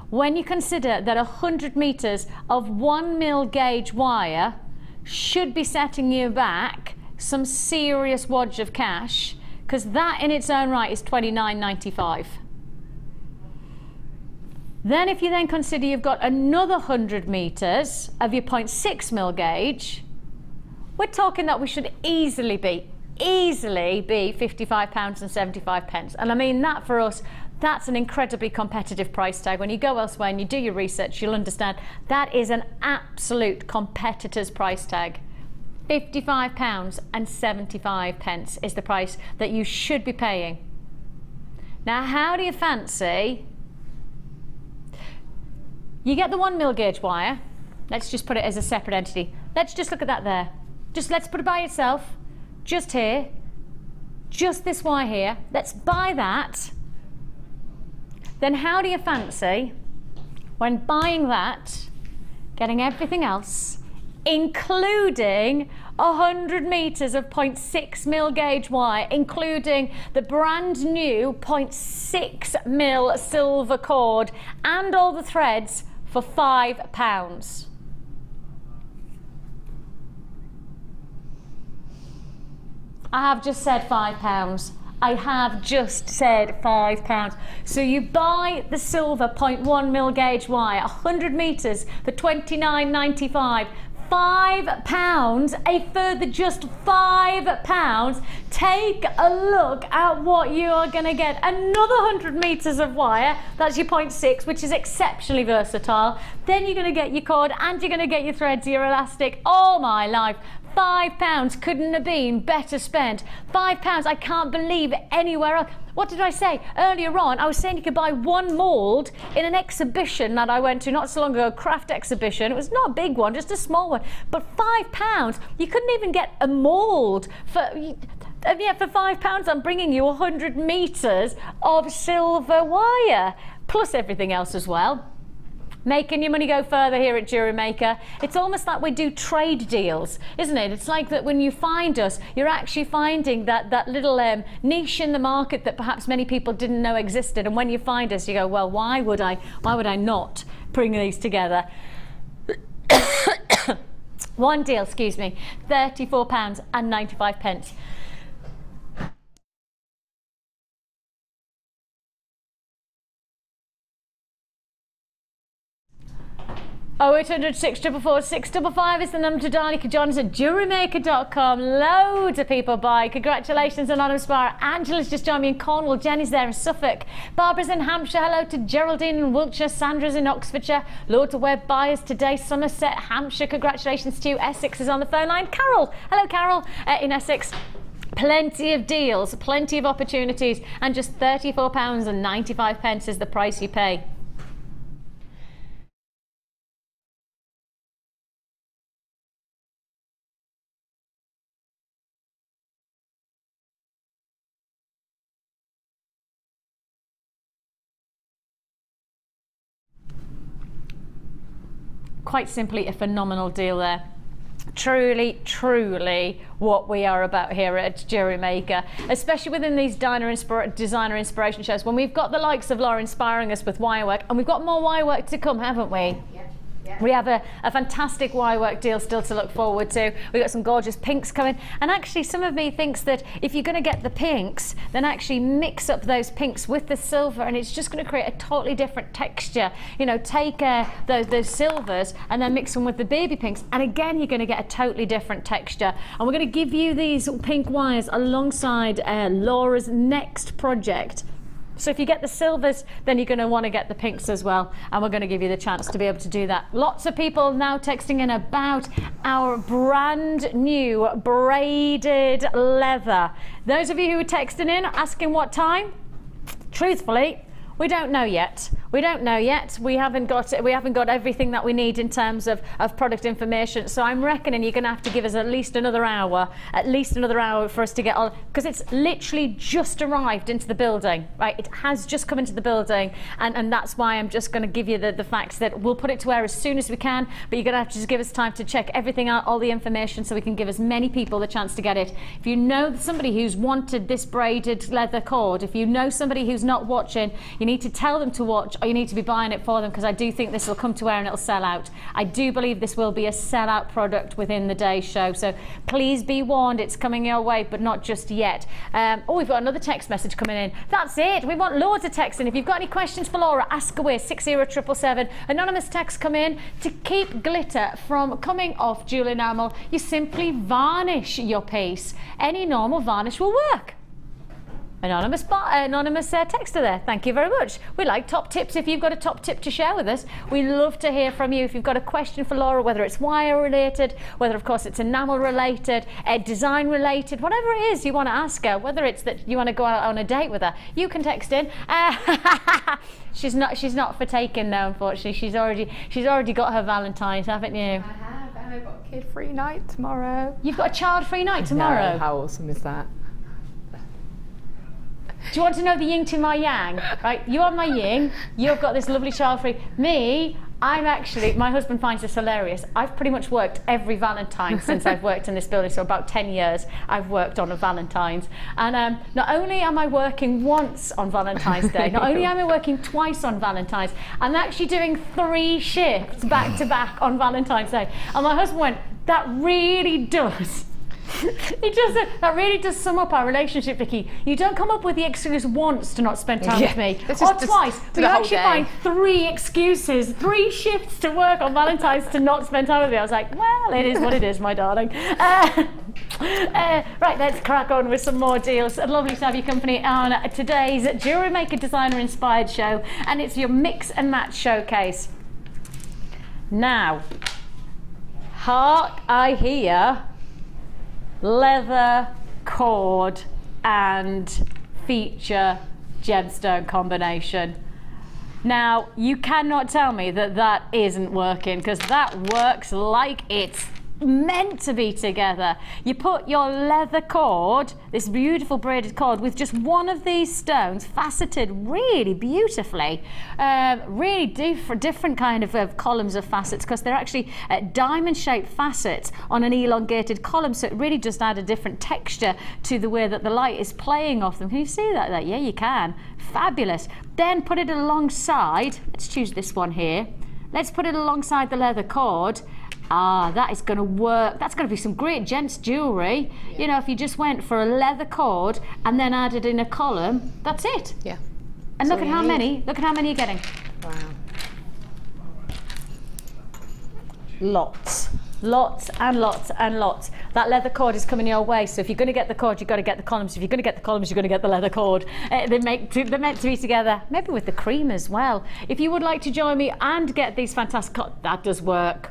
When you consider that 100 meters of 1 mil gauge wire should be setting you back some serious wadge of cash, because that in its own right is $29.95. Then if you then consider you've got another 100 meters of your 0.6 mil gauge, we're talking that we should easily be £55.75. And I mean that for us, that's an incredibly competitive price tag. When you go elsewhere and you do your research, you'll understand that is an absolute competitor's price tag. £55.75 is the price that you should be paying. Now, how do you fancy? You get the 1 mil gauge wire. Let's just put it as a separate entity. Let's just look at that there. Just let's put it by itself. Just here. Just this wire here. Let's buy that. Then how do you fancy, when buying that, getting everything else, including 100 meters of 0.6 mil gauge wire, including the brand new 0.6 mil silver cord and all the threads, for £5. I have just said £5. I have just said £5. So you buy the silver 0.1 mil gauge wire, 100 meters for £29.95. £5, a further just £5. Take a look at what you are going to get. Another 100 meters of wire, that's your 0.6, which is exceptionally versatile. Then you're going to get your cord and you're going to get your threads, your elastic. Oh my life. £5 couldn't have been better spent. £5, I can't believe anywhere else. What did I say earlier on? I was saying you could buy one mould in an exhibition that I went to not so long ago, a craft exhibition. It was not a big one, just a small one. But £5, you couldn't even get a mould for. And yet for £5, I'm bringing you 100 meters of silver wire, plus everything else as well. Making your money go further here at Jewellery Maker. It's almost like we do trade deals, isn't it? It's like that when you find us, you're actually finding that little niche in the market that perhaps many people didn't know existed. And when you find us, you go, well, why would I not bring these together? One deal, excuse me, £34.95. 0800 644 655 is the number to dial. You can join us at JewelleryMaker.com. Loads of people buy. Congratulations, Anonymous Buyer. Angela's just joined me in Cornwall. Jenny's there in Suffolk. Barbara's in Hampshire. Hello to Geraldine in Wiltshire. Sandra's in Oxfordshire. Loads of web buyers today. Somerset, Hampshire. Congratulations to you. Essex is on the phone line. Carol. Hello, Carol, in Essex. Plenty of deals, plenty of opportunities, and just £34.95 is the price you pay. Quite simply a phenomenal deal there. Truly, truly what we are about here at Jewellery Maker, especially within these designer inspiration shows, when we've got the likes of Laura inspiring us with wirework, and we've got more wirework to come, haven't we? Yeah. We have a fantastic wirework deal still to look forward to. We've got some gorgeous pinks coming. And actually, some of me thinks that if you're going to get the pinks, then actually mix up those pinks with the silver, and it's just going to create a totally different texture. You know, take those silvers and then mix them with the baby pinks. And again, you're going to get a totally different texture. And we're going to give you these pink wires alongside Laura's next project. So if you get the silvers, then you're going to want to get the pinks as well, and we're going to give you the chance to be able to do that. Lots of people now texting in about our brand new braided leather. Those of you who are texting in asking what time, truthfully, we don't know yet. We don't know yet. We haven't got everything that we need in terms of product information. So I'm reckoning you're going to have to give us at least another hour for us to get on, because it's literally just arrived into the building, right? It has just come into the building, and that's why I'm just going to give you the facts that we'll put it to air as soon as we can, but you're going to have to just give us time to check everything out, all the information, so we can give as many people the chance to get it. If you know somebody who's wanted this braided leather cord, if you know somebody who's not watching, you need to tell them to watch, or you need to be buying it for them, because I do think this will come to air and it'll sell out. I do believe this will be a sellout product within the day's show, so please be warned, it's coming your way, but not just yet. Oh, we've got another text message coming in. That's it, we want loads of texts in. If you've got any questions for Laura, ask away. 60777. Anonymous texts come in. To keep glitter from coming off jewel enamel, you simply varnish your piece. Any normal varnish will work. Anonymous texter there, thank you very much. We like top tips. If you've got a top tip to share with us, we love to hear from you. If you've got a question for Laura, whether it's wire related, whether of course it's enamel related, design related, whatever it is you want to ask her, whether it's that you want to go out on a date with her, you can text in. She's not for taking now, unfortunately. She's already got her Valentine's, haven't you? I have, and I've got a kid-free night tomorrow. You've got a child-free night tomorrow? No, how awesome is that? Do you want to know the yin to my yang? Right, you are my yin, you've got this lovely child-free. Me, I'm actually, my husband finds this hilarious. I've pretty much worked every Valentine since I've worked in this building, so about 10 years I've worked on a Valentine's. And not only am I working once on Valentine's Day, not only am I working twice on Valentine's, I'm actually doing 3 shifts back to back on Valentine's Day. And my husband went, that really does. That really does sum up our relationship, Vicki. You don't come up with the excuse once to not spend time with me, or twice. We actually find 3 excuses, 3 shifts to work on Valentine's to not spend time with me. I was like, well, it is what it is, my darling. Right, let's crack on with some more deals. Lovely to have your company on today's Jewellery Maker Designer Inspired Show, and it's your mix and match showcase. Now, hark I hear leather, cord and feature gemstone combination. Now, you cannot tell me that that isn't working, because that works like it's meant to be together. You put your leather cord, this beautiful braided cord, with just one of these stones faceted really beautifully, really different kind of columns of facets, because they're actually diamond shaped facets on an elongated column, so it really just add a different texture to the way that the light is playing off them. Can you see that? Yeah, you can. Fabulous. Then put it alongside, let's choose this one here, let's put it alongside the leather cord. That is going to work. That's going to be some great gents jewellery. Yeah. You know, if you just went for a leather cord and then added in a column, that's it. Yeah. And look at how many. Look at how many you're getting. Wow. Lots. Lots and lots and lots. That leather cord is coming your way, so if you're going to get the cord, you've got to get the columns. If you're going to get the columns, you're going to get the leather cord. They're meant to be together, maybe with the cream as well. If you would like to join me and get these fantastic, that does work.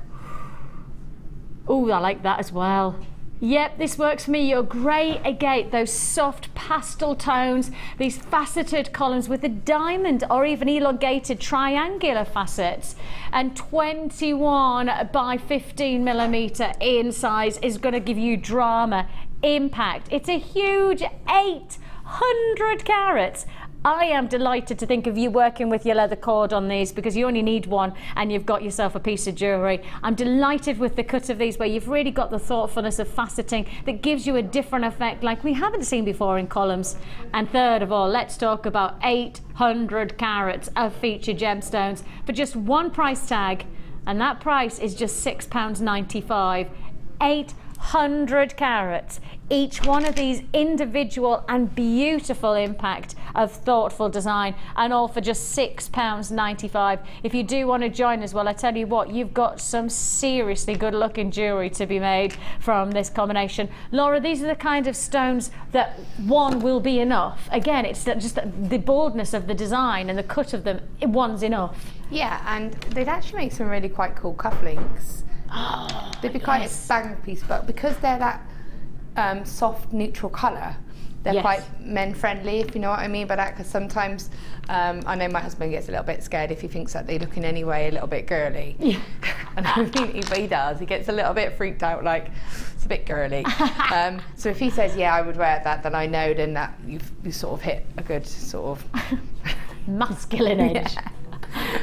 Oh, I like that as well. Yep, this works for me. Your grey agate, those soft pastel tones, these faceted columns with a diamond or even elongated triangular facets, and 21 by 15 millimeter in size is going to give you drama, impact. It's a huge 800 carats. I am delighted to think of you working with your leather cord on these, because you only need one and you've got yourself a piece of jewellery. I'm delighted with the cut of these, where you've really got the thoughtfulness of faceting that gives you a different effect like we haven't seen before in columns. And third of all, let's talk about 800 carats of featured gemstones for just one price tag And that price is just £6.95. 800 carats. Each one of these individual and beautiful impact of thoughtful design, and all for just £6.95. If you do want to join as well, I tell you what, you've got some seriously good looking jewellery to be made from this combination. Laura, these are the kind of stones that one will be enough. Again, it's just the boldness of the design and the cut of them, one's enough. Yeah, and they'd actually make some really quite cool cufflinks. Oh, they'd be quite a bang piece, but because they're that soft neutral colour, they're quite men friendly, if you know what I mean by that, because sometimes I know my husband gets a little bit scared if he thinks that they look in any way a little bit girly. Yeah. And I mean, he does, he gets a little bit freaked out, like it's a bit girly. So if he says, yeah, I would wear that, then I know then that you sort of hit a good sort of masculine edge. Yeah.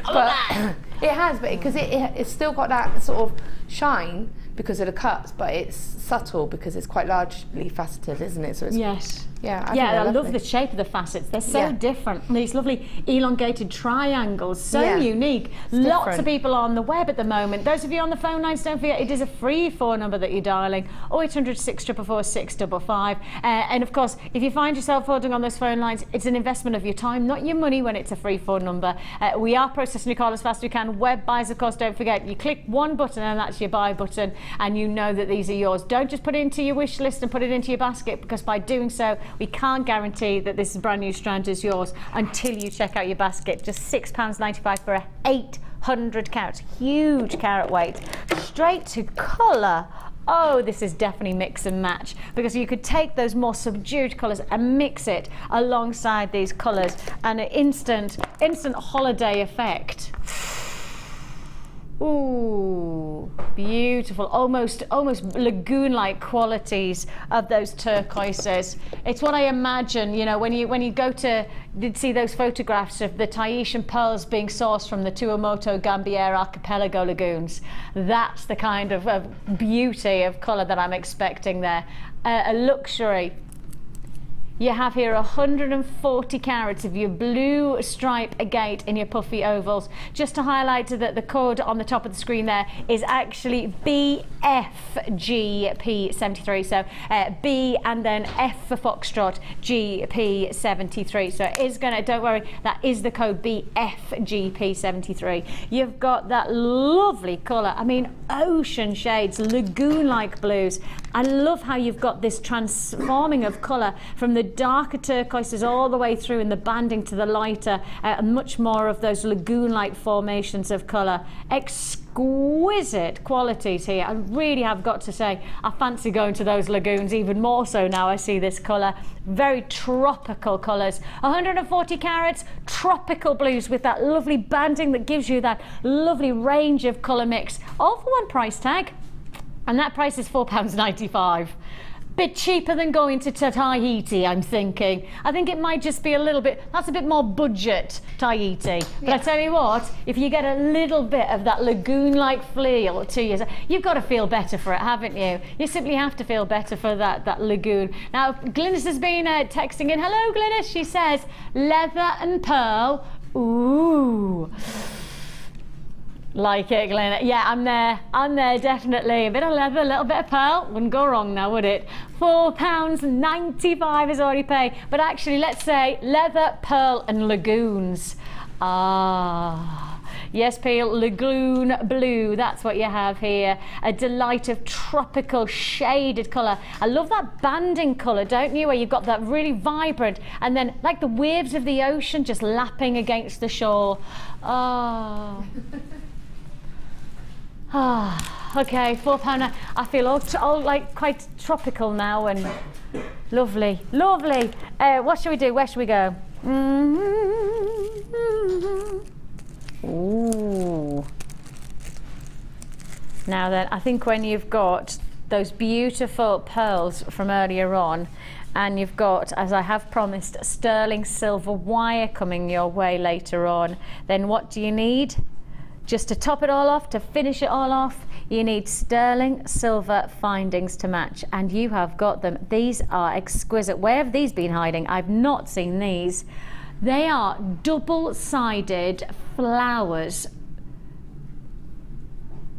But it has, but because it's still got that sort of shine because of the cuts, but it's subtle because it's quite largely faceted, isn't it? So it's, yes. Yeah, I love the shape of the facets. They're so different. These lovely elongated triangles, so unique. Lots of people on the web at the moment. Those of you on the phone lines, don't forget it is a free phone number that you're dialing, 0800 644 655. And of course, if you find yourself holding on those phone lines, it's an investment of your time, not your money, when it's a free phone number. We are processing your call as fast as we can. Web buys, of course, don't forget, you click one button and that's your buy button, and you know that these are yours. Don't just put it into your wish list and put it into your basket, because by doing so, we can't guarantee that this brand new strand is yours until you check out your basket. Just £6.95 for a 800 carat, huge carat weight. Straight to colour. Oh, this is definitely mix and match, because you could take those more subdued colours and mix it alongside these colours, and an instant holiday effect. Ooh, beautiful, almost lagoon-like qualities of those turquoises. It's what I imagine, you know, when you go to see those photographs of the Tahitian pearls being sourced from the Tuamotu Gambier archipelago lagoons. That's the kind of beauty of colour that I'm expecting there. A luxury. You have here 140 carats of your blue stripe agate in your puffy ovals. Just to highlight that the code on the top of the screen there is actually BFGP73. So B and then F for Foxtrot, GP73. So it is gonna, don't worry, that is the code BFGP73. You've got that lovely colour. I mean, ocean shades, lagoon-like blues. I love how you've got this transforming of colour from the darker turquoises all the way through in the banding to the lighter, much more of those lagoon-like formations of colour. Exquisite qualities here. I really have got to say, I fancy going to those lagoons even more so now I see this colour. Very tropical colours. 140 carats, tropical blues with that lovely banding that gives you that lovely range of colour mix. All for one price tag. And that price is £4.95. Bit cheaper than going to Tahiti, I'm thinking. I think it might just be a little bit, that's a bit more budget Tahiti. But I tell you what, if you get a little bit of that lagoon-like feel to you, you've got to feel better for it, haven't you? You simply have to feel better for that lagoon. Now, Glynis has been texting in. Hello, Glynis. She says, leather and pearl. Ooh. Like it, Glenn. Yeah, I'm there, definitely. A bit of leather, a little bit of pearl. Wouldn't go wrong now, would it? £4.95 is already paid. But actually, let's say leather, pearl and lagoons. Ah, yes, Peel, lagoon blue. That's what you have here. A delight of tropical shaded colour. I love that banding colour, don't you? Where you've got that really vibrant, and then like the waves of the ocean just lapping against the shore. Ah. Ah, okay, £4. I feel all like quite tropical now and lovely, lovely. What shall we do? Where shall we go? Ooh. Now then, I think when you've got those beautiful pearls from earlier on, and you've got, as I have promised, sterling silver wire coming your way later on, then what do you need? Just to top it all off, to finish it all off, you need sterling silver findings to match, and you have got them. These are exquisite. Where have these been hiding? I've not seen these. They are double-sided flowers.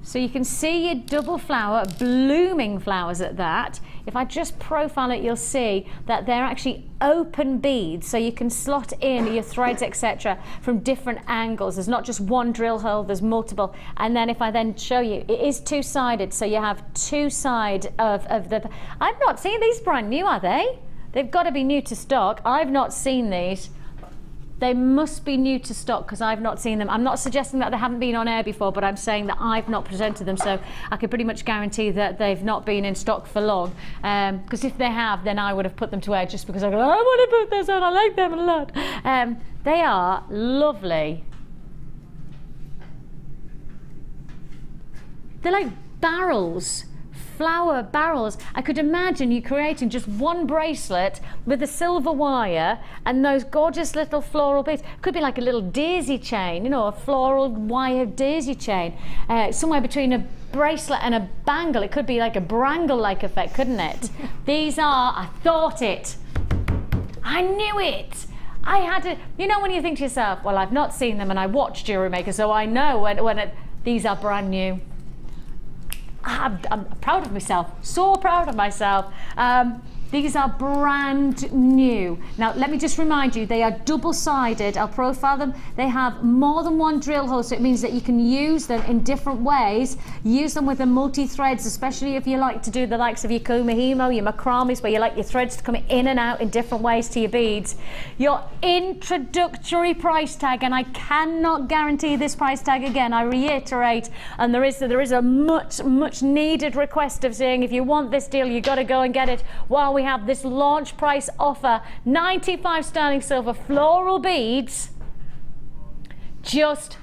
So you can see your double flower, blooming flowers at that. If I just profile it, you'll see that they're actually open beads, so you can slot in your threads, etc., from different angles. There's not just one drill hole, there's multiple. And then if I then show you, it is two-sided, so you have two sides of the... I've not seen these brand new, are they? They've got to be new to stock. I've not seen these. They must be new to stock because I've not seen them. I'm not suggesting that they haven't been on air before, but I'm saying that I've not presented them, so I can pretty much guarantee that they've not been in stock for long. Because if they have, then I would have put them to air just because I go, I want to put this on, I like them a lot. They are lovely. They're like barrels. Flower barrels. I could imagine you creating just one bracelet with a silver wire and those gorgeous little floral beads. Could be like a little daisy chain, you know, a floral wire daisy chain. Somewhere between a bracelet and a bangle. It could be like a brangle-like effect, couldn't it? These are, I thought it. I knew it. I had to, you know, when you think to yourself, well, I've not seen them and I watch Jewellery Maker, so I know these are brand new. I'm proud of myself, so proud of myself. These are brand new. Now, let me just remind you, they are double-sided. I'll profile them. They have more than one drill hole, so it means that you can use them in different ways. Use them with the multi-threads, especially if you like to do the likes of your kumihimo, your macrames, where you like your threads to come in and out in different ways to your beads. Your introductory price tag, and I cannot guarantee this price tag again, I reiterate, and there is a much needed request of saying, if you want this deal, you got to go and get it while we have this launch price offer. 95 sterling silver floral beads, just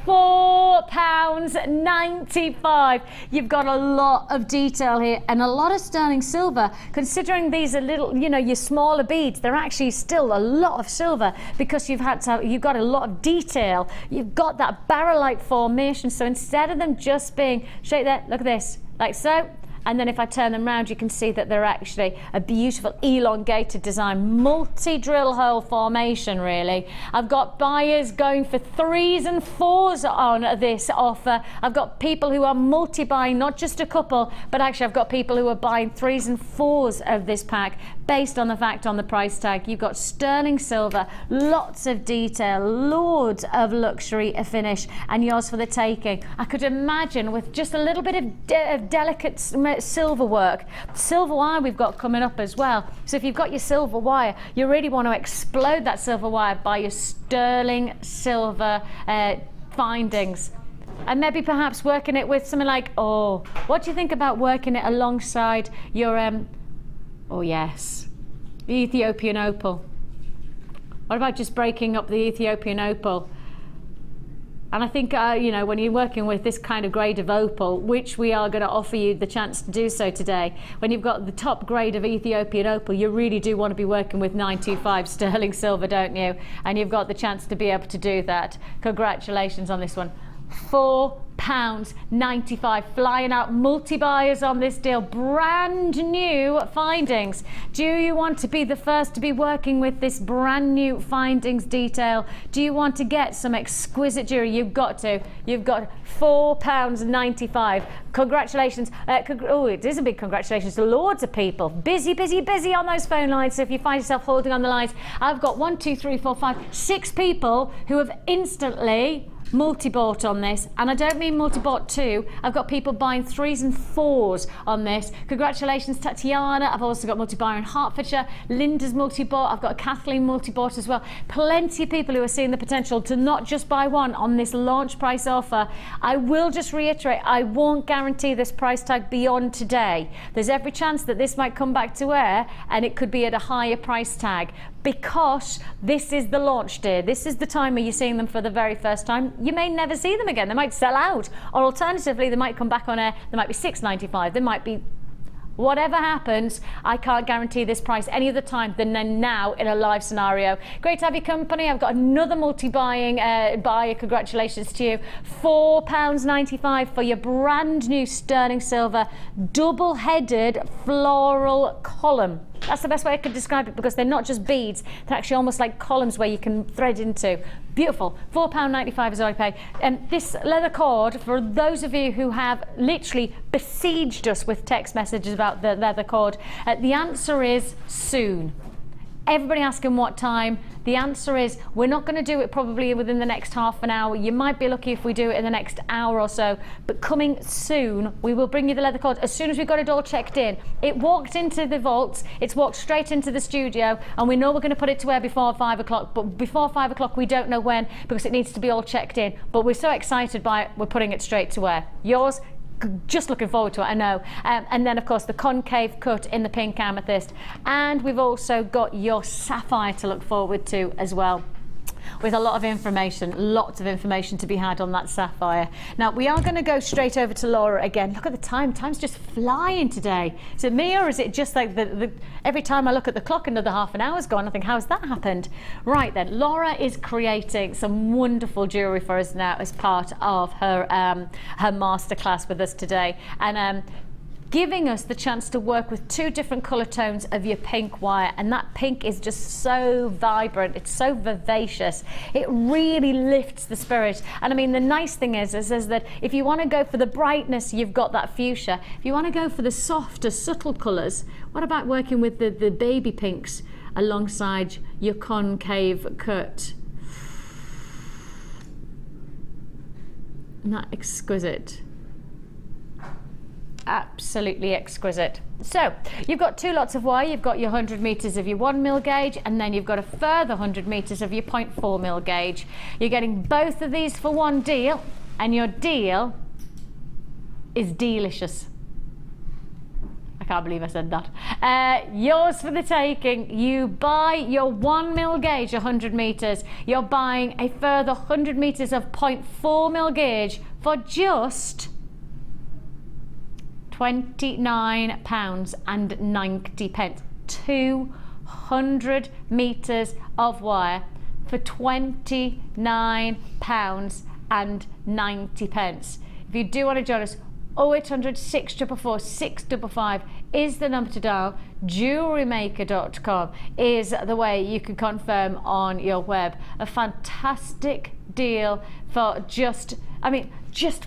£4.95. You've got a lot of detail here and a lot of sterling silver. Considering these are little, you know, your smaller beads, they're actually still a lot of silver because you've got a lot of detail. You've got that barrel-like formation. So instead of them just being straight there, look at this, like so. And then if I turn them around, you can see that they're actually a beautiful elongated design, multi-drill hole formation, really. I've got buyers going for 3s and 4s on this offer. I've got people who are multi-buying, not just a couple, but actually I've got people who are buying 3s and 4s of this pack based on the fact on the price tag. You've got sterling silver, lots of detail, loads of luxury finish, and yours for the taking. I could imagine with just a little bit of delicate silver work. Silver wire we've got coming up as well. So if you've got your silver wire, you really want to explode that silver wire by your sterling silver findings. And maybe perhaps working it with something like, oh, what do you think about working it alongside your, oh yes, the Ethiopian opal? What about just breaking up the Ethiopian opal? And I think, you know, when you're working with this kind of grade of opal, which we are going to offer you the chance to do so today, when you've got the top grade of Ethiopian opal, you really do want to be working with 925 sterling silver, don't you? And you've got the chance to be able to do that. Congratulations on this one. £4.95, flying out multi-buyers on this deal, brand new findings. Do you want to be the first to be working with this brand new findings detail? Do you want to get some exquisite jewelry? You've got to. You've got £4.95. Congratulations. Oh, it is a big congratulations to loads of people. Busy on those phone lines. So if you find yourself holding on the lines, I've got 1, 2, 3, 4, 5, 6 people who have instantly multi-bought on this, and I don't mean multi-bought 2. I've got people buying 3s and 4s on this. Congratulations, Tatiana. I've also got multi-buyer in Hertfordshire. Linda's multi-bought. I've got Kathleen multi-bought as well. Plenty of people who are seeing the potential to not just buy one on this launch price offer. I will just reiterate, I won't guarantee this price tag beyond today. There's every chance that this might come back to air and it could be at a higher price tag, because this is the launch day. This is the time where you're seeing them for the very first time. You may never see them again. They might sell out, or alternatively, they might come back on air. They might be $6.95. They might be, whatever happens, I can't guarantee this price any other time than now in a live scenario. Great to have your company. I've got another multi-buying buyer. Congratulations to you. £4.95 for your brand new sterling silver double-headed floral column. That's the best way I could describe it, because they're not just beads, they're actually almost like columns where you can thread into. Beautiful. £4.95 is all I pay. This leather cord, for those of you who have literally besieged us with text messages about the leather cord, the answer is soon. Everybody asking what time. The answer is we're not going to do it probably within the next half an hour. You might be lucky if we do it in the next hour or so, but coming soon we will bring you the leather cord as soon as we've got it all checked in. It walked into the vaults, it's walked straight into the studio, and we know we're going to put it to wear before 5 o'clock, but before 5 o'clock we don't know when, because it needs to be all checked in. But we're so excited by it, we're putting it straight to wear. Yours? Just looking forward to it, I know. And then of course the concave cut in the pink amethyst, and we've also got your sapphire to look forward to as well, with a lot of information, lots of information to be had on that sapphire. Now we are going to go straight over to Laura again. Look at the time, time's just flying today. Is it me, or is it just like every time I look at the clock another half an hour's gone? I think, how's that happened? Right then, Laura is creating some wonderful jewellery for us now as part of her her masterclass with us today, and giving us the chance to work with 2 different colour tones of your pink wire, and that pink is just so vibrant, it's so vivacious, it really lifts the spirit. And I mean, the nice thing is that if you want to go for the brightness, you've got that fuchsia. If you want to go for the softer, subtle colours, what about working with the baby pinks alongside your concave cut? Isn't that exquisite? Absolutely exquisite. So you've got 2 lots of wire. You've got your 100 meters of your 1mm gauge, and then you've got a further 100 meters of your 0.4mm gauge. You're getting both of these for one deal, and your deal is delicious. I can't believe I said that. Yours for the taking. You buy your 1mm gauge 100 meters. You're buying a further 100 meters of 0.4mm gauge for just £29.90. 200 meters of wire for £29.90. If you do want to join us, 0800 644 655 is the number to dial. JewelleryMaker.com is the way you can confirm on your web. A fantastic deal for just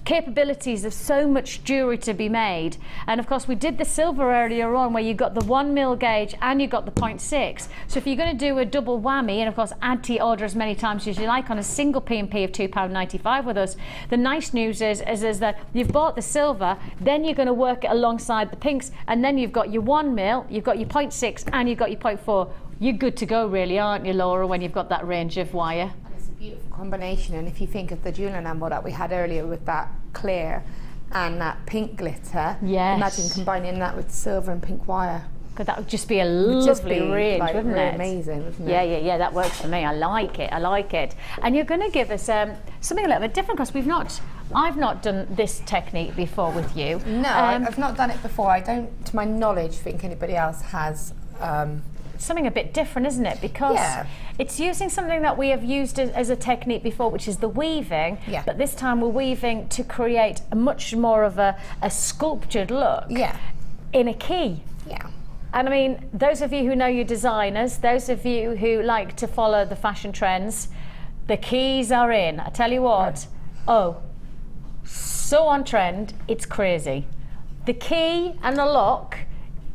capabilities of so much jewellery to be made. And of course we did the silver earlier on, where you got the 1mm gauge and you got the 0.6. So if you're going to do a double whammy, and of course add to your order as many times as you like on a single P&P of £2.95 with us, the nice news is that you've bought the silver, then you're going to work it alongside the pinks, and then you've got your 1mm, you've got your 0.6, and you've got your 0.4. You're good to go really, aren't you, Laura, when you've got that range of wire? Beautiful combination. And if you think of the jewel enamel that we had earlier with that clear and that pink glitter, yes, imagine combining that with silver and pink wire. Because that would just be a lovely range, like, wouldn't really it? amazing, wouldn't it? Yeah, that works for me. I like it. And you're going to give us something a little bit different, because I've not done this technique before with you. No, I've not done it before. I don't, to my knowledge, think anybody else has. Something a bit different, isn't it? Because it's using something that we have used as a technique before, which is the weaving, but this time we're weaving to create a much more of a sculptured look in a key. And I mean, those of you who know your designers, those of you who like to follow the fashion trends, the keys are in. I tell you what, so on trend, it's crazy. The key and the lock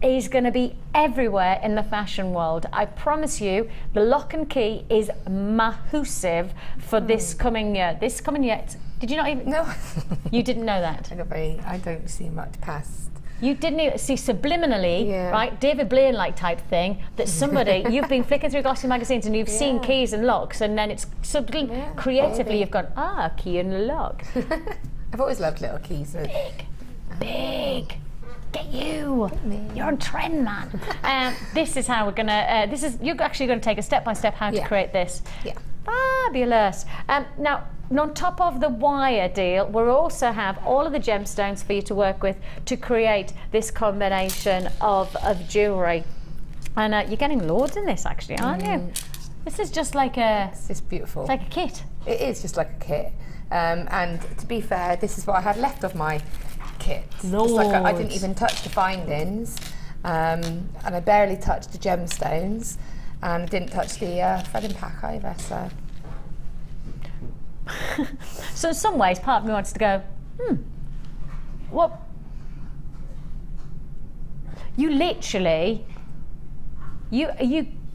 is going to be everywhere in the fashion world. I promise you, the lock and key is massive for this coming year. This coming year, did you not even? No. You didn't know that? I don't see much past. You didn't even see subliminally, right? David Blaine-like type thing, that somebody, you've been flicking through glossy magazines and you've seen keys and locks, and then it's creatively you've gone, key and lock. I've always loved little keys. Big. Get you. You're on trend, man. This is how we're gonna. You're actually going to take a step-by-step how to create this. Fabulous. Now, on top of the wire deal, we'll also have all of the gemstones for you to work with to create this combination of jewellery. And you're getting loads in this, actually, aren't you? This is just like a. It's beautiful. It's like a kit. It is just like a kit. And to be fair, this is what I had left of my kit. Like I didn't even touch the findings. and I barely touched the gemstones, and I didn't touch the threading pack either. So, so in some ways, part of me wants to go, what? You literally, you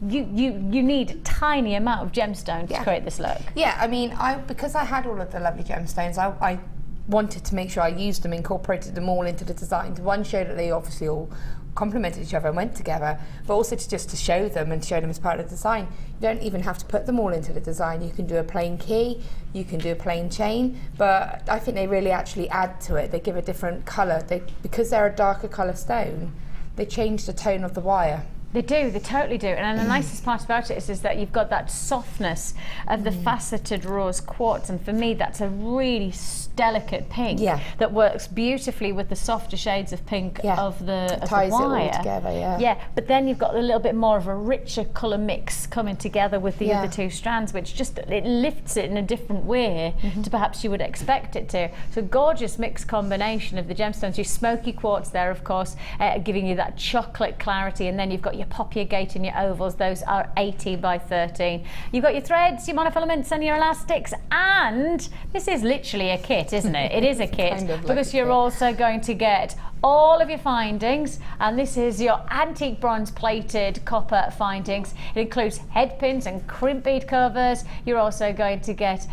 need a tiny amount of gemstones to create this look. Yeah, I mean, because I had all of the lovely gemstones, I wanted to make sure I used them, incorporated them all into the design to one, show that they obviously all complemented each other and went together, but also just to show them and show them as part of the design. You don't even have to put them all into the design. You can do a plain key, you can do a plain chain, but I think they really actually add to it. They give a different colour. Because they're a darker colour stone, they change the tone of the wire. They do, they totally do. And the nicest part about it is that you've got that softness of the faceted rose quartz, and for me that's a really delicate pink that works beautifully with the softer shades of pink of the ties wire. it all together, yeah, but then you've got a little bit more of a richer colour mix coming together with the other two strands, which just, it lifts it in a different way to perhaps you would expect it to. So gorgeous mixed combination of the gemstones. Your smoky quartz there, of course, giving you that chocolate clarity, and then you've got your poppy agate and your ovals. Those are 18 by 13. You've got your threads, your monofilaments and your elastics, and this is literally a kit, isn't it? It is a kit, kind of because you're also going to get all of your findings, and this is your antique bronze plated copper findings. It includes head pins and crimp bead covers. You're also going to get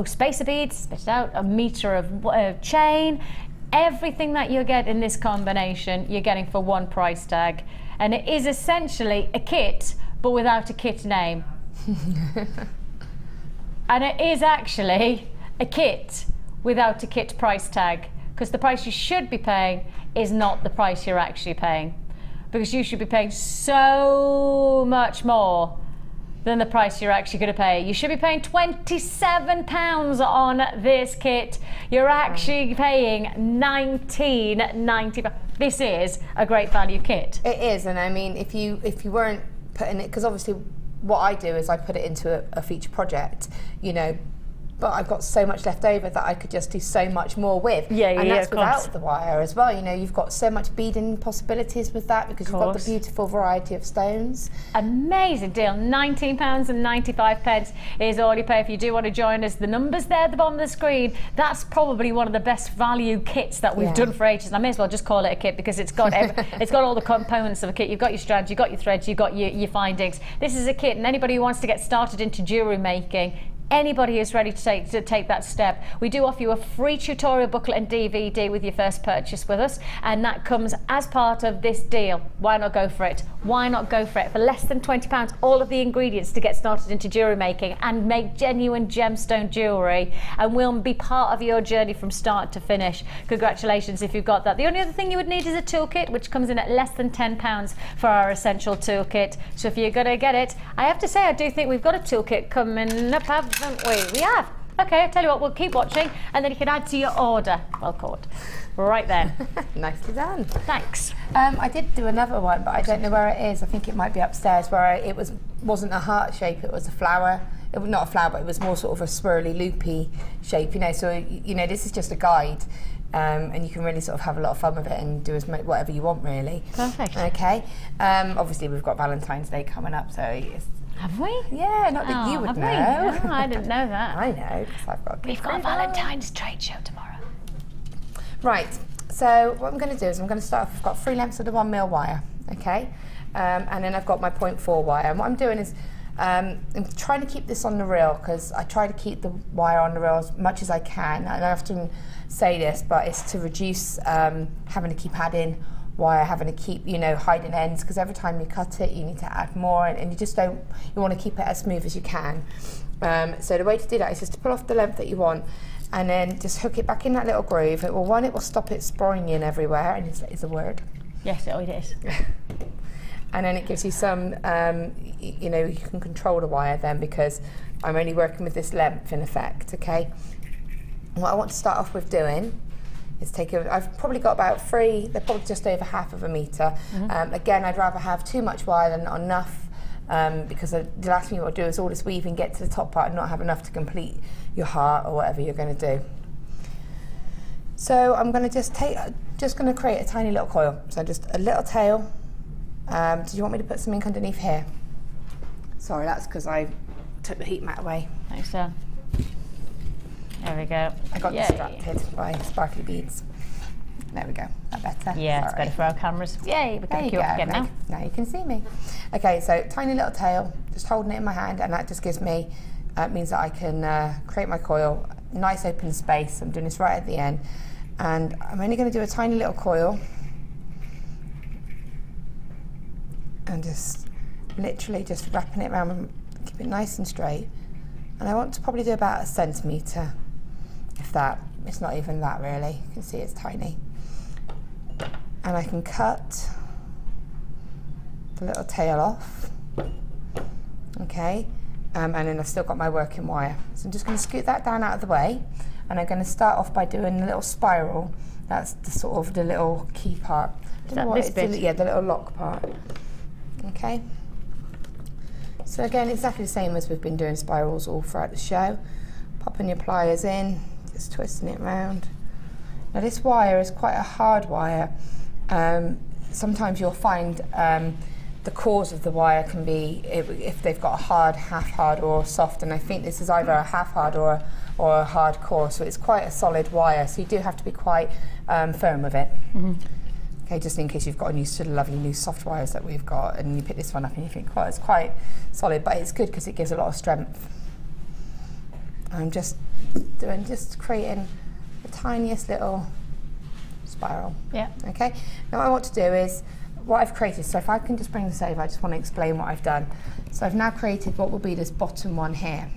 spacer beads, spit it out, a meter of chain. Everything that you get in this combination, you're getting for one price tag, and it is essentially a kit, but without a kit name. And it is actually a kit without a kit price tag, because the price you should be paying is not the price you're actually paying, because you should be paying so much more than the price you're actually going to pay. You should be paying £27 on this kit. You're actually paying £19.95. This is a great value kit. It is, and I mean, if you weren't putting it, because obviously what I do is I put it into a feature project, you know, but I've got so much left over that I could just do so much more with. And that's without the wire as well. You know, you've got so much beading possibilities with that, because you've got the beautiful variety of stones. Amazing deal. £19.95 is all you pay if you do want to join us. The number's there at the bottom of the screen. That's probably one of the best value kits that we've done for ages. I may as well just call it a kit, because it's got it's got all the components of a kit. You've got your strands, you've got your threads, you've got your findings. This is a kit, and anybody who wants to get started into jewellery making, anybody who's ready to take that step, we do offer you a free tutorial booklet and DVD with your first purchase with us, and that comes as part of this deal. Why not go for it? Why not go for it? For less than £20, all of the ingredients to get started into jewellery making and make genuine gemstone jewellery, and we'll be part of your journey from start to finish. Congratulations if you've got that. The only other thing you would need is a toolkit, which comes in at less than £10 for our essential toolkit. So if you're going to get it, I have to say I do think we've got a toolkit coming up, haven't we? We have. Okay, I'll tell you what, we'll keep watching, and then you can add to your order. Well caught. Right then. Nicely done. Thanks. I did do another one, but I don't know where it is. I think it might be upstairs, where it wasn't a heart shape, it was a flower. It was not a flower, but it was more sort of a swirly, loopy shape, you know. So, you know, this is just a guide. And you can really sort of have a lot of fun with it and do whatever you want, really. Perfect. Okay. Obviously, we've got Valentine's Day coming up, so it's... Have we? Yeah, not that you would know. No, I didn't know that. I know, because I've got... We've got a Valentine's trade show tomorrow. Right, so what I'm going to do is I'm going to start off, I've got 3 lengths of the 1mm wire, okay? And then I've got my 0.4 wire. And what I'm doing is I'm trying to keep this on the reel, because I try to keep the wire on the reel as much as I can. And I often say this, but it's to reduce having to keep adding wire, having to keep, you know, hiding ends, because every time you cut it you need to add more, and you just don't, you want to keep it as smooth as you can. So the way to do that is just to pull off the length that you want, and then just hook it back in that little groove. It will stop it spoiling everywhere, and it's a word. Yes, it is. And then it gives you some, you know, you can control the wire then, because I'm only working with this length in effect, okay? And what I want to start off with doing is I've probably got about 3, they're probably just over half of a metre. Again, I'd rather have too much wire than not enough, because the last thing you want to do is all this weaving, get to the top part and not have enough to complete your heart or whatever you're going to do. So I'm going to just just going to create a tiny little coil. So just a little tail. Do you want me to put some ink underneath here? Sorry, that's because I took the heat mat away. Thanks, Sam. There we go. I got distracted by sparkly beads. There we go. That better? Yeah, Sorry. it's better for our cameras. Yay, we're going to queue up again now. Now you can see me. Okay, so tiny little tail, just holding it in my hand, and that just gives me, means that I can create my coil, nice open space. I'm doing this right at the end. And I'm only going to do a tiny little coil. And just literally just wrapping it around and keep it nice and straight. And I want to probably do about 1 centimetre, if that. It's not even that really. You can see it's tiny. And I can cut the little tail off. Okay, and then I've still got my working wire. So I'm just going to scoot that down out of the way, and I'm going to start off by doing a little spiral. That's the sort of the little key part. Is that this bit? Yeah, the little lock part. Okay. So again, exactly the same as we've been doing spirals all throughout the show. Popping your pliers in, just twisting it around. Now this wire is quite a hard wire. Sometimes you'll find the cores of the wire can be, if they've got a hard, half hard or soft, and I think this is either a half hard or a hard core, so it's quite a solid wire, so you do have to be quite firm with it. Mm-hmm. Okay, just in case you've got used to the lovely new soft wires that we've got, and you pick this one up and you think, well, it's quite solid, but it's good because it gives a lot of strength. I'm just creating the tiniest little spiral. Yeah. Okay. Now what I want to do is, what I've created, so if I can just bring this over, I just want to explain what I've done. So I've now created what will be this bottom one here.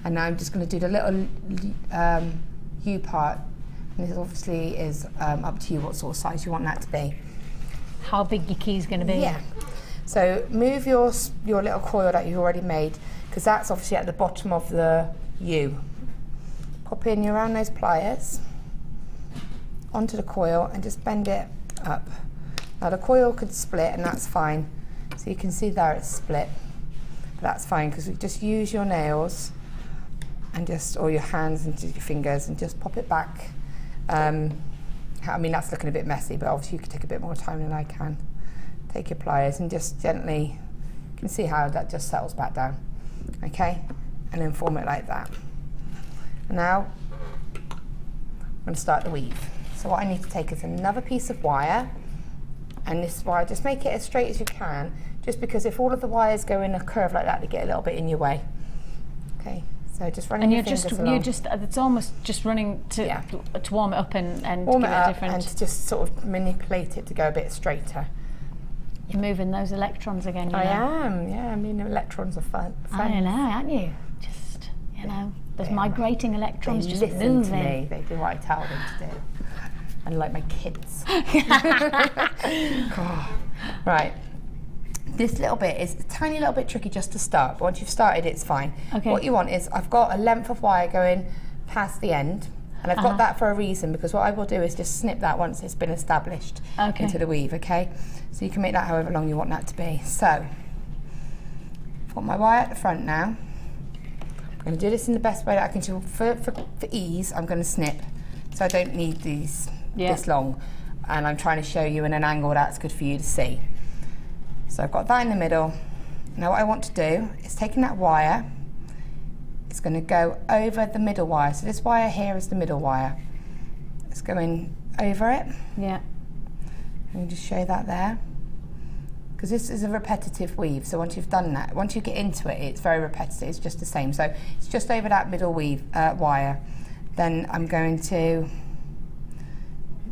And now I'm just going to do the little U part. And this obviously is up to you what sort of size you want that to be. How big your key's going to be? Yeah. So move your little coil that you've already made, because that's obviously at the bottom of the U. Pop in around those pliers onto the coil and just bend it up. Now the coil could split, and that's fine. So you can see there it's split. But that's fine, because we just use your nails and just, or your hands and your fingers, and just pop it back. I mean, that's looking a bit messy, but obviously you could take a bit more time than I can. Take your pliers and just gently, you can see how that just settles back down. Okay, and then form it like that. And now I'm going to start the weave. So what I need to take is another piece of wire, and this wire, just make it as straight as you can, just because if all of the wires go in a curve like that, they get a little bit in your way. Okay, so just running your fingers along. It's almost just running to warm it up and warm give it it up a different. And to just sort of manipulate it to go a bit straighter. You're moving those electrons again, you know. I am, yeah. I mean, electrons are fun. I know, aren't you? Just, you know, there's migrating electrons just listen moving. to me. They do what I tell them to do. And like my kids. Right. This little bit is a tiny little bit tricky just to start, but once you've started, it's fine. Okay. What you want is, I've got a length of wire going past the end, and I've got that for a reason, because what I will do is just snip that once it's been established into the weave, okay? So you can make that however long you want that to be. So, I've got my wire at the front now. I'm going to do this in the best way that I can do. For ease, I'm going to snip, so I don't need these this long, and I'm trying to show you in an angle that's good for you to see. So I've got that in the middle. Now what I want to do is taking that wire, it's going to go over the middle wire. So this wire here is the middle wire. It's going over it. Yeah. Let me just show that there. Because this is a repetitive weave, so once you've done that, once you get into it, it's very repetitive, it's just the same. So it's just over that middle weave wire. Then I'm going to,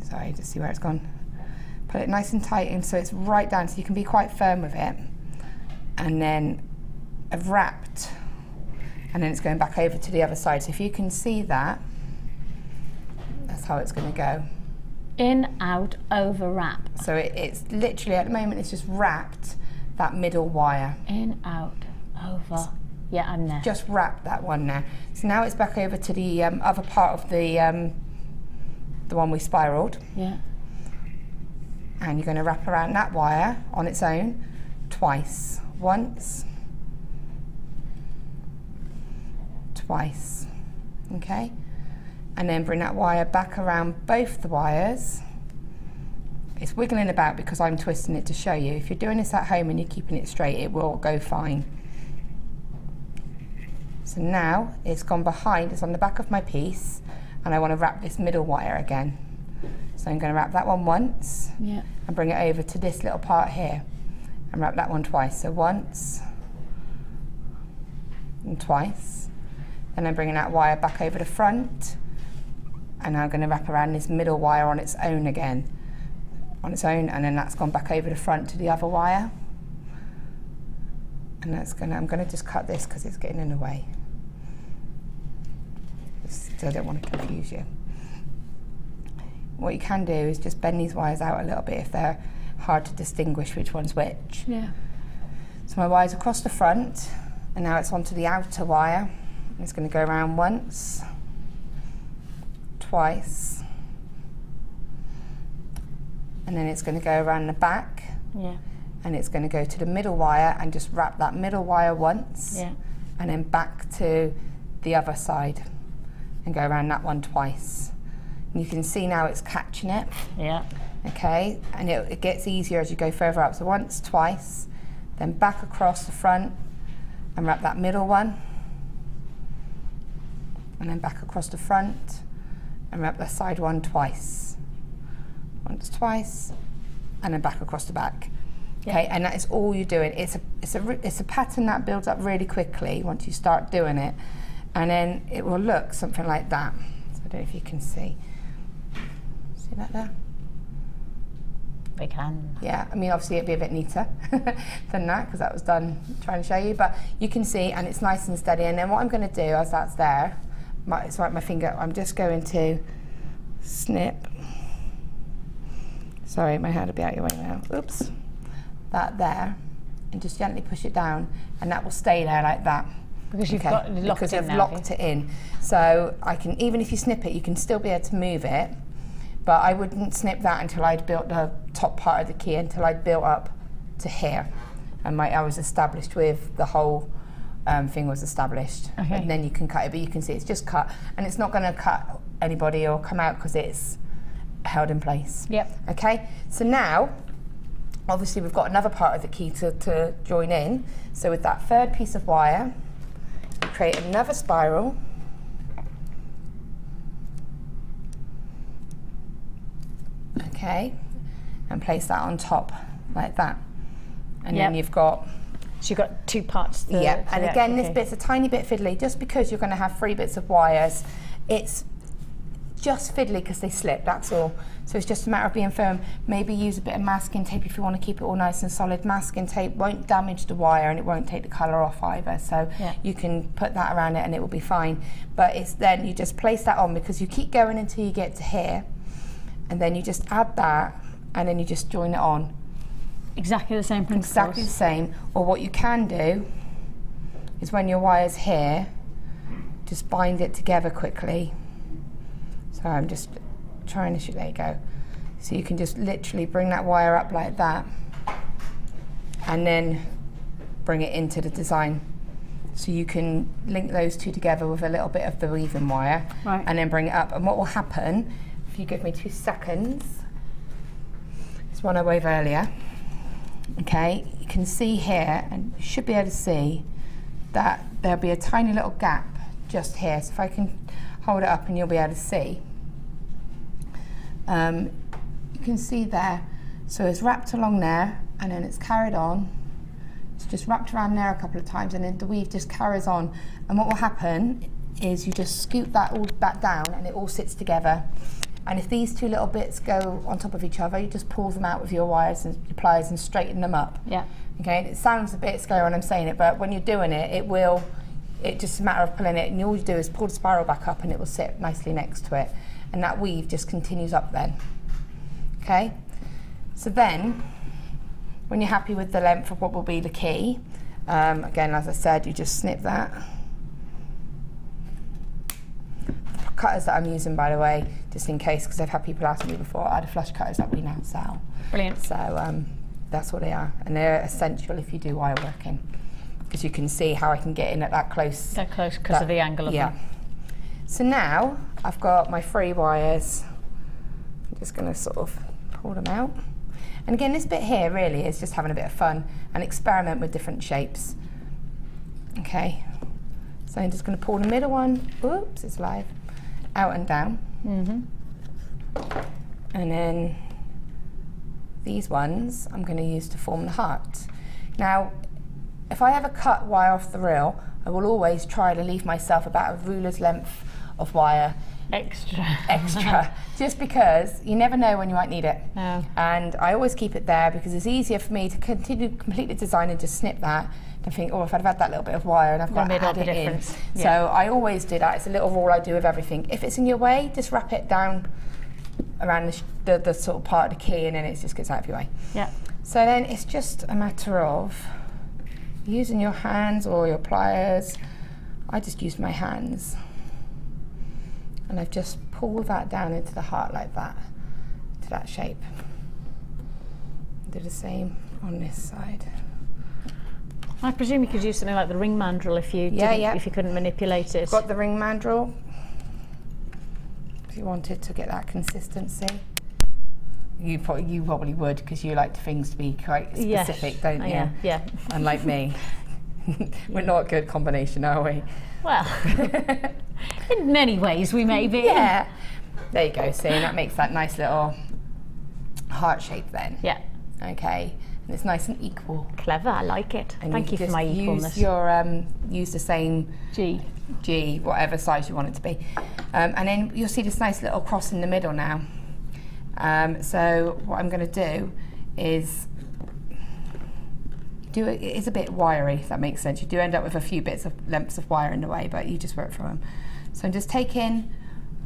sorry, just see where it's gone. Put it nice and tight in so it's right down, so you can be quite firm with it. And then I've wrapped, and then it's going back over to the other side. So if you can see that, that's how it's going to go. In, out, over, wrap. So it's literally, at the moment, it's just wrapped that middle wire. In, out, over. Yeah, I'm there. Just wrap that one now. So now it's back over to the other part of the one we spiraled. Yeah. And you're going to wrap around that wire on its own twice. Once, twice, okay? And then bring that wire back around both the wires It's wiggling about because I'm twisting it to show you. If you're doing this at home and you're keeping it straight, it will go fine. So now it's gone behind, it's on the back of my piece, and I want to wrap this middle wire again. So I'm going to wrap that one once, Yeah. and bring it over to this little part here, and wrap that one twice. So once, and twice. Then I'm bringing that wire back over the front, and now I'm going to wrap around this middle wire on its own again. On its own, and then that's gone back over the front to the other wire. And that's gonna, I'm gonna just cut this because it's getting in the way. So I don't want to confuse you. What you can do is just bend these wires out a little bit if they're hard to distinguish which one's which. Yeah. So my wire's across the front, and now it's onto the outer wire. It's going to go around once, twice, and then it's going to go around the back. Yeah. And it's going to go to the middle wire and just wrap that middle wire once. Yeah. And then back to the other side and go around that one twice. And you can see now it's catching it. Yeah. Okay, and it gets easier as you go further up. So once, twice, then back across the front and wrap that middle one. And then back across the front and wrap the side one twice. Once, twice, and then back across the back. Yeah. Okay, and that is all you're doing. It's a pattern that builds up really quickly once you start doing it, and then it will look something like that. So I don't know if you can see. See that there? We can. Yeah, I mean obviously it'd be a bit neater than that because that was done trying to show you, but you can see, and it's nice and steady. And then what I'm going to do as that's there, it's like my finger, I'm just going to snip. Sorry, my hand will be out your way now. Oops. That there, and just gently push it down, and that will stay there like that. Because you've got locked because it I've now, locked it in. So I can, even if you snip it, you can still be able to move it, but I wouldn't snip that until I'd built the top part of the key, until I'd built up to here, and I was established with the whole thing was established. Okay. And then you can cut it, but you can see it's just cut, and it's not going to cut anybody or come out because it's held in place. Yep. Okay, so now obviously we've got another part of the key to join in. So with that third piece of wire, create another spiral. Okay, and place that on top like that. And then you've got... So you've got two parts. Yeah, and again this bit's a tiny bit fiddly, just because you're going to have 3 bits of wires. It's just fiddly because they slip, that's all. So it's just a matter of being firm. Maybe use a bit of masking tape if you want to keep it all nice and solid. Masking tape won't damage the wire and it won't take the colour off either. So you can put that around it and it will be fine. But it's then you just place that on, because you keep going until you get to here, and then you just add that and then you just join it on. Exactly the same principles. Exactly the same. Or what you can do is when your wire's here, just bind it together quickly. So I'm just trying to shoot, there you go. So you can just literally bring that wire up like that and then bring it into the design. So you can link those two together with a little bit of the weaving wire, and then bring it up. And what will happen, if you give me 2 seconds, is one I wove earlier. Okay, you can see here, and you should be able to see that there'll be a tiny little gap just here. So if I can hold it up and you'll be able to see. You can see there, so it's wrapped along there and then it's carried on. It's just wrapped around there a couple of times and then the weave just carries on. And what will happen is you just scoop that all back down and it all sits together. And if these 2 little bits go on top of each other, you just pull them out with your wires and your pliers and straighten them up. Yeah. Okay, it sounds a bit scary when I'm saying it, but when you're doing it, it's just a matter of pulling it, and all you do is pull the spiral back up and it will sit nicely next to it. And that weave just continues up then. Okay? So then, when you're happy with the length of what will be the key, again, as I said, you just snip that. The cutters that I'm using, by the way, just in case, because I've had people ask me before, are the flush cutters that we now sell. Brilliant. So that's what they are. And they're essential if you do wire working, because you can see how I can get in at that close. That close because of the angle of them. So now I've got my 3 wires. I'm just going to sort of pull them out. And again, this bit here really is just having a bit of fun and experiment with different shapes. Okay, so I'm just going to pull the middle one, oops, it's live, out and down. And then these ones I'm going to use to form the heart. Now, if I ever cut wire off the reel, I will always try to leave myself about a ruler's length of wire extra, just because you never know when you might need it. No. And I always keep it there because it's easier for me to complete the design and just snip that than think, oh, if I'd have had that little bit of wire and I've got to add it in. Yeah. So I always do that. It's a little rule I do with everything. If it's in your way, just wrap it down around the sort of part of the key, and then it just gets out of your way. Yeah. So then it's just a matter of using your hands or your pliers. I just use my hands. And I've just pulled that down into the heart like that, to that shape. Do the same on this side. I presume you could use something like the ring mandrel if you if you couldn't manipulate it. Got the ring mandrel. If you wanted to get that consistency, you probably would, because you like things to be quite specific, don't you? Yeah. Unlike me, we're not a good combination, are we? Well, in many ways we may be. Yeah. There you go. See, that makes that nice little heart shape then. Yeah. Okay. And it's nice and equal. Clever. I like it. And Thank you for my equalness. Use the same G, whatever size you want it to be, and then you'll see this nice little cross in the middle now. So what I'm going to do is it's a bit wiry, if that makes sense. You do end up with a few lengths of wire in the way, but you just work through them. So I'm just taking,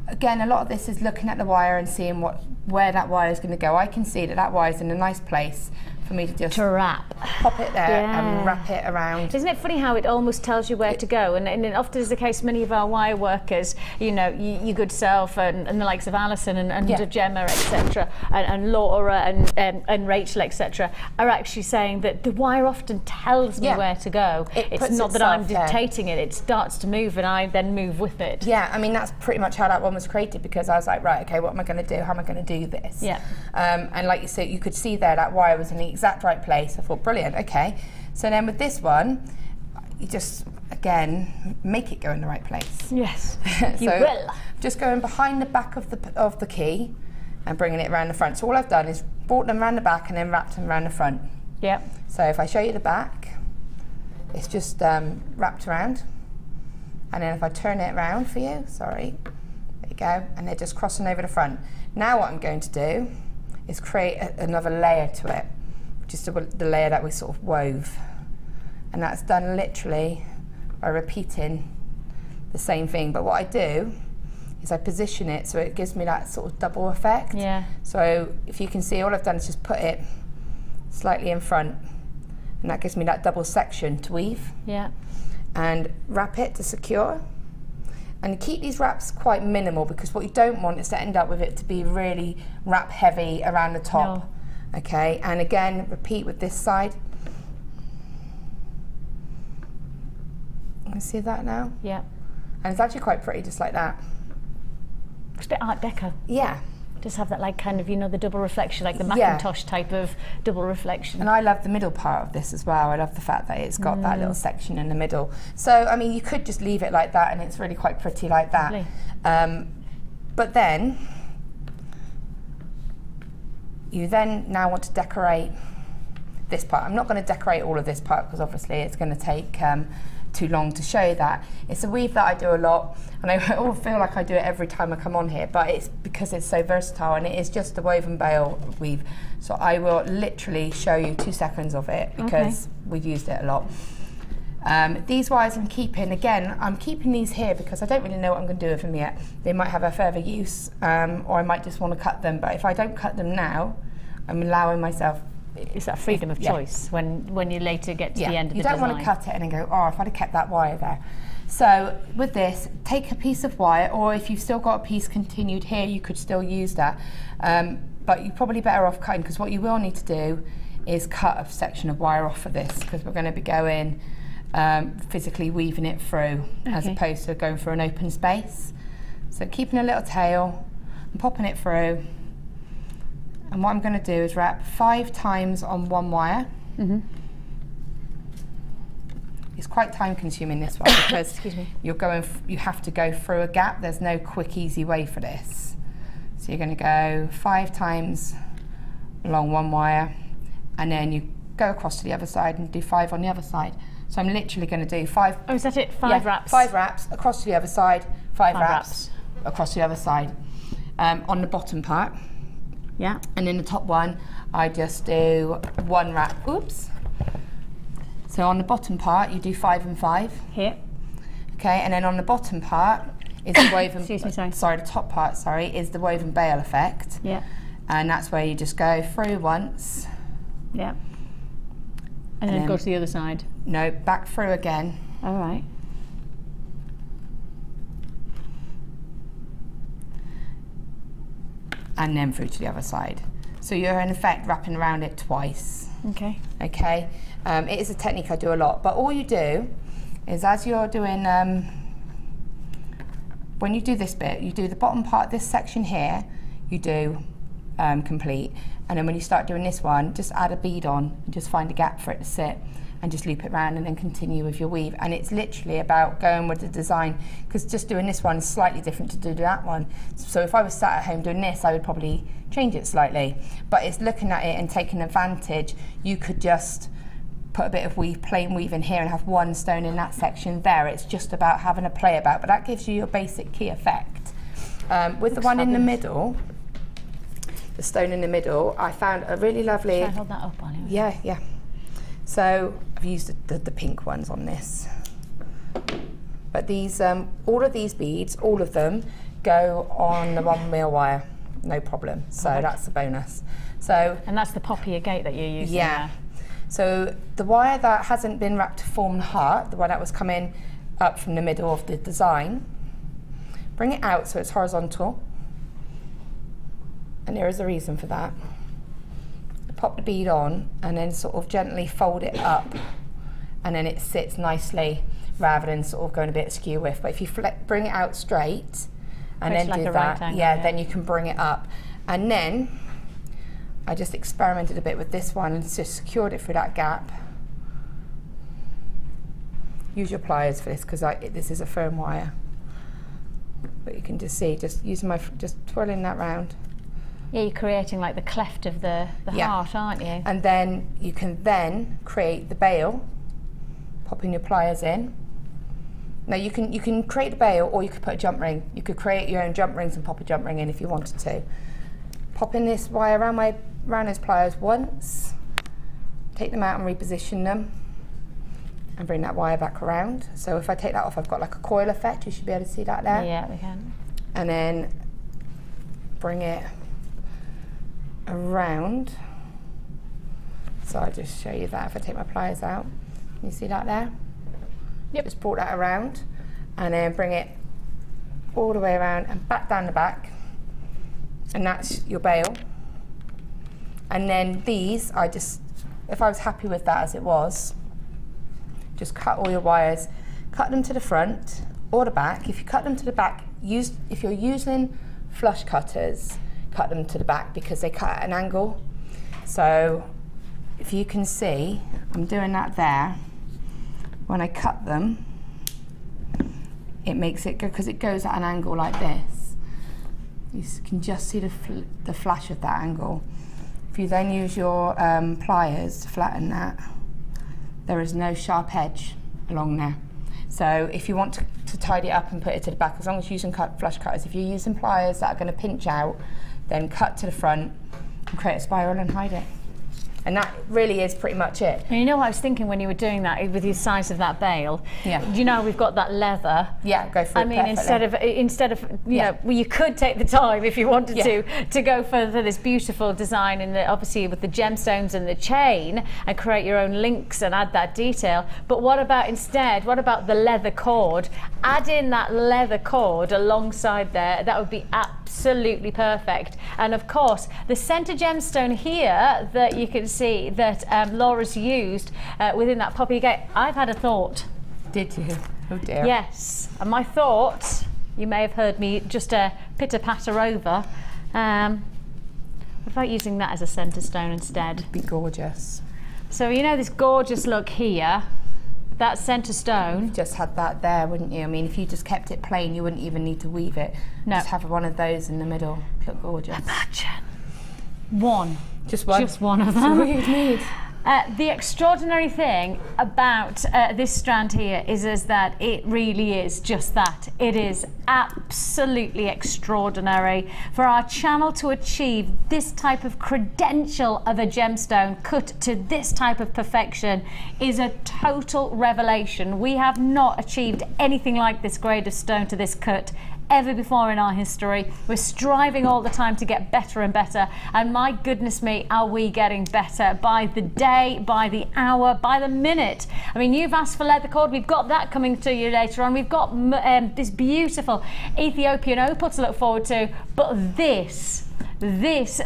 again, a lot of this is looking at the wire and seeing where that wire is going to go. I can see that wire is in a nice place for me to just wrap. Pop it there and wrap it around. Isn't it funny how it almost tells you where to go? And often is the case, many of our wire workers, you know, your good self and the likes of Alison and Gemma, etc., and Laura and Rachel, etc., are actually saying that the wire often tells me where to go. It's not that I'm dictating it, it starts to move and I then move with it. Yeah, I mean, that's pretty much how that one was created, because I was like, right, okay, what am I going to do? How am I going to do this? Yeah. And like you said, you could see there that wire was in the exact right place. I thought, brilliant, okay. So then with this one, you just, again, make it go in the right place. Yes, so you will. Just going behind the back of the key and bringing it around the front. So all I've done is brought them around the back and then wrapped them around the front. Yeah. So if I show you the back, it's just wrapped around. And then if I turn it around for you, sorry, there you go, and they're just crossing over the front. Now what I'm going to do is create another layer to it, which is the layer that we sort of wove. And that's done literally by repeating the same thing. But what I do is I position it so it gives me that sort of double effect. Yeah. So if you can see, all I've done is just put it slightly in front, and that gives me that double section to weave. Yeah. And wrap it to secure. And keep these wraps quite minimal, because what you don't want is to end up with it to be really wrap heavy around the top. No. Okay, and again, repeat with this side. You see that now? Yeah. And it's actually quite pretty, just like that. It's a bit Art Deco. Yeah. Just have that, like, kind of, you know, the double reflection, like the Macintosh type of double reflection. And I love the middle part of this as well. I love the fact that it's got that little section in the middle. So, I mean, you could just leave it like that and it's really quite pretty like that. But then, you then now want to decorate this part. I'm not going to decorate all of this part because obviously it's going to take too long to show that. It's a weave that I do a lot, and I all feel like I do it every time I come on here, but it's because it's so versatile, and it is just a woven bale weave. So I will literally show you 2 seconds of it because we've used it a lot. These wires I'm keeping, again, I'm keeping these here because I don't really know what I'm going to do with them yet. They might have a further use, or I might just want to cut them, but if I don't cut them now, I'm allowing myself. It's that freedom of choice when you later get to the end of the design. You don't want to cut it and then go, oh, if I'd have kept that wire there. So with this, take a piece of wire, or if you've still got a piece continued here, you could still use that. But you're probably better off cutting, because what you will need to do is cut a section of wire off for this, because we're going to be going physically weaving it through, as opposed to going through an open space. So keeping a little tail and popping it through. And what I'm going to do is wrap 5 times on one wire. It's quite time consuming, this one, because excuse me, you have to go through a gap. There's no quick, easy way for this. So you're going to go 5 times along one wire, and then you go across to the other side and do 5 on the other side. So I'm literally going to do 5. Oh, is that it? 5 wraps? 5 wraps across to the other side, 5 wraps across the other side. On the bottom part. Yeah. And in the top one, I just do 1 wrap. Oops. So on the bottom part, you do 5 and 5. Here. Okay, and then on the bottom part is the woven. Excuse me, sorry. Sorry, the top part, sorry, is the woven bail effect. Yeah. And that's where you just go through once. Yeah. And then go to the other side. No, back through again. All right. And then through to the other side. So you're in effect wrapping around it twice. Okay. Okay. It is a technique I do a lot, but all you do is, as you're doing, when you do this bit, you do the bottom part, this section here, you do complete, and then when you start doing this one, just add a bead on, and just find a gap for it to sit, and just loop it around, and then continue with your weave. And it's literally about going with the design, because just doing this one is slightly different to do that one. So if I was sat at home doing this, I would probably change it slightly, but it's looking at it and taking advantage. You could just put a bit of weave, plain weave in here, and have 1 stone in that section there. It's just about having a play about, but that gives you your basic key effect. With the one in the middle, the stone in the middle, I found a really lovely... Should I hold that up on you? Yeah, yeah. So I've used the pink ones on this. But these, all of these beads, all of them, go on the 1 mil wire, no problem. So that's the bonus. So, and that's the poppy agate that you're using. Yeah. There. So the wire that hasn't been wrapped to form the heart, the one that was coming up from the middle of the design, bring it out so it's horizontal. And there is a reason for that. Pop the bead on and then sort of gently fold it up, and then it sits nicely rather than sort of going a bit askew with. But if you bring it out straight and then do that, then you can bring it up. And then I just experimented a bit with this one and just secured it through that gap. Use your pliers for this, because this is a firm wire. But you can just see, just twirling that round. Yeah, you're creating like the cleft of the heart, aren't you? And then you can then create the bail, popping your pliers in. Now you can create the bail, or you could put a jump ring. You could create your own jump rings and pop a jump ring in if you wanted to. Pop in this wire around those pliers once, take them out and reposition them, and bring that wire back around. So if I take that off, I've got like a coil effect. You should be able to see that there. Yeah, we can. And then bring it around. So I'll just show you that if I take my pliers out. Can you see that there? Yep. Just brought that around, and then bring it all the way around and back down the back, and that's your bail. And then these, if I was happy with that as it was, just cut all your wires, cut them to the front or the back. If you cut them to the back, if you're using flush cutters, cut them to the back because they cut at an angle. So if you can see, I'm doing that there. When I cut them, it makes it go, because it goes at an angle like this. You can just see the flash of that angle. If you then use your pliers to flatten that, there is no sharp edge along there. So if you want to tidy it up and put it to the back, as long as you're using flush cutters, if you're using pliers that are going to pinch out, then cut to the front and create a spiral and hide it. And that really is pretty much it. And you know what I was thinking when you were doing that with the size of that bail? Yeah. You know, we've got that leather. Yeah, go for it. I mean, instead of you know, well, you could take the time if you wanted to go for this beautiful design, and obviously with the gemstones and the chain, and create your own links and add that detail. But what about instead? What about the leather cord? Add in that leather cord alongside there. That would be absolutely perfect. And of course, the center gemstone here that you can see that Laura's used within that poppy agate. I've had a thought. Did you? Oh dear. Yes, and my thought, you may have heard me just pitter-patter over. What about using that as a centre stone instead? Be gorgeous. So you know this gorgeous look here, that centre stone. You've just had that there, wouldn't you? I mean, if you just kept it plain, you wouldn't even need to weave it. No. Just have one of those in the middle. Look gorgeous. Imagine. One. Just one. Just one of them. That's all you'd need. The extraordinary thing about this strand here is that it really is just that. It is absolutely extraordinary. For our channel to achieve this type of credential of a gemstone cut to this type of perfection is a total revelation. We have not achieved anything like this grade of stone to this cut ever before in our history. We're striving all the time to get better and better, and my goodness me, are we getting better by the day, by the hour, by the minute. I mean, you've asked for leather cord, we've got that coming to you later on. We've got this beautiful Ethiopian opal to look forward to, but this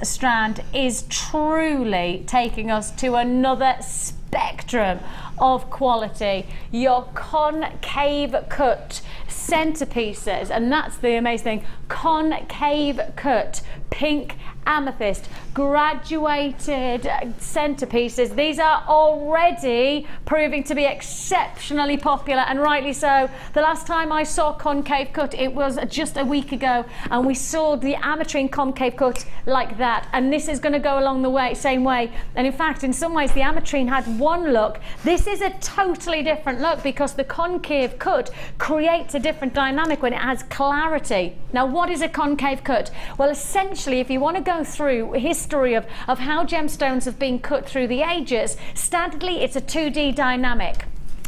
strand is truly taking us to another spectrum of quality. Your concave cut centerpieces, and that's the amazing thing, concave cut pink amethyst graduated centerpieces. These are already proving to be exceptionally popular, and rightly so. The last time I saw concave cut, it was just a week ago, and we saw the ametrine concave cut like that, and this is going to go along the same way. And in fact, in some ways the ametrine had one look. This is a totally different look because the concave cut creates a different dynamic when it has clarity. Now, what is a concave cut? Well, essentially, if you want to go through history of how gemstones have been cut through the ages, standardly it's a 2D dynamic.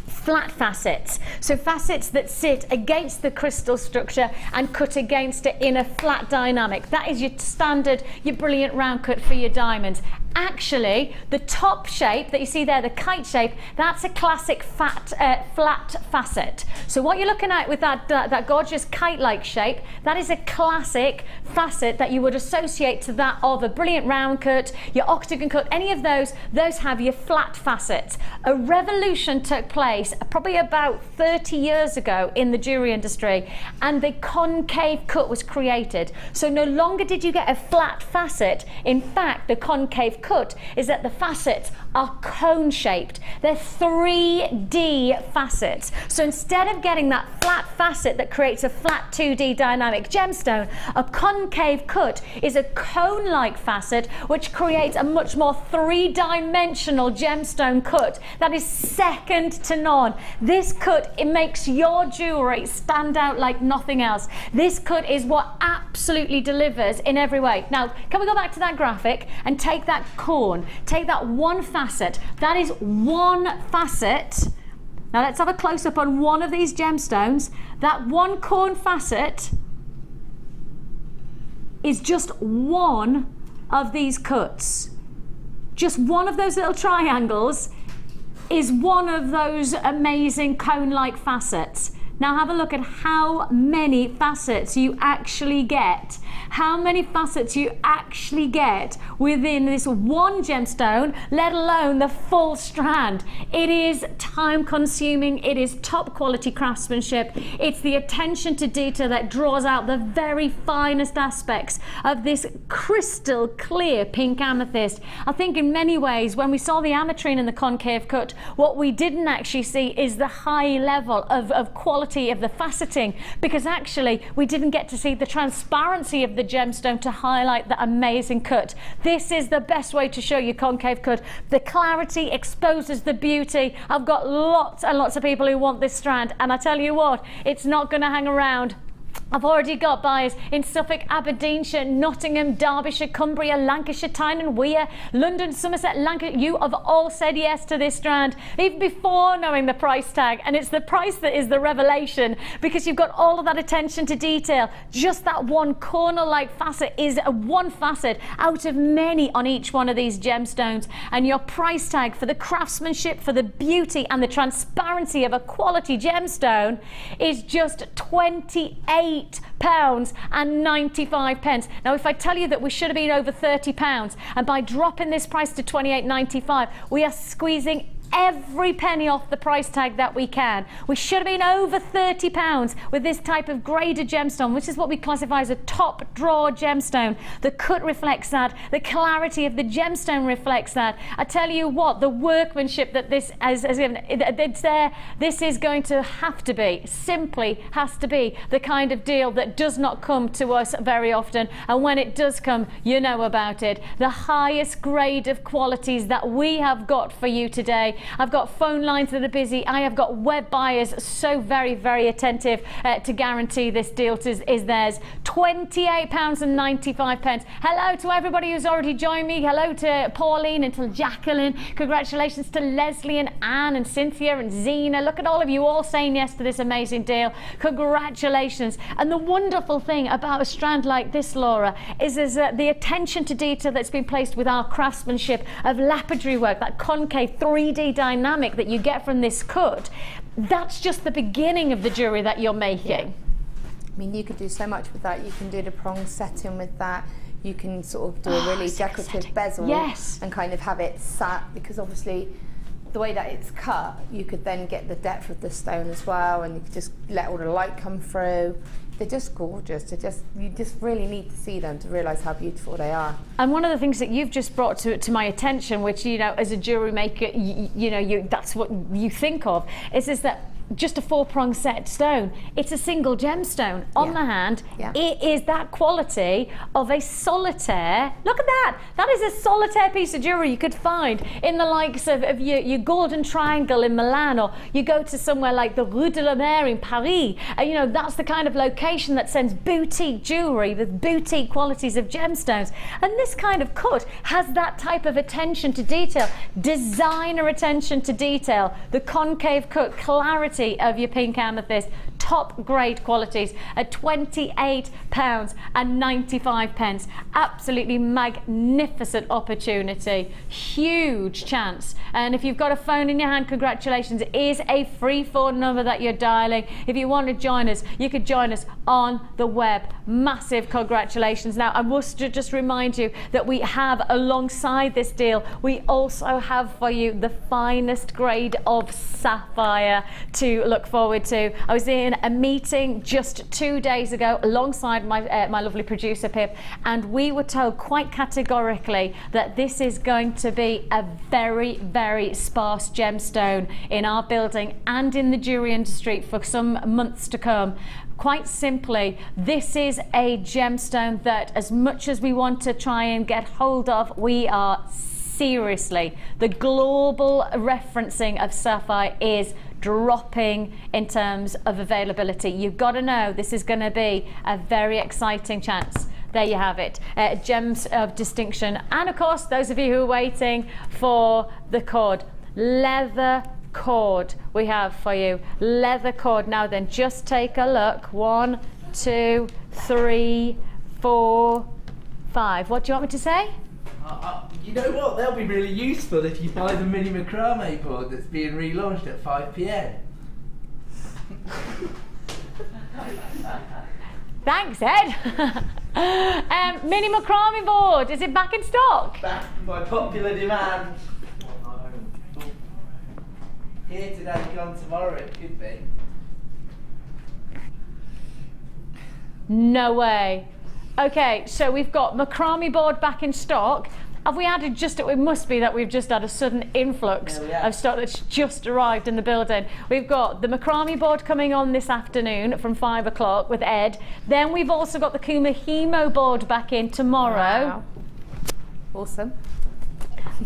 Flat facets, so facets that sit against the crystal structure and cut against it in a flat dynamic. That is your standard, your brilliant round cut for your diamonds. Actually, the top shape that you see there, the kite shape, that's a classic flat facet. So what you're looking at with that gorgeous kite-like shape, that is a classic facet that you would associate to that of a brilliant round cut, your octagon cut, any of those have your flat facets. A revolution took place probably about 30 years ago in the jewelry industry, and the concave cut was created. So no longer did you get a flat facet. In fact, the concave cut is that the facets are cone shaped. They're 3D facets. So instead of getting that flat facet that creates a flat 2D dynamic gemstone, a concave cut is a cone-like facet which creates a much more three-dimensional gemstone cut that is second to none. This cut, it makes your jewelry stand out like nothing else. This cut is what absolutely delivers in every way. Now, can we go back to that graphic and take that corn, take that one facet, that is one facet. Now let's have a close-up on one of these gemstones. That one corn facet is just one of these cuts. Just one of those little triangles is one of those amazing cone-like facets. Now have a look at how many facets you actually get. How many facets you actually get within this one gemstone, let alone the full strand. It is time consuming, it is top quality craftsmanship. It's the attention to detail that draws out the very finest aspects of this crystal clear pink amethyst. I think in many ways when we saw the ametrine and the concave cut, what we didn't actually see is the high level of quality of the faceting, because actually we didn't get to see the transparency of the gemstone to highlight the amazing cut. This is the best way to show you concave cut. The clarity exposes the beauty. I've got lots and lots of people who want this strand, and I tell you what, it's not going to hang around. I've already got buyers in Suffolk, Aberdeenshire, Nottingham, Derbyshire, Cumbria, Lancashire, Tyne and Wear, London, Somerset, Lancashire. You have all said yes to this strand, even before knowing the price tag. And it's the price that is the revelation, because you've got all of that attention to detail. Just that one corner-like facet is one facet out of many on each one of these gemstones. And your price tag for the craftsmanship, for the beauty and the transparency of a quality gemstone is just £28.95. Now, if I tell you that we should have been over £30, and by dropping this price to £28.95, we are squeezing every penny off the price tag that we can. We should have been over £30 with this type of graded gemstone, which is what we classify as a top drawer gemstone. The cut reflects that, the clarity of the gemstone reflects that. I tell you what, the workmanship that this it's there, this is going to have to be, simply has to be, the kind of deal that does not come to us very often, and when it does come, you know about it. The highest grade of qualities that we have got for you today. I've got phone lines that are busy. I have got web buyers so very, very attentive to guarantee this deal is theirs. £28.95. Hello to everybody who's already joined me. Hello to Pauline and to Jacqueline. Congratulations to Leslie and Anne and Cynthia and Zena. Look at all of you all saying yes to this amazing deal. Congratulations. And the wonderful thing about a strand like this, Laura, is the attention to detail that's been placed with our craftsmanship of lapidary work, that concave 3D dynamic that you get from this cut. That's just the beginning of the jewellery that you're making. Yeah. I mean, you could do so much with that. You can do the prong setting with that. You can sort of do a really decorative bezel, yes, and kind of have it sat, because obviously the way that it's cut, you could then get the depth of the stone as well, and you could just let all the light come through. They're just gorgeous. You just really need to see them to realise how beautiful they are. And one of the things that you've just brought to my attention, which, you know, as a jewellery maker, that's what you think of, is that just a 4-prong set stone. It's a single gemstone. On the hand, it is that quality of a solitaire. Look at that. That is a solitaire piece of jewellery you could find in the likes of your Golden Triangle in Milan, or you go to somewhere like the Rue de la Mer in Paris. You know, that's the kind of location that sends boutique jewellery with boutique qualities of gemstones. And this kind of cut has that type of attention to detail, designer attention to detail, the concave cut, clarity of your pink amethyst, top grade qualities at £28.95. Absolutely magnificent opportunity, huge chance. And if you've got a phone in your hand, congratulations. It is a free phone number that you're dialing. If you want to join us, you could join us on the web. Massive congratulations. Now, I must just remind you that we have, alongside this deal, we also have for you the finest grade of sapphire to look forward to. I was in a meeting just 2 days ago alongside my lovely producer Pip, and we were told quite categorically that this is going to be a very, very sparse gemstone in our building and in the jewellery industry for some months to come. Quite simply, this is a gemstone that, as much as we want to try and get hold of, we are seriously, the global referencing of sapphire is dropping in terms of availability. You've got to know this is going to be a very exciting chance. There you have it, gems of distinction. And of course, those of you who are waiting for the cord, leather cord we have for you, leather cord. Now then, just take a look. 1, 2, 3, 4, 5. What do you want me to say? You know what? They'll be really useful if you buy the mini macrame board that's being relaunched at 5 PM. Thanks, Ed. Mini macrame board, is it back in stock? Back by popular demand. Here today, gone tomorrow, it could be. No way. Okay, so we've got macrame board back in stock. Have we added just, it must be that we've just had a sudden influx of stock that's just arrived in the building. We've got the macrame board coming on this afternoon from 5 o'clock with Ed. Then we've also got the Kumahimo board back in tomorrow. Wow. Awesome.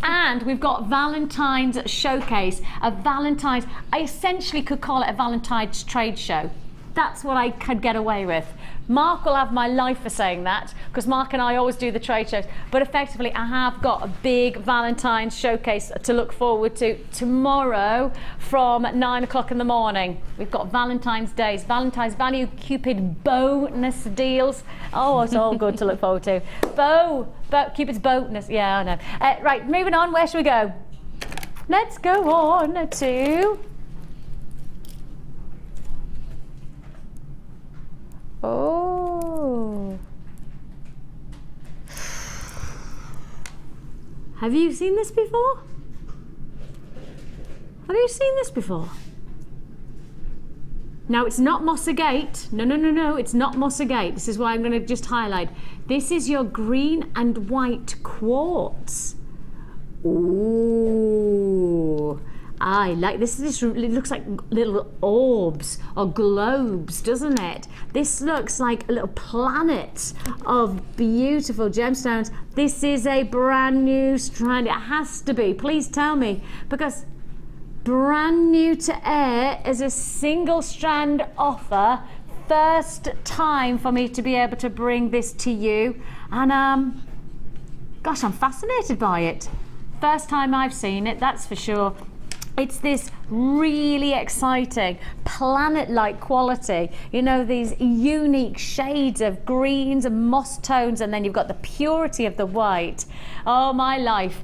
And we've got Valentine's showcase, a Valentine's, I essentially could call it a Valentine's trade show. That's what I could get away with. Mark will have my life for saying that, because Mark and I always do the trade shows, but effectively I have got a big Valentine's showcase to look forward to tomorrow from 9 o'clock in the morning. We've got Valentine's Days, Valentine's Value Cupid bonus deals. Oh, it's all good to look forward to. Cupid's bonus, yeah, I know. Right, moving on, where should we go? Let's go on to... Oh. Have you seen this before? Have you seen this before? Now, it's not moss agate. No, no, no, no, it's not moss agate. This is why I'm going to just highlight. This is your green and white quartz. Ooh, I like this. It looks like little orbs or globes, doesn't it? This looks like a little planet of beautiful gemstones. This is a brand new strand. It has to be. Please tell me, because brand new to air is a single strand offer. First time for me to be able to bring this to you, and gosh, I'm fascinated by it. First time I've seen it, that's for sure. It's this really exciting planet-like quality, you know, these unique shades of greens and moss tones, and then you've got the purity of the white. Oh my life,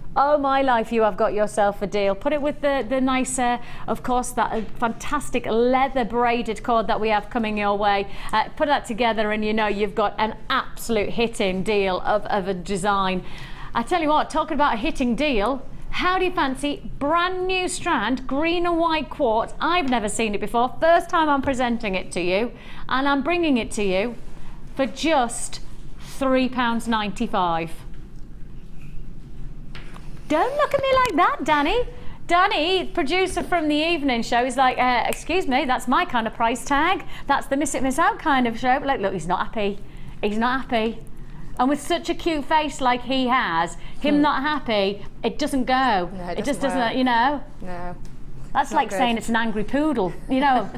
you have got yourself a deal. Put it with the nicer, of course, that fantastic leather braided cord that we have coming your way. Put that together and you know you've got an absolute hitting deal of a design. I tell you what, talking about a hitting deal, how do you fancy brand new strand, green and white quartz? I've never seen it before. First time I'm presenting it to you, and I'm bringing it to you for just £3.95. Don't look at me like that, Danny. Danny, producer from the evening show, is like, excuse me, that's my kind of price tag. That's the miss it, miss out kind of show. Like, look, he's not happy. He's not happy. And with such a cute face like he has, him not happy, it doesn't go. No, it just doesn't, you know? No. That's like saying it's an angry poodle, you know?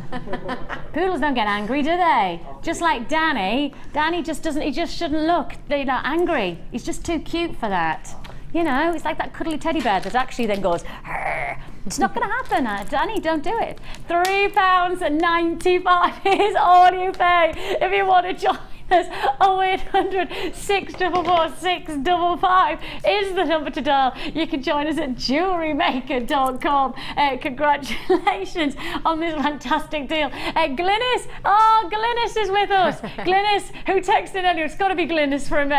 Poodles don't get angry, do they? Just like Danny. Danny just doesn't, he just shouldn't look, you know, angry. He's just too cute for that. You know, it's like that cuddly teddy bear that actually then goes, "Arr." It's not going to happen, Danny, don't do it. £3.95 is all you pay if you want to join us. 0800 644 655 is the number to dial. You can join us at JewelleryMaker.com. Congratulations on this fantastic deal. Glynis, Glynis is with us. Glynis, who texted earlier, it's got to be Glynis from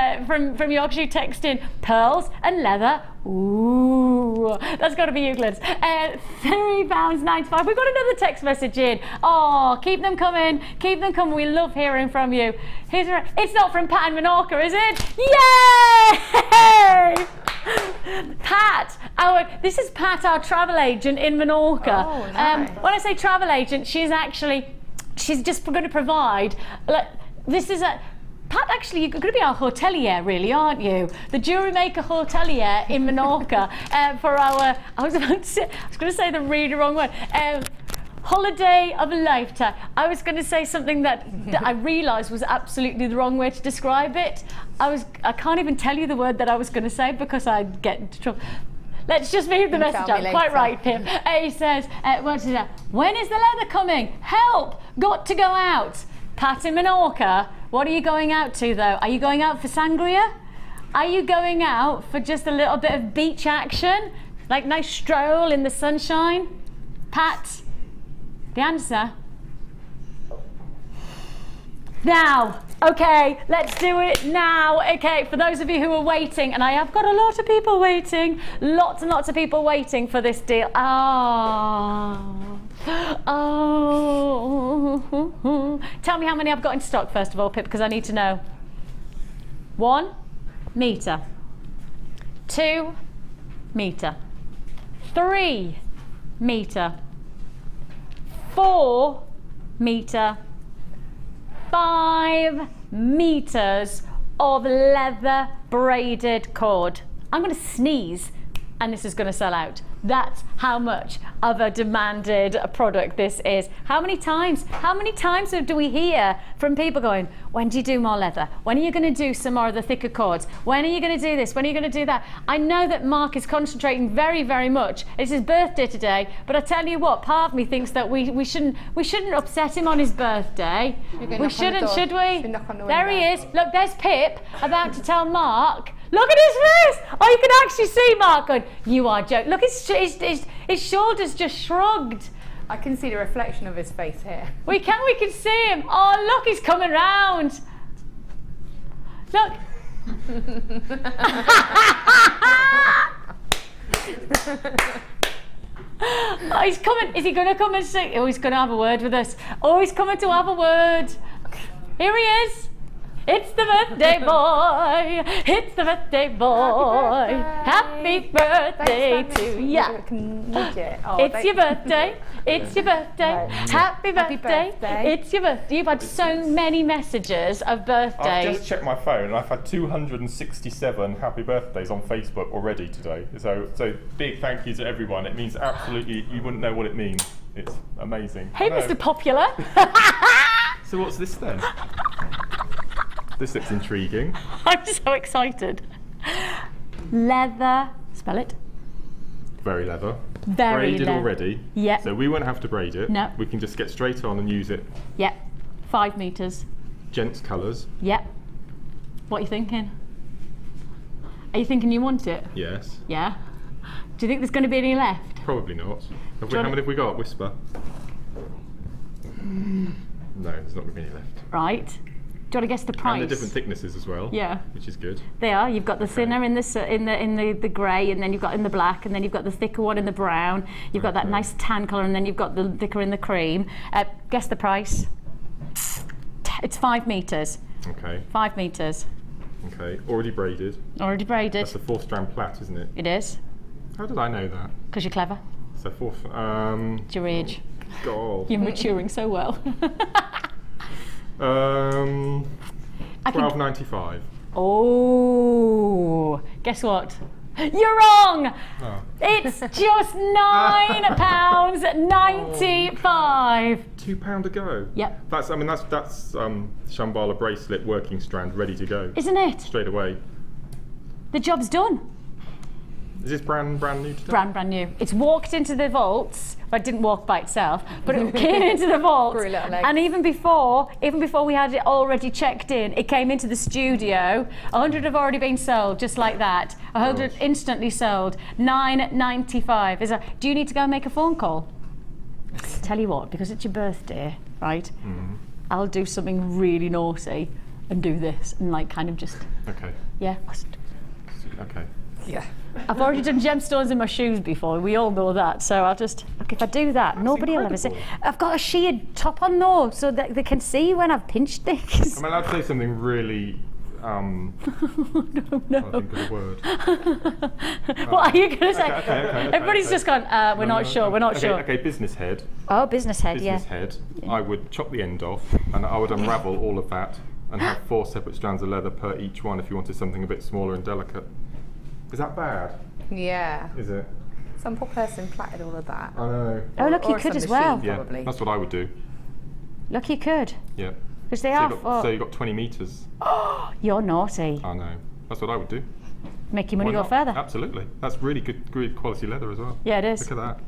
Yorkshire, who texted in pearls and leather. Ooh, that's got to be you, Glynis. £3.95. We've got another text message in. Oh, keep them coming. Keep them coming. We love hearing from you. It's not from Pat in Menorca, is it? Yay! Pat, this is Pat, our travel agent in Menorca. Oh, nice. When I say travel agent, she's just going to provide. This is a. Pat, actually, you're going to be our hotelier, really, aren't you? The Jewellery Maker hotelier in Menorca for our. I was going to say the really wrong word. Holiday of a lifetime. I was going to say something that I realised was absolutely the wrong way to describe it. I can't even tell you the word that I was going to say because I'd get into trouble. Let's just move the message out. Quite right, Pip. He says, when is the leather coming? Help! Got to go out. Pat in Menorca, what are you going out to though? Are you going out for sangria? Are you going out for just a little bit of beach action? Like nice stroll in the sunshine? Pat? The answer? Now. Okay, let's do it now. Okay, for those of you who are waiting, and I have got a lot of people waiting, lots and lots of people waiting for this deal. Oh. Tell me how many I've got in stock first of all, Pip, because I need to know. 1 metre. 2 metre. 3 metre. 4 metre. 5 meters of leather braided cord. I'm going to sneeze and this is going to sell out. That's how much of a demanded product this is. How many times do we hear from people going, when do you do more leather? When are you going to do some more of the thicker cords? When are you going to do this? When are you going to do that? I know that Mark is concentrating very, very much. It's his birthday today, but I tell you what, part of me thinks that we shouldn't upset him on his birthday. We shouldn't, should we? There he is. Look, there's Pip about to tell Mark. Look at his face! Oh, you can actually see Mark going, you are joking. Look, his shoulders just shrugged. I can see the reflection of his face here. We can see him. Oh, look, he's coming round. Look. Oh, he's coming. Is he going to come and sing? Oh, he's going to have a word with us. Oh, he's coming to have a word. Here he is. It's the birthday boy. It's the birthday boy. Happy birthday to you. It's your birthday. It's your birthday. Happy birthday. It's your birthday. You've had so many messages of birthdays. I've just checked my phone and I've had 267 happy birthdays on Facebook already today. So big thank you to everyone. It means absolutely, you wouldn't know what it means. It's amazing. Hey, Mr. Popular. So what's this then? This looks intriguing. I'm so excited. Leather. Spell it. Very leather. Very braided leather. Already. Yeah. So we won't have to braid it. No. We can just get straight on and use it. Yep. 5 meters. Gents colours. Yep. What are you thinking? Are you thinking you want it? Yes. Yeah. Do you think there's going to be any left? Probably not. How many have we got? Whisper. No, there's not going to be any left. Right. Do you want to guess the price? And the different thicknesses as well. Yeah. Which is good. They are. You've got the thinner in the grey, and then you've got in the black, and then you've got the thicker one in the brown. You've got that nice tan colour, and then you've got the thicker in the cream. Guess the price. It's 5 meters. Okay. 5 meters. Okay. Already braided. Already braided. That's a 4-strand plait, isn't it? It is. How did I know that? Because you're clever. So It's your age. God. You're maturing so well. $12.95. Oh, guess what? You're wrong. Oh. It's just £9.95. £2 a go. Yep. That's Shambhala bracelet working strand ready to go. Isn't it? Straight away. The job's done. Is this brand new today? Brand new. It's walked into the vaults. Well, it didn't walk by itself, but it came into the vault. And even before we had it already checked in, it came into the studio. 100 have already been sold, just like that. 100 instantly sold. £9.95. Do you need to go and make a phone call? Tell you what, because it's your birthday, right? Mm-hmm. I'll do something really naughty and do this and like kind of just. Okay. Yeah. Okay. Yeah. I've already done gemstones in my shoes before, we all know that, so I'll just, look, if I do that, nobody will ever see. I've got a sheared top on though, so that they can see when I've pinched things. Am I allowed to say something really, No. I think of a word. What are you going to say? Okay, Everybody's just gone, we're not sure. Okay, business head. Oh, business head, Business head. I would chop the end off, and I would unravel all of that, and have 4 separate strands of leather per each one if you wanted something a bit smaller and delicate. Is that bad? Yeah. Is it? Some poor person plaited all of that. I know. Oh, look, you Or could some as well. machine, Yeah, probably. that's what I would do. Look, you could. Yeah. Because they So are. so you got 20 metres. You're naughty. I know. That's what I would do. Make your money Why go not? further. Absolutely. That's really good quality leather as well. Yeah, it is. Look at that.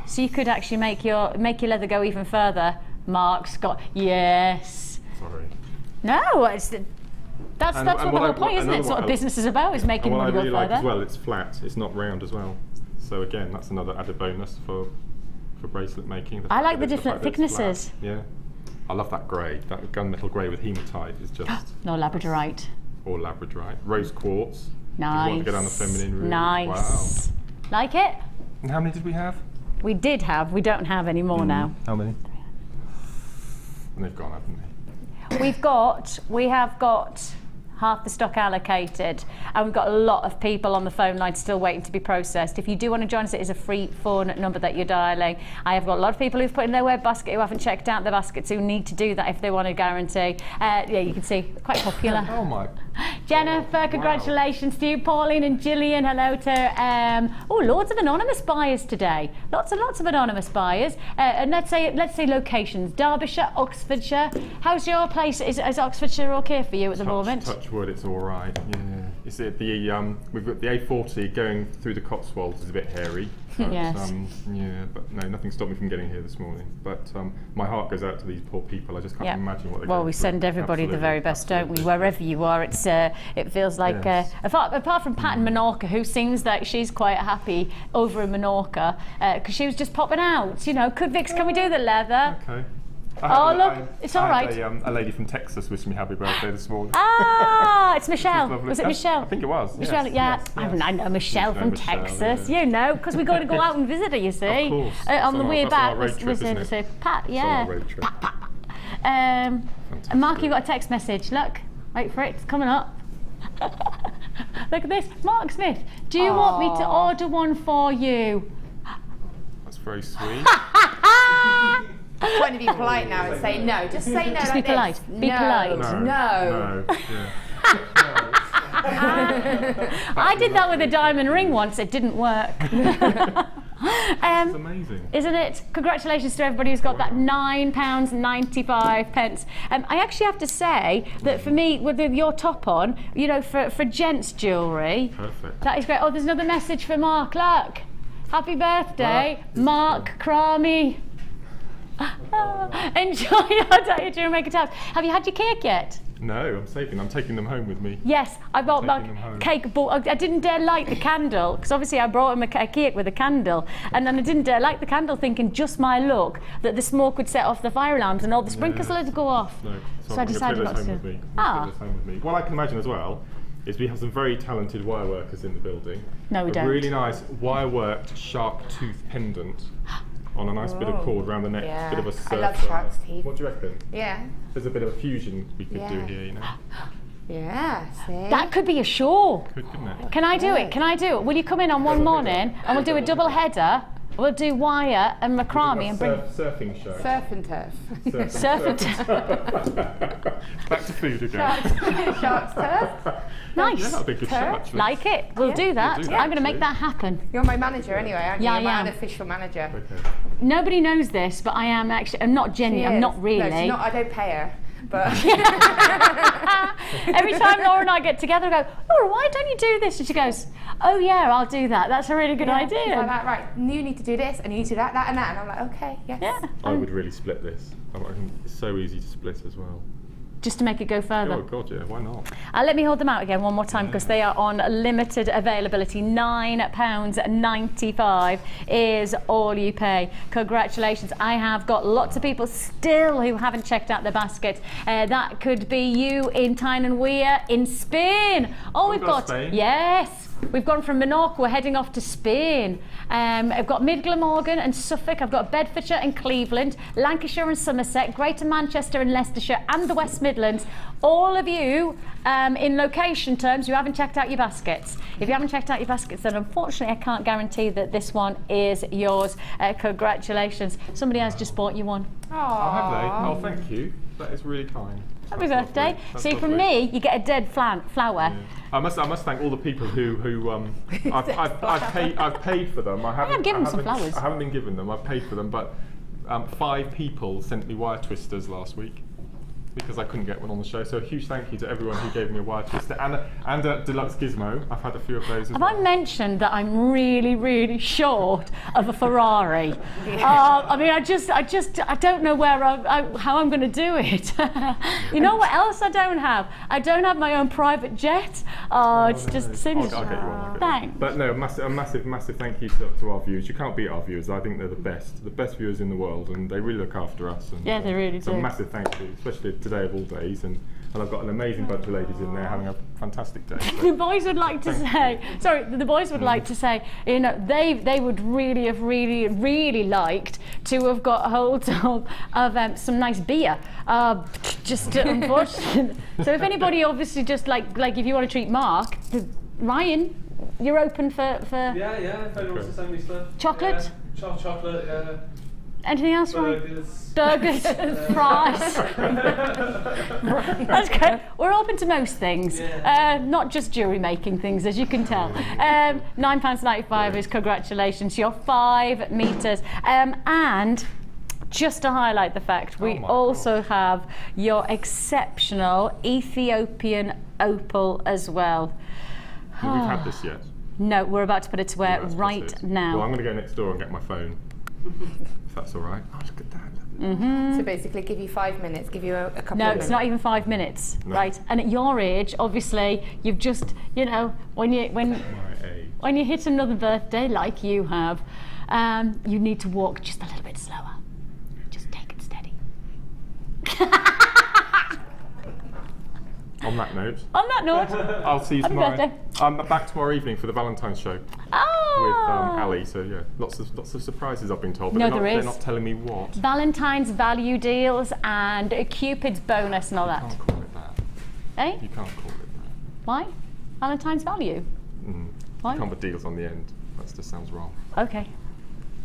So you could actually make your leather go even further. Mark's got, yes. Sorry. No, that's what the whole point, isn't it? It's what a business is about, is making And what money I really go like further. as well, it's flat. It's not round as well. So again, that's another added bonus for bracelet making. I like the different fact that it's thicknesses. flat. Yeah. I love that grey. That gunmetal grey with hematite is just. No, labradorite. Or labradorite. Rose quartz. Nice. If you want to go down the feminine route. Nice. Wow. Like it? And how many did we have? We did have. We don't have any more now. How many? And they've gone, haven't they? We have got half the stock allocated, and we've got a lot of people on the phone line still waiting to be processed. If you do want to join us, it is a free phone number that you're dialing. I have got a lot of people who've put in their web basket who haven't checked out their baskets who need to do that if they want a guarantee. Yeah, you can see, quite popular. Oh my. Jennifer, congratulations to you. Pauline and Gillian, hello to loads of anonymous buyers today. Lots and lots of anonymous buyers. And let's say locations. Derbyshire, Oxfordshire. How's your place? Is Oxfordshire okay for you at the moment? Touch wood, it's all right. Yeah. Is it we've got the A40 going through the Cotswolds is a bit hairy. But, yes. Yeah, but no, nothing stopped me from getting here this morning. But my heart goes out to these poor people. I just can't imagine what they're going through. Well, we send everybody the very best, don't we? Wherever you are, it feels like Yes. apart from Pat in Menorca, who seems like she's quite happy over in Menorca because she was just popping out. You know, Vics, can we do the leather? Okay. Oh, look, it's all right. A lady from Texas wished me happy birthday this morning. Ah, it's Michelle. Was it Michelle? I think it was. Michelle, yes, yeah. yes. I know Michelle from Michelle, Texas. yeah. You know, because we're going to go out and visit her, you see. Of course. On the way back, was Pat, yeah. And Mark, you got a text message. Look, wait for it. It's coming up. Look at this. Mark Smith, do you want me to order one for you? That's very sweet. Trying to be polite now and say no. Just say no. Just like be polite. This. Be no. polite. No. Yeah. I did that with a diamond ring once. It didn't work. That's amazing. Isn't it? Congratulations to everybody who's got that £9.95. I actually have to say that for me, with your top on, you know, for gents jewellery, perfect. That is great. Oh, there's another message for Mark. Look, happy birthday, Mark Cramy. Enjoy your day at JewelleryMaker Tabs. Have you had your cake yet? No, I'm saving. I'm taking them home with me. Yes, I bought my cake, but I didn't dare light the candle because obviously I brought him a cake with a candle, and then I didn't dare light the candle, thinking just my luck that the smoke would set off the fire alarms and all the sprinkles would go off. No, so I decided not to. What I can imagine as well is we have some very talented wire workers in the building. No, we don't. A really nice wire worked shark tooth pendant. On a nice bit of cord around the neck, bit of a circle. I love shark's teeth. What do you reckon? Yeah. There's a bit of a fusion we could do here, you know. Yeah, see? That could be a show. Couldn't it? Can I do it? Can I do it? Will you come in on one morning and we'll do a double header? We'll do wire and macrame and bring surfing show. Surf and turf. Surf and turf. Back to food again. Shark's turf. Nice. Yeah, that'd be a good show, actually. Like it. We'll do that. We'll do that, I'm going to make that happen. You're my manager anyway, aren't you? Yeah, You're I my am. unofficial manager. Okay. Nobody knows this, but I am actually. I'm not genuine. I'm not really. No, she's not. I don't pay her. But every time Laura and I get together, I go, Laura, why don't you do this? And she goes, oh yeah, I'll do that. That's a really good idea. She's like, right, you need to do this, and you need to do that, and that. And I'm like, okay, yes. Yeah. I would really split this. I think it's so easy to split as well. Just to make it go further. Oh God, yeah, why not? Let me hold them out again one more time because they are on limited availability. £9.95 is all you pay. Congratulations. I have got lots of people still who haven't checked out their baskets. That could be you in Tyne and Weir in Spain. Oh, we've got Spain. Yes. We've gone from Menorca, we're heading off to Spain. I've got Mid Glamorgan and Suffolk, I've got Bedfordshire and Cleveland, Lancashire and Somerset, Greater Manchester and Leicestershire and the West Midlands. All of you, in location terms, you haven't checked out your baskets. If you haven't checked out your baskets, then unfortunately I can't guarantee that this one is yours. Congratulations. Somebody has just bought you one. Oh, have they? Oh, thank you. That is really kind. Happy birthday. See, lovely. from me, you get a dead flower. Yeah. I must thank all the people who I've paid for them. I haven't given them some flowers. I haven't been given them. I've paid for them, but 5 people sent me wire twisters last week because I couldn't get one on the show. So a huge thank you to everyone who gave me a wire twister and a deluxe gizmo. I've had a few of those as well. Have I mentioned that I'm really, really short of a Ferrari? I mean, I don't know how I'm going to do it. You know what else I don't have? I don't have my own private jet. It's just as soon as. I'll get you one. Thanks. But no, a massive thank you to our viewers. You can't beat our viewers. I think they're the best viewers in the world, and they really look after us. And, yeah, they really do. So a massive thank you, especially today of all days, and I've got an amazing bunch of ladies in there having a fantastic day. So. The boys would like to say, like to say, you know, they would really have really liked to have got hold of some nice beer. Just unfortunate. So if anybody obviously just like if you want to treat Mark, Ryan, you're open for Yeah, if anyone wants to send me stuff. Chocolate? Yeah, chocolate, yeah. Anything else, Burgers. Burgers, fries. That's good. We're open to most things, not just jewellery making things, as you can tell. £9.95 is congratulations. You're 5 metres. And just to highlight the fact, we also have your exceptional Ethiopian opal as well. Have we had this yet? No, we're about to put it to wear right now. Well, I'm going to go next door and get my phone. If that's all right. Oh, look at that. So basically, give you 5 minutes, give you a couple of minutes. No, it's not even 5 minutes, right? And at your age, obviously, you've just, you know, when you hit another birthday like you have, you need to walk just a little bit slower. Just take it steady. On that note. On that note. I'll see you Happy tomorrow. birthday. I'm back tomorrow evening for the Valentine's show. Oh. With Ali, so yeah, lots of surprises I've been told, but No, they're not telling me what. Valentine's value deals and a Cupid's bonus and all that. You can't call it that. Eh? You can't call it that. Why? Valentine's value? Why? You can't put deals on the end. That just sounds wrong. Okay.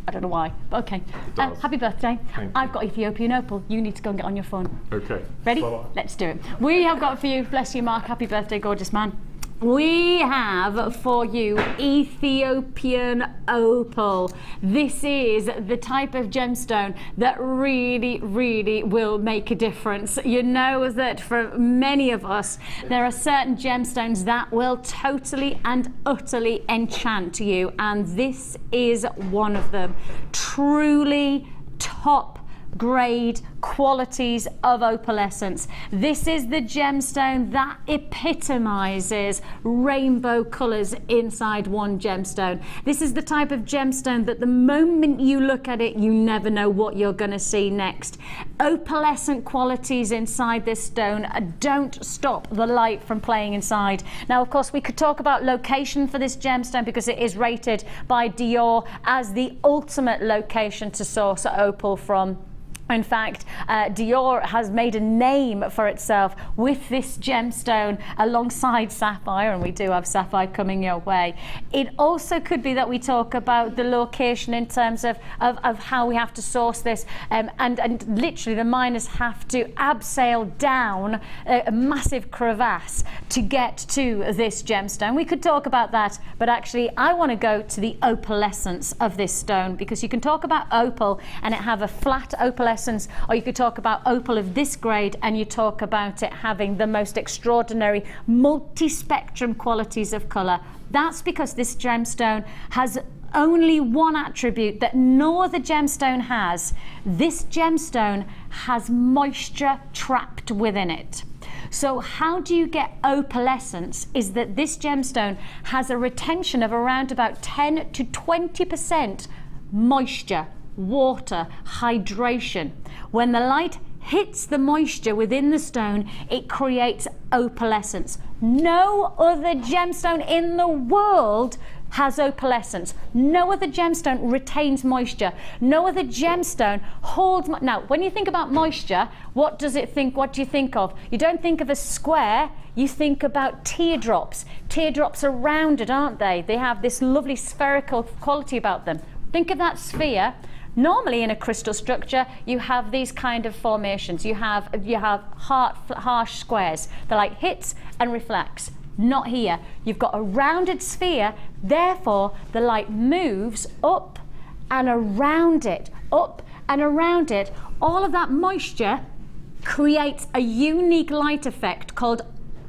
I don't know why, but okay. Happy birthday. I've got Ethiopian opal. You need to go and get on your phone. Okay. Ready? Bye-bye. Let's do it. We have got for you, bless you, Mark. Happy birthday, gorgeous man. We have for you Ethiopian opal. This is the type of gemstone that really, really will make a difference. You know that for many of us, there are certain gemstones that will totally and utterly enchant you, and this is one of them. Truly top grade qualities of opalescence. This is the gemstone that epitomizes rainbow colors inside one gemstone. This is the type of gemstone that the moment you look at it, you never know what you're going to see next. Opalescent qualities inside this stone don't stop the light from playing inside. Now, of course, we could talk about location for this gemstone because it is rated by Dior as the ultimate location to source opal from. In fact, Dior has made a name for itself with this gemstone alongside sapphire, and we do have sapphire coming your way. It also could be that we talk about the location in terms of how we have to source this, and literally the miners have to abseil down a massive crevasse to get to this gemstone. We could talk about that, but actually I want to go to the opalescence of this stone, because you can talk about opal and it have a flat opalescence, or you could talk about opal of this grade and you talk about it having the most extraordinary multi-spectrum qualities of colour. That's because this gemstone has only one attribute that no other gemstone has. This gemstone has moisture trapped within it. So how do you get opalescence is that this gemstone has a retention of around about 10 to 20% moisture, water, hydration. When the light hits the moisture within the stone, it creates opalescence. No other gemstone in the world has opalescence. No other gemstone retains moisture. No other gemstone holds. Now, when you think about moisture, what do you think of? You don't think of a square, you think about teardrops. Teardrops are rounded, aren't they? They have this lovely spherical quality about them. Think of that sphere. Normally in a crystal structure, you have these kind of formations. You have harsh squares. They're like hits and reflects. Not here. You've got a rounded sphere, therefore the light moves up and around it, up and around it. All of that moisture creates a unique light effect called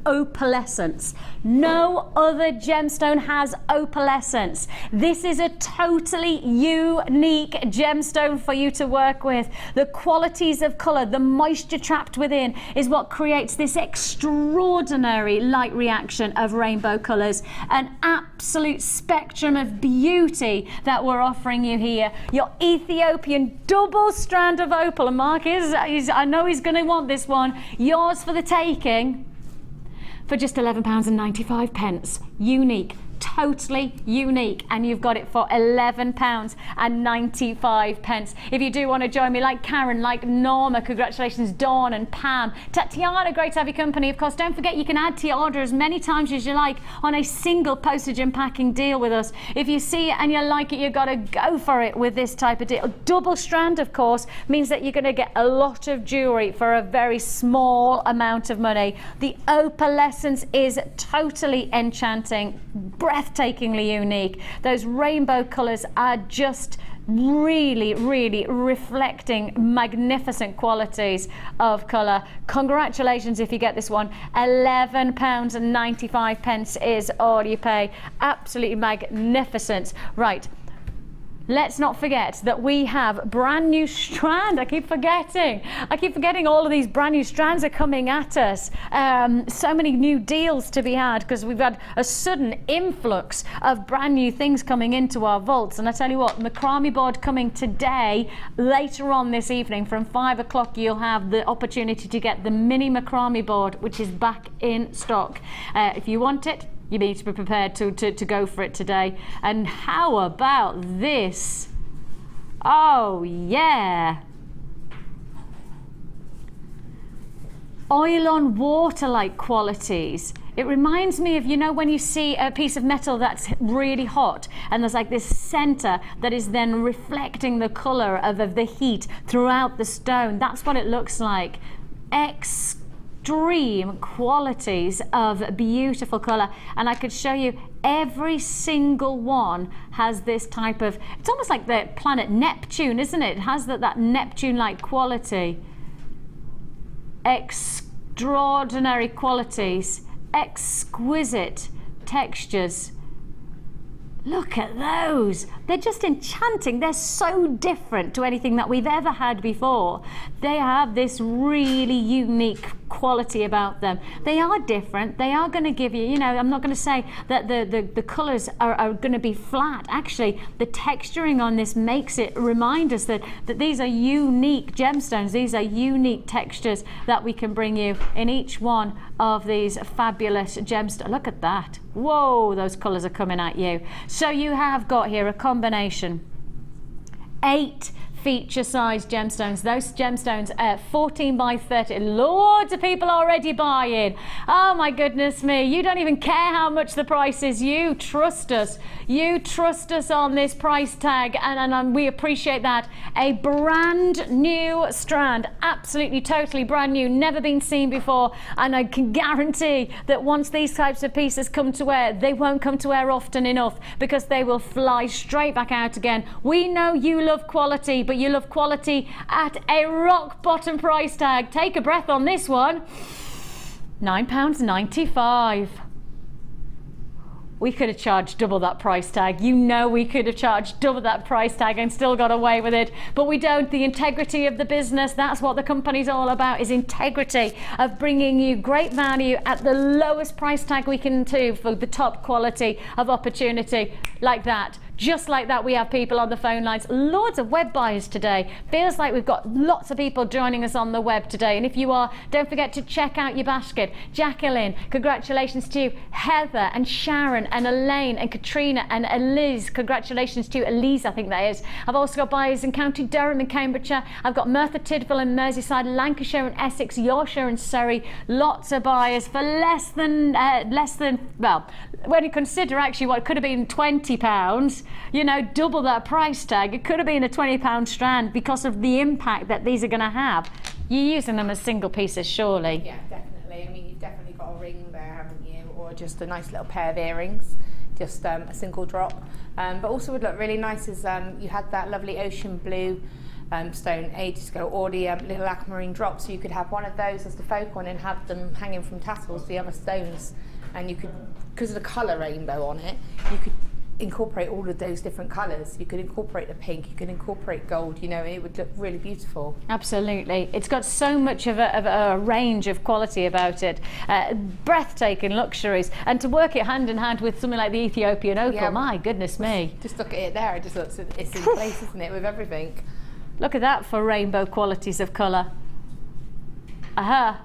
opalescence. No other gemstone has opalescence. This is a totally unique gemstone for you to work with. The qualities of colour, the moisture trapped within is what creates this extraordinary light reaction of rainbow colours. An absolute spectrum of beauty that we're offering you here. Your Ethiopian double strand of opal, and Mark I know he's going to want this one. Yours for the taking. For just £11.95. Unique, totally unique, and you've got it for £11.95. If you do want to join me, like Karen, like Norma, congratulations, Dawn and Pam, Tatiana, great to have your company. Of course, don't forget you can add to your order as many times as you like on a single postage and packing deal with us. If you see it and you like it, you've got to go for it with this type of deal. Double strand, of course, means that you're going to get a lot of jewellery for a very small amount of money. The opalescence is totally enchanting, breathtakingly unique. Those rainbow colours are just really, really reflecting magnificent qualities of colour. Congratulations if you get this one. £11.95 is all you pay. Absolutely magnificent. Right. let's not forget that we have brand new strand. I keep forgetting all of these brand new strands are coming at us. So many new deals to be had because we've had a sudden influx of brand new things coming into our vaults. And I tell you what, macrame board coming today, later on this evening from 5 o'clock, you'll have the opportunity to get the mini macrame board, which is back in stock. If you want it, you need to be prepared to go for it today. And how about this? Oh yeah. Oil on water like qualities. It reminds me of, you know, when you see a piece of metal that's really hot and there's like this center that is then reflecting the color of the heat throughout the stone. That's what it looks like. Extreme qualities of beautiful color, and I could show you every single one has this type of, it's almost like the planet Neptune, isn't it? It has that Neptune-like quality. Extraordinary qualities, exquisite textures. Look at those. They're just enchanting. They're so different to anything that we've ever had before. They have this really unique quality about them. They are different. They are going to give you, you know, I'm not going to say that the colors are going to be flat. Actually, the texturing on this makes it remind us that these are unique gemstones. These are unique textures that we can bring you in each one of these fabulous gemstones. Look at that. Whoa, those colors are coming at you. So you have got here a combination, 8 feature size gemstones. Those gemstones are 14 by 30. Loads of people already buying. Oh my goodness me, you don't even care how much the price is. You trust us. You trust us on this price tag, and we appreciate that. A brand new strand, absolutely totally brand new, never been seen before, and I can guarantee that once these types of pieces come to wear, they won't come to wear often enough because they will fly straight back out again. We know you love quality, but you love quality at a rock bottom price tag. Take a breath on this one. £9.95. We could have charged double that price tag. You know we could have charged double that price tag and still got away with it, but we don't. The integrity of the business, that's what the company's all about, is integrity of bringing you great value at the lowest price tag we can do for the top quality of opportunity like that. Just like that, we have people on the phone lines. Loads of web buyers today. Feels like we've got lots of people joining us on the web today. And if you are, don't forget to check out your basket. Jacqueline, congratulations to you. Heather and Sharon and Elaine and Katrina and Liz, congratulations to you. Elise, I think that is. I've also got buyers in County Durham and Cambridgeshire. I've got Merthyr Tydfil and Merseyside, Lancashire and Essex, Yorkshire and Surrey. Lots of buyers for less than, well, when you consider actually what could have been £20, you know, double that price tag. It could have been a £20 strand because of the impact that these are going to have. You're using them as single pieces, surely. Yeah, definitely. I mean, you've definitely got a ring there, haven't you? Or just a nice little pair of earrings, just a single drop. But also would look really nice is you had that lovely ocean blue stone ages ago, or the little aquamarine drop, so you could have one of those as the focal one and have them hanging from tassels, the other stones, and you could, because of the colour rainbow on it, you could incorporate all of those different colours. You could incorporate the pink, you could incorporate gold, you know, it would look really beautiful. Absolutely. It's got so much of a range of quality about it. Breathtaking luxuries. And to work it hand in hand with something like the Ethiopian opal, yeah, my goodness me. Just look at it there, it just looks, it's in place, isn't it, with everything. Look at that for rainbow qualities of colour. Aha,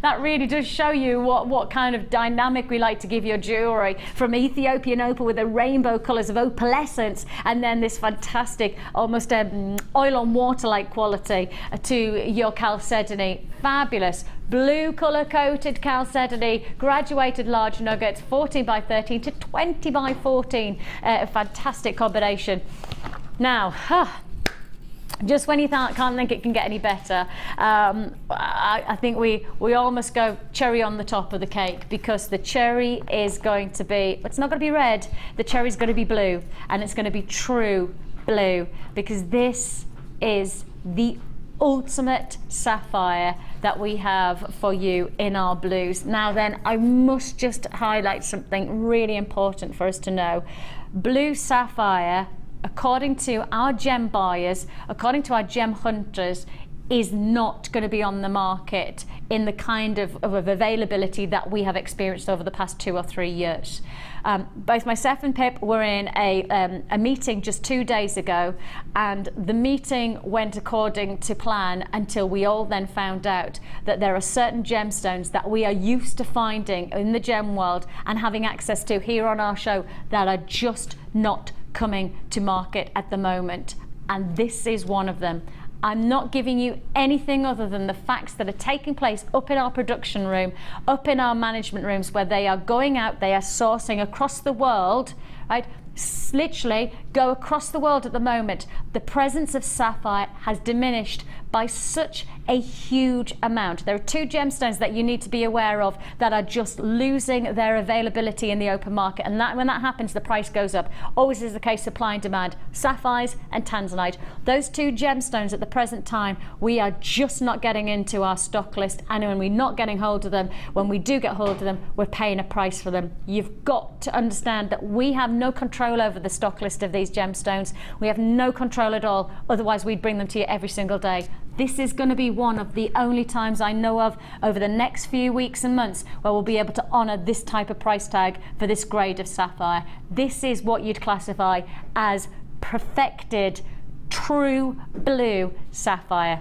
that really does show you what kind of dynamic we like to give your jewellery, from Ethiopian opal with the rainbow colours of opalescence, and then this fantastic almost oil on water like quality to your chalcedony. Fabulous blue colour coated chalcedony, graduated large nuggets, 14 by 13 to 20 by 14. A fantastic combination. Now, just when you can't think it can get any better, I think we almost go cherry on the top of the cake, because the cherry is going to be, it's not going to be red, the cherry is going to be blue, and it's going to be true blue, because this is the ultimate sapphire that we have for you in our blues. Now then, I must just highlight something really important for us to know. Blue sapphire according to our gem buyers, according to our gem hunters, is not going to be on the market in the kind of availability that we have experienced over the past 2 or 3 years. Both myself and Pip were in a meeting just 2 days ago, and the meeting went according to plan until we all then found out that there are certain gemstones that we are used to finding in the gem world and having access to here on our show that are just not coming to market at the moment, and this is one of them. I'm not giving you anything other than the facts that are taking place up in our production room, up in our management rooms, where they are going out, they are sourcing across the world, right? Literally go across the world at the moment. The presence of sapphire has diminished by such a huge amount. There are 2 gemstones that you need to be aware of that are just losing their availability in the open market, and that when that happens, the price goes up. Always is the case, supply and demand. Sapphires and tanzanite. Those 2 gemstones at the present time, we are just not getting into our stock list, and when we're not getting hold of them, when we do get hold of them, we're paying a price for them. You've got to understand that we have no control over the stock list of these gemstones. We have no control at all, otherwise we'd bring them to you every single day. This is going to be one of the only times I know of over the next few weeks and months where we'll be able to honour this type of price tag for this grade of sapphire. This is what you'd classify as perfected, true blue sapphire.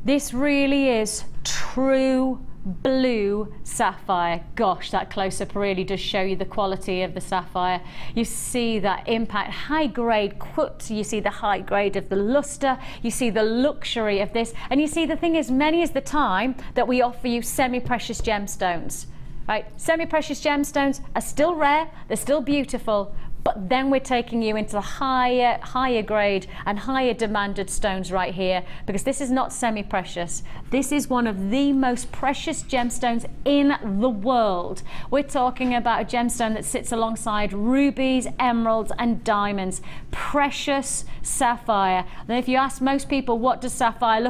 This really is true blue sapphire. Gosh, that close-up really does show you the quality of the sapphire. You see that impact, high grade cut, you see the high grade of the luster, you see the luxury of this, and you see the thing is, many is the time that we offer you semi-precious gemstones, right? Semi-precious gemstones are still rare, they're still beautiful, but then we're taking you into the higher grade and higher demanded stones right here, because this is not semi-precious. This is one of the most precious gemstones in the world. We're talking about a gemstone that sits alongside rubies, emeralds and diamonds. Precious sapphire. And if you ask most people what does sapphire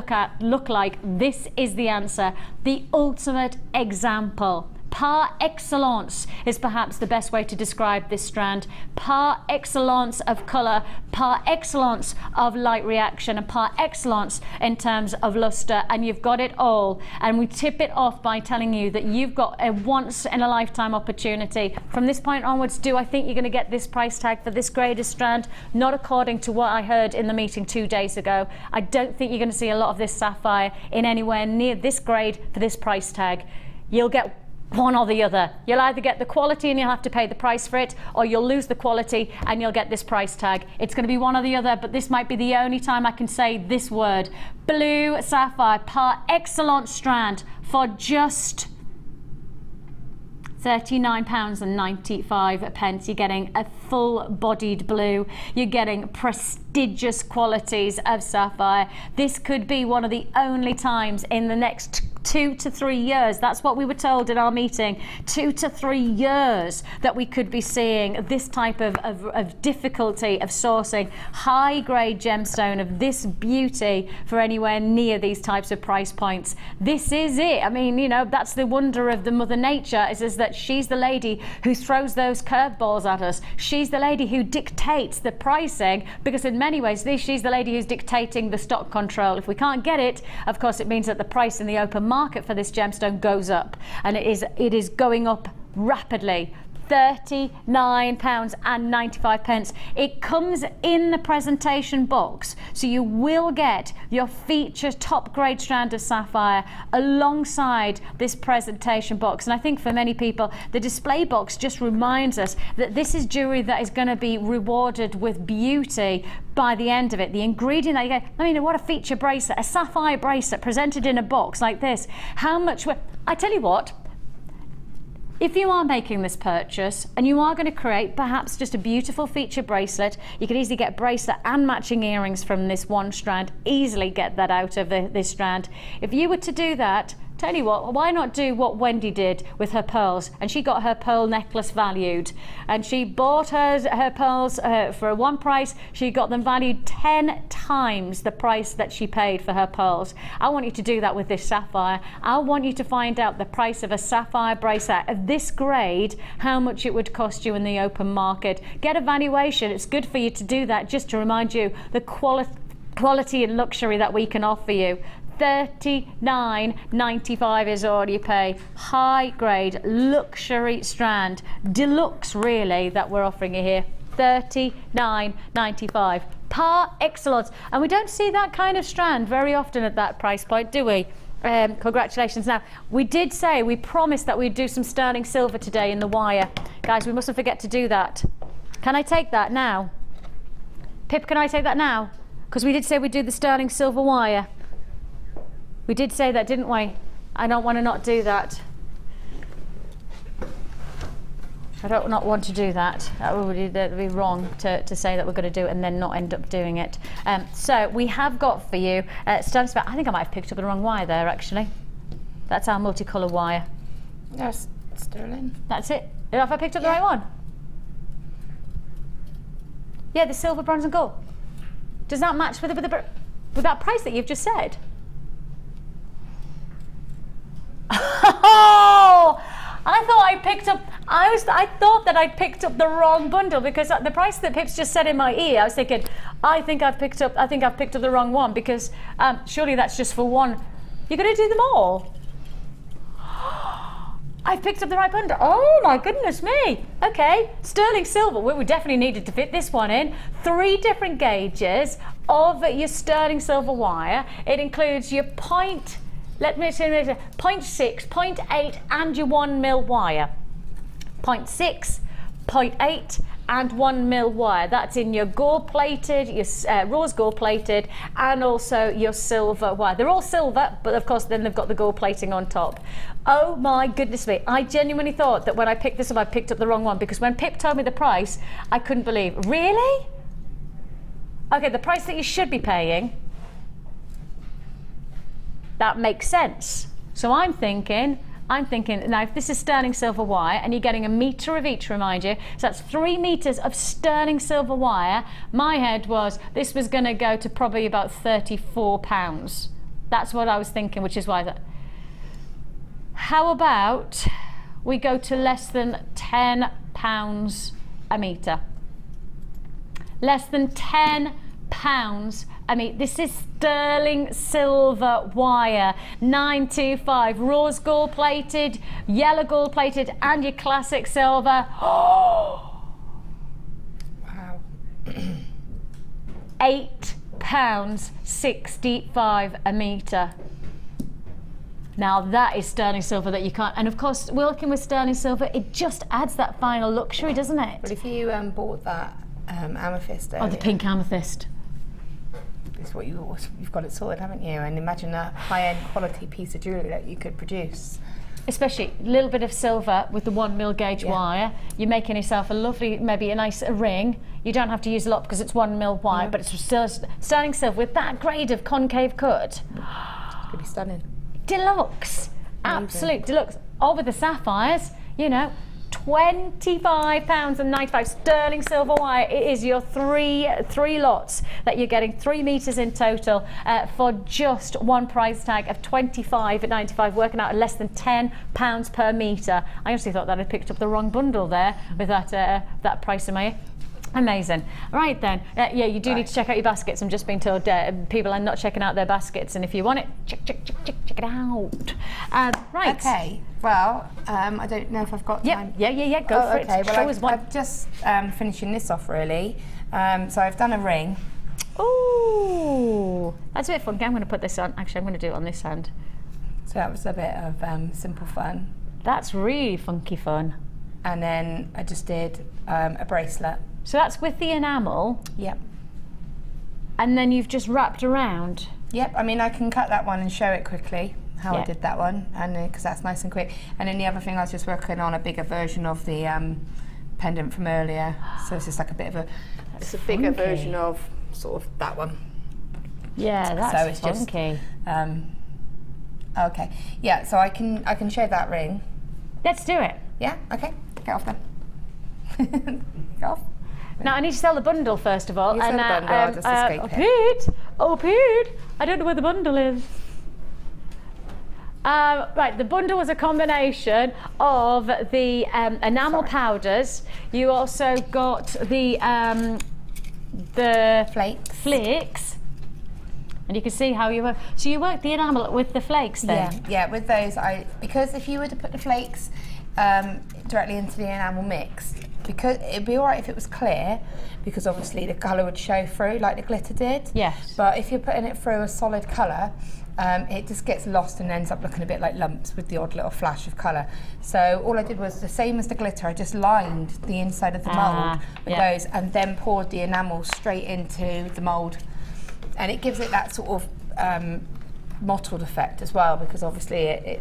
look like, this is the answer. The ultimate example. Par excellence is perhaps the best way to describe this strand. Par excellence of colour, par excellence of light reaction, and par excellence in terms of luster, and you've got it all. And we tip it off by telling you that you've got a once in a lifetime opportunity. From this point onwards, do I think you're going to get this price tag for this grade of strand? Not according to what I heard in the meeting 2 days ago. I don't think you're going to see a lot of this sapphire in anywhere near this grade for this price tag. You'll get one or the other. You'll either get the quality and you'll have to pay the price for it, or you'll lose the quality and you'll get this price tag. It's going to be one or the other, but this might be the only time I can say this word. Blue sapphire par excellence strand for just £39.95. You're getting a full-bodied blue. You're getting prestigious qualities of sapphire. This could be one of the only times in the next 2 to 3 years, that's what we were told in our meeting, 2 to 3 years, that we could be seeing this type of difficulty of sourcing high-grade gemstone of this beauty for anywhere near these types of price points. This is it. I mean, you know, that's the wonder of the Mother Nature, is that she's the lady who throws those curveballs at us. She's the lady who dictates the pricing, because in many ways she's the lady who's dictating the stock control. If we can't get it, of course it means that the price in the open market for this gemstone goes up, and it is going up rapidly. £39.95. It comes in the presentation box, so you will get your feature top grade strand of sapphire alongside this presentation box. And I think for many people, the display box just reminds us that this is jewelry that is going to be rewarded with beauty by the end of it. The ingredient that you get, I mean, what a feature bracelet, a sapphire bracelet presented in a box like this. How much, I tell you what, if you are making this purchase and you are going to create perhaps just a beautiful feature bracelet, you can easily get bracelet and matching earrings from this one strand, easily get that out of this strand. If you were to do that, Tell you what, why not do what Wendy did with her pearls? And she got her pearl necklace valued, and she bought her pearls for one price. She got them valued 10 times the price that she paid for her pearls. I want you to do that with this sapphire. I want you to find out the price of a sapphire bracelet of this grade, how much it would cost you in the open market. Get a valuation. It's good for you to do that, just to remind you the quality and luxury that we can offer you. $39.95 is all you pay. High grade luxury strand, deluxe really, that we're offering you here. $39.95 par excellence, and we don't see that kind of strand very often at that price point, do we? Congratulations. Now, we did say, we promised that we'd do some sterling silver today in the wire. Guys, we mustn't forget to do that. Can I take that now? Pip, can I take that now? Because we did say we'd do the sterling silver wire. We did say that, didn't we? I don't want to not do that. I don't not want to do that. That would be wrong to say that we're going to do it and then not end up doing it. So we have got for you sterling silver. I think I might have picked up the wrong wire there, actually. That's our multicolour wire. That's sterling. That's it. Have I picked up the right one? Yeah, the silver, bronze and gold. Does that match with that price that you've just said? Oh, I thought I picked up. I thought that I'd picked up the wrong bundle, because the price that Pip's just said in my ear, I was thinking, I think I've picked up the wrong one, because surely that's just for one. You're going to do them all? I've picked up the right bundle. Oh my goodness me. Okay, sterling silver. We definitely needed to fit this one in. 3 different gauges of your sterling silver wire. It includes your 0.6, 0.8 and your 1 mil wire. 0.6, 0.8 and 1 mil wire. That's in your gold plated, your rose gold plated, and also your silver wire. They're all silver, but of course then they've got the gold plating on top. Oh my goodness me, I genuinely thought that when I picked this up, I picked up the wrong one, because when Pip told me the price, I couldn't believe. Really? Okay, the price that you should be paying, that makes sense. So I'm thinking, now if this is sterling silver wire and you're getting a metre of each, remind you, so that's 3 metres of sterling silver wire, my head was this was going to go to probably about £34. That's what I was thinking, which is why that. How about we go to less than £10 a metre? Less than £10 I mean, this is sterling silver wire, 925, rose gold plated, yellow gold plated, and your classic silver. Oh! Wow. £8.65 a metre. Now that is sterling silver that you can't, and of course working with sterling silver, it just adds that final luxury, doesn't it? But if you bought that amethyst earlier, oh, the pink amethyst. It's what you've got it sorted, haven't you? And imagine a high-end quality piece of jewellery that you could produce. Especially a little bit of silver with the 1 mil gauge wire. You're making yourself a lovely, maybe a nice ring. You don't have to use a lot because it's 1 mil wire, but it's still sterling silver with that grade of concave cut. It's going to be stunning. Deluxe, absolute deluxe. Over the sapphires, you know, £25.95 sterling silver wire. It is your three lots that you're getting, 3 metres in total, for just one price tag of £25.95, working out at less than £10 per metre. I honestly thought that I'd picked up the wrong bundle there with that price in my ear. Amazing. Right then, yeah, you do need to check out your baskets. I'm just being told people are not checking out their baskets, and if you want it, check it out. Right. Okay. Well, I don't know if I've got time. Yeah. Go for it. Okay. Well, I'm I've just finishing this off really. So I've done a ring. Ooh, that's a bit fun. I'm going to put this on. Actually, I'm going to do it on this hand. So that was a bit of simple fun. That's really funky fun. And then I just did a bracelet. So that's with the enamel. Yep. And then you've just wrapped around. Yep. I mean, I can cut that one and show it quickly how I did that one, and because that's nice and quick. And then the other thing, I was just working on a bigger version of the pendant from earlier. So it's just like a bit of a, it's a bigger version of sort of that one. Yeah, that's so it's funky. Just, Okay. Yeah. So I can show that ring. Let's do it. Yeah. Okay. Get off then. Get off. Now I need to sell the bundle first of all. You sell the bundle, I'll just escape Pete! Oh, Pete! I don't know where the bundle is. Right, the bundle was a combination of the enamel powders. You also got the flakes. And you can see how you work. So you work the enamel with the flakes then? Yeah, with those, because if you were to put the flakes directly into the enamel mix, because it'd be alright if it was clear, because obviously the colour would show through like the glitter did. Yes. But if you're putting it through a solid colour, it just gets lost and ends up looking a bit like lumps with the odd little flash of colour. So all I did was the same as the glitter, I just lined the inside of the mould with those and then poured the enamel straight into the mould. And it gives it that sort of mottled effect as well, because obviously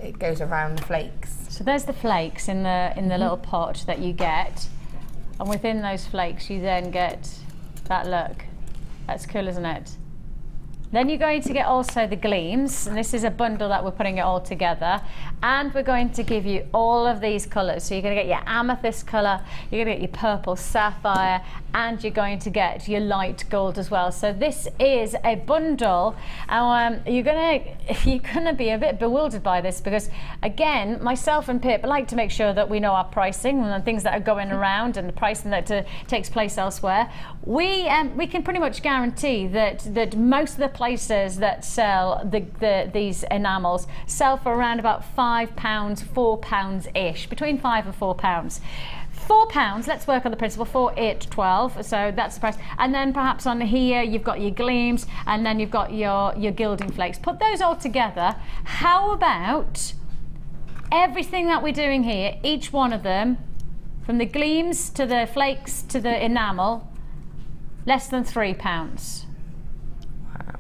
it goes around the flakes. So there's the flakes in the little pot that you get, and within those flakes you then get that look. That's cool, isn't it? Then you're going to get also the gleams, and this is a bundle that we're putting it all together, and we're going to give you all of these colours. So you're going to get your amethyst colour, you're going to get your purple sapphire, and you're going to get your light gold as well. So this is a bundle, and you're gonna be a bit bewildered by this, because again, myself and Pip like to make sure that we know our pricing and the things that are going around and the pricing that takes place elsewhere. We can pretty much guarantee that most of the places that sell these enamels sell for around about £5, £4-ish, between £5 and £4. £4, let's work on the principle, 4, 8, 12, so that's the price. And then perhaps on here you've got your gleams, and then you've got your gilding flakes. Put those all together. How about everything that we're doing here, each one of them, from the gleams to the flakes to the enamel, less than £3. Wow.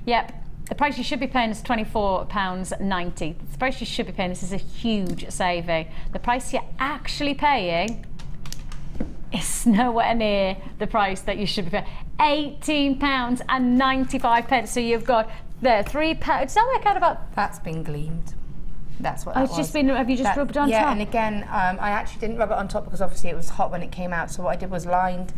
Yep. The price you should be paying is £24.90. The price you should be paying, this is a huge saving. The price you're actually paying is nowhere near the price that you should be paying. £18.95. So you've got there £3. Does that work out about? That's been gleamed. That's what that it's just been. Have you just rubbed it on top? Yeah, and again, I actually didn't rub it on top because obviously it was hot when it came out. So what I did was lined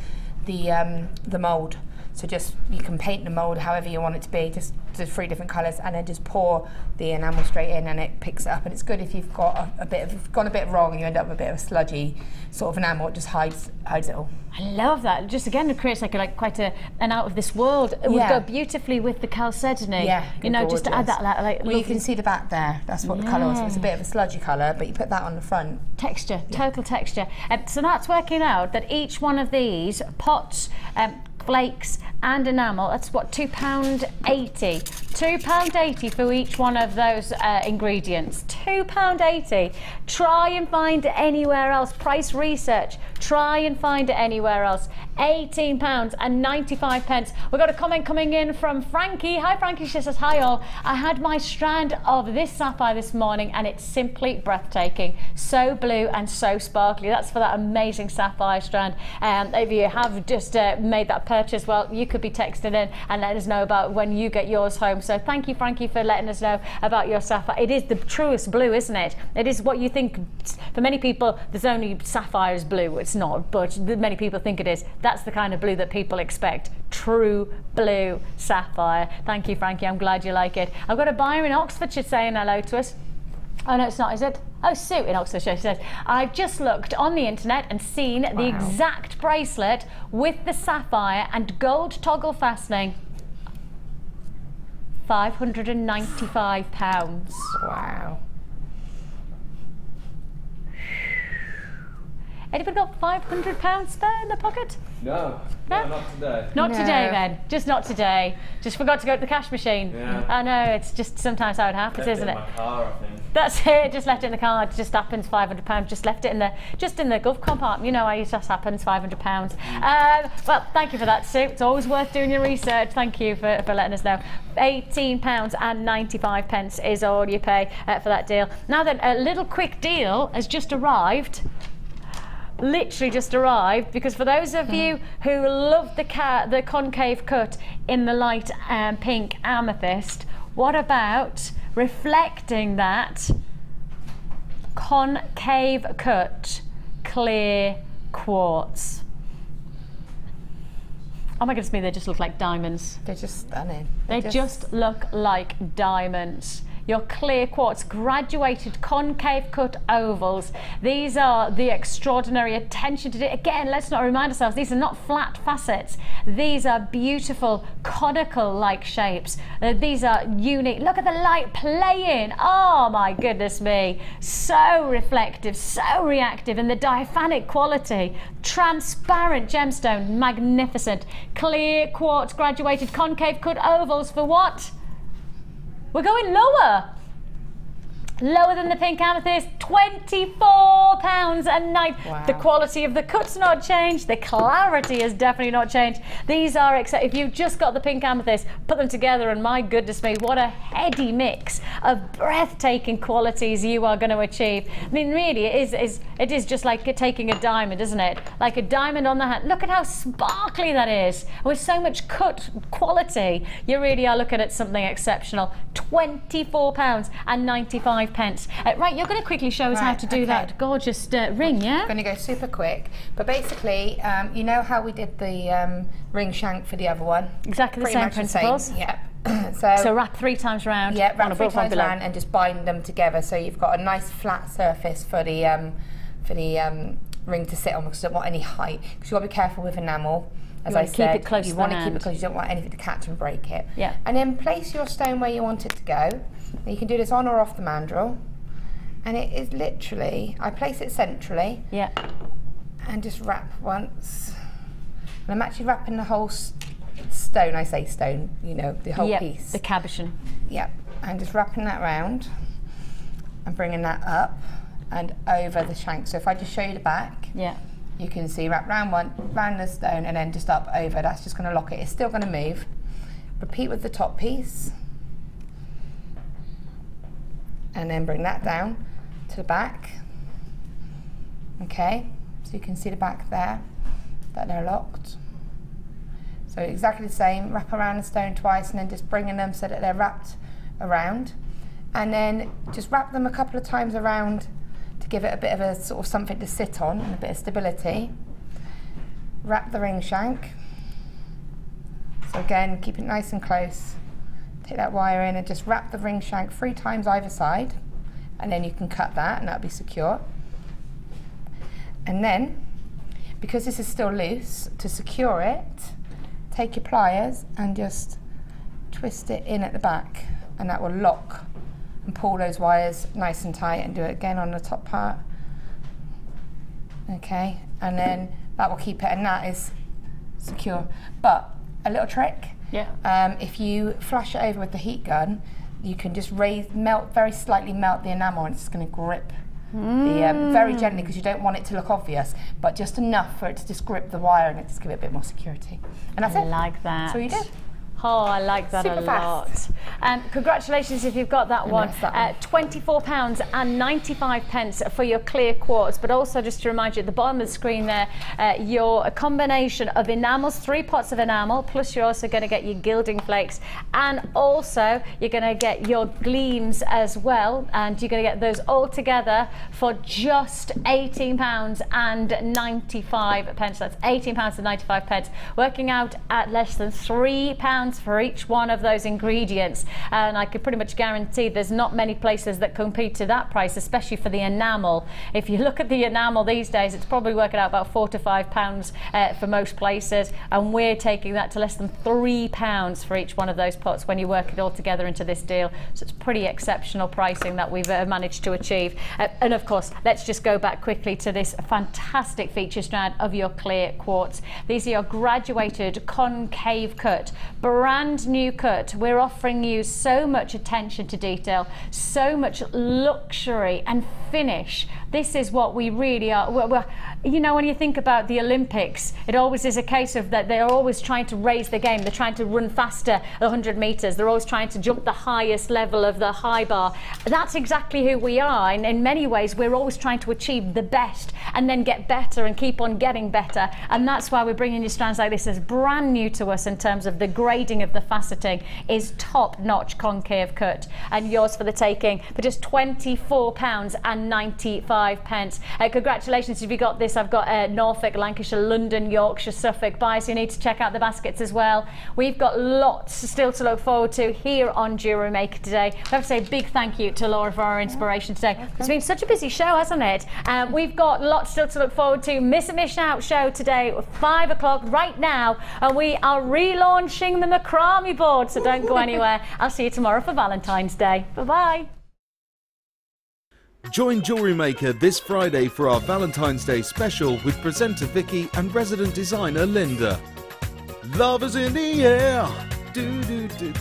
the mould. So just, you can paint the mould however you want it to be, just the 3 different colours, and then just pour the enamel straight in and it picks it up. And it's good if you've got gone a bit wrong and you end up with a bit of a sludgy sort of enamel, it just hides it all. I love that. Just again, it creates like quite an out of this world. It would go beautifully with the chalcedony. Yeah, you know, just to add that like. Well, you can see the back there. That's what the colour was. So it's a bit of a sludgy colour, but you put that on the front. Texture, total texture. So that's working out that each one of these pots, flakes and enamel, that's what, £2.80. £2.80 for each one of those ingredients. £2.80. Try and find it anywhere else. Price research. Try and find it anywhere else. £18.95. We've got a comment coming in from Frankie. Hi Frankie, she says, hi all. I had my strand of this sapphire this morning and it's simply breathtaking. So blue and so sparkly. That's for that amazing sapphire strand. If you have just made that purchase, well, you could be texting in and letting us know about when you get yours home. So thank you, Frankie, for letting us know about your sapphire. It is the truest blue, isn't it? It is what you think. For many people, there's only sapphires blue. It's not, but many people think it is. That's the kind of blue that people expect. True blue sapphire. Thank you, Frankie. I'm glad you like it. I've got a buyer in Oxfordshire saying hello to us. Oh no, it's not, is it? Oh, Sue in Oxfordshire, she says, I've just looked on the internet and seen the exact bracelet with the sapphire and gold toggle fastening. £595. Wow. Anybody got £500 spare in their pocket? No, not today. Not today then, just not today. Just forgot to go to the cash machine. Yeah. I know, it's just sometimes how it happens, isn't it? Left it in my car, I think. That's it, just left it in the car, it just happens, £500, just left it in the glove compartment, you know, it just happens, £500. Well, thank you for that, Sue, it's always worth doing your research, thank you for letting us know. £18.95 is all you pay for that deal. Now then, a little quick deal has just arrived. literally just arrived, because for those of you who love the concave cut in the light pink amethyst, what about reflecting that concave cut clear quartz? Oh my goodness me, they just look like diamonds. They're just stunning. They just look like diamonds. Your clear quartz graduated concave cut ovals. These are the extraordinary attention to detail. Again, let's not remind ourselves, these are not flat facets. These are beautiful conical-like shapes. These are unique. Look at the light playing. Oh my goodness me. So reflective, so reactive, and the diaphanic quality. Transparent gemstone, magnificent. Clear quartz graduated concave cut ovals for what? We're going lower. Lower than the pink amethyst, £24 a night. Wow. The quality of the cut's not changed. The clarity has definitely not changed. These are, if you've just got the pink amethyst, put them together and my goodness me, what a heady mix of breathtaking qualities you are going to achieve. I mean, really, it is just like taking a diamond, isn't it? Like a diamond on the hand. Look at how sparkly that is. With so much cut quality, you really are looking at something exceptional. £24.95. Right, you're going to quickly show us how to do that gorgeous ring, yeah? I'm going to go super quick, but basically, you know how we did the ring shank for the other one? Exactly the Pretty same much principles. The same. Yeah. So wrap 3 times round. Yeah, wrap 3 times round and just bind them together, so you've got a nice flat surface for the ring to sit on, because you don't want any height. Because you've got to be careful with enamel. As I said, keep it close you to want the to keep hand. it close. You don't want anything to catch and break it. Yeah. And then place your stone where you want it to go. And you can do this on or off the mandrel. And it is literally, I place it centrally. Yeah. And just wrap once. And I'm actually wrapping the whole stone. I say stone, you know, the whole piece. The cabochon. Yep. And just wrapping that round and bringing that up and over the shank. So if I just show you the back. Yeah. You can see wrap round the stone and then just up over. That's just going to lock it. It's still going to move. Repeat with the top piece. And then bring that down to the back. Okay, so you can see the back there, that they're locked. So exactly the same, wrap around the stone twice and then just bringing them so that they're wrapped around. And then just wrap them a couple of times around to give it a bit of a sort of something to sit on and a bit of stability. Wrap the ring shank. So again, keep it nice and close. Take that wire in and just wrap the ring shank 3 times either side, and then you can cut that and that'll be secure. And then, because this is still loose, to secure it, take your pliers and just twist it in at the back, and that will lock and pull those wires nice and tight, and do it again on the top part. Okay, and then that will keep it, and that is secure. But a little trick. Yeah. If you flash it over with the heat gun, you can just very slightly melt the enamel, and it's going to grip the very gently, because you don't want it to look obvious, but just enough for it to just grip the wire and just give it a bit more security. And that's it. I like that. So you did. Oh, I like that Super a lot. fast. Congratulations if you've got that one. £24.95 for your clear quartz. But also, just to remind you, at the bottom of the screen there, your combination of enamels, 3 pots of enamel, plus you're also going to get your gilding flakes, and also you're going to get your gleams as well, and you're going to get those all together for just £18.95. That's £18.95, working out at less than £3 for each one of those ingredients, and I could pretty much guarantee there's not many places that compete to that price, especially for the enamel. If you look at the enamel these days, it's probably working out about £4 to £5 for most places, and we're taking that to less than £3 for each one of those pots when you work it all together into this deal. So it's pretty exceptional pricing that we've managed to achieve. And of course, let's just go back quickly to this fantastic feature strand of your clear quartz. These are your graduated concave cut brand new cut. We're offering you so much attention to detail, so much luxury and finish. This is what we really are. You know, when you think about the Olympics, it always is a case of that they're always trying to raise the game. They're trying to run faster 100 meters. They're always trying to jump the highest level of the high bar. That's exactly who we are. And in many ways, we're always trying to achieve the best and then get better and keep on getting better. And that's why we're bringing you strands like this as brand new to us in terms of the grading of the faceting is top-notch concave cut, and yours for the taking for just £24.95. Congratulations if you got this. I've got Norfolk, Lancashire, London, Yorkshire, Suffolk buyers. You need to check out the baskets as well. We've got lots still to look forward to here on Jewellery Maker today. We have to say a big thank you to Laura for our inspiration today. It's been such a busy show, hasn't it? We've got lots still to look forward to. Miss Out show today at 5 o'clock right now, and we are relaunching the macrame board, so don't go anywhere. I'll see you tomorrow for Valentine's Day. Bye-bye. Join Jewellery Maker this Friday for our Valentine's Day special with presenter Vicki and resident designer Linda. Love is in the air. Do, do, do.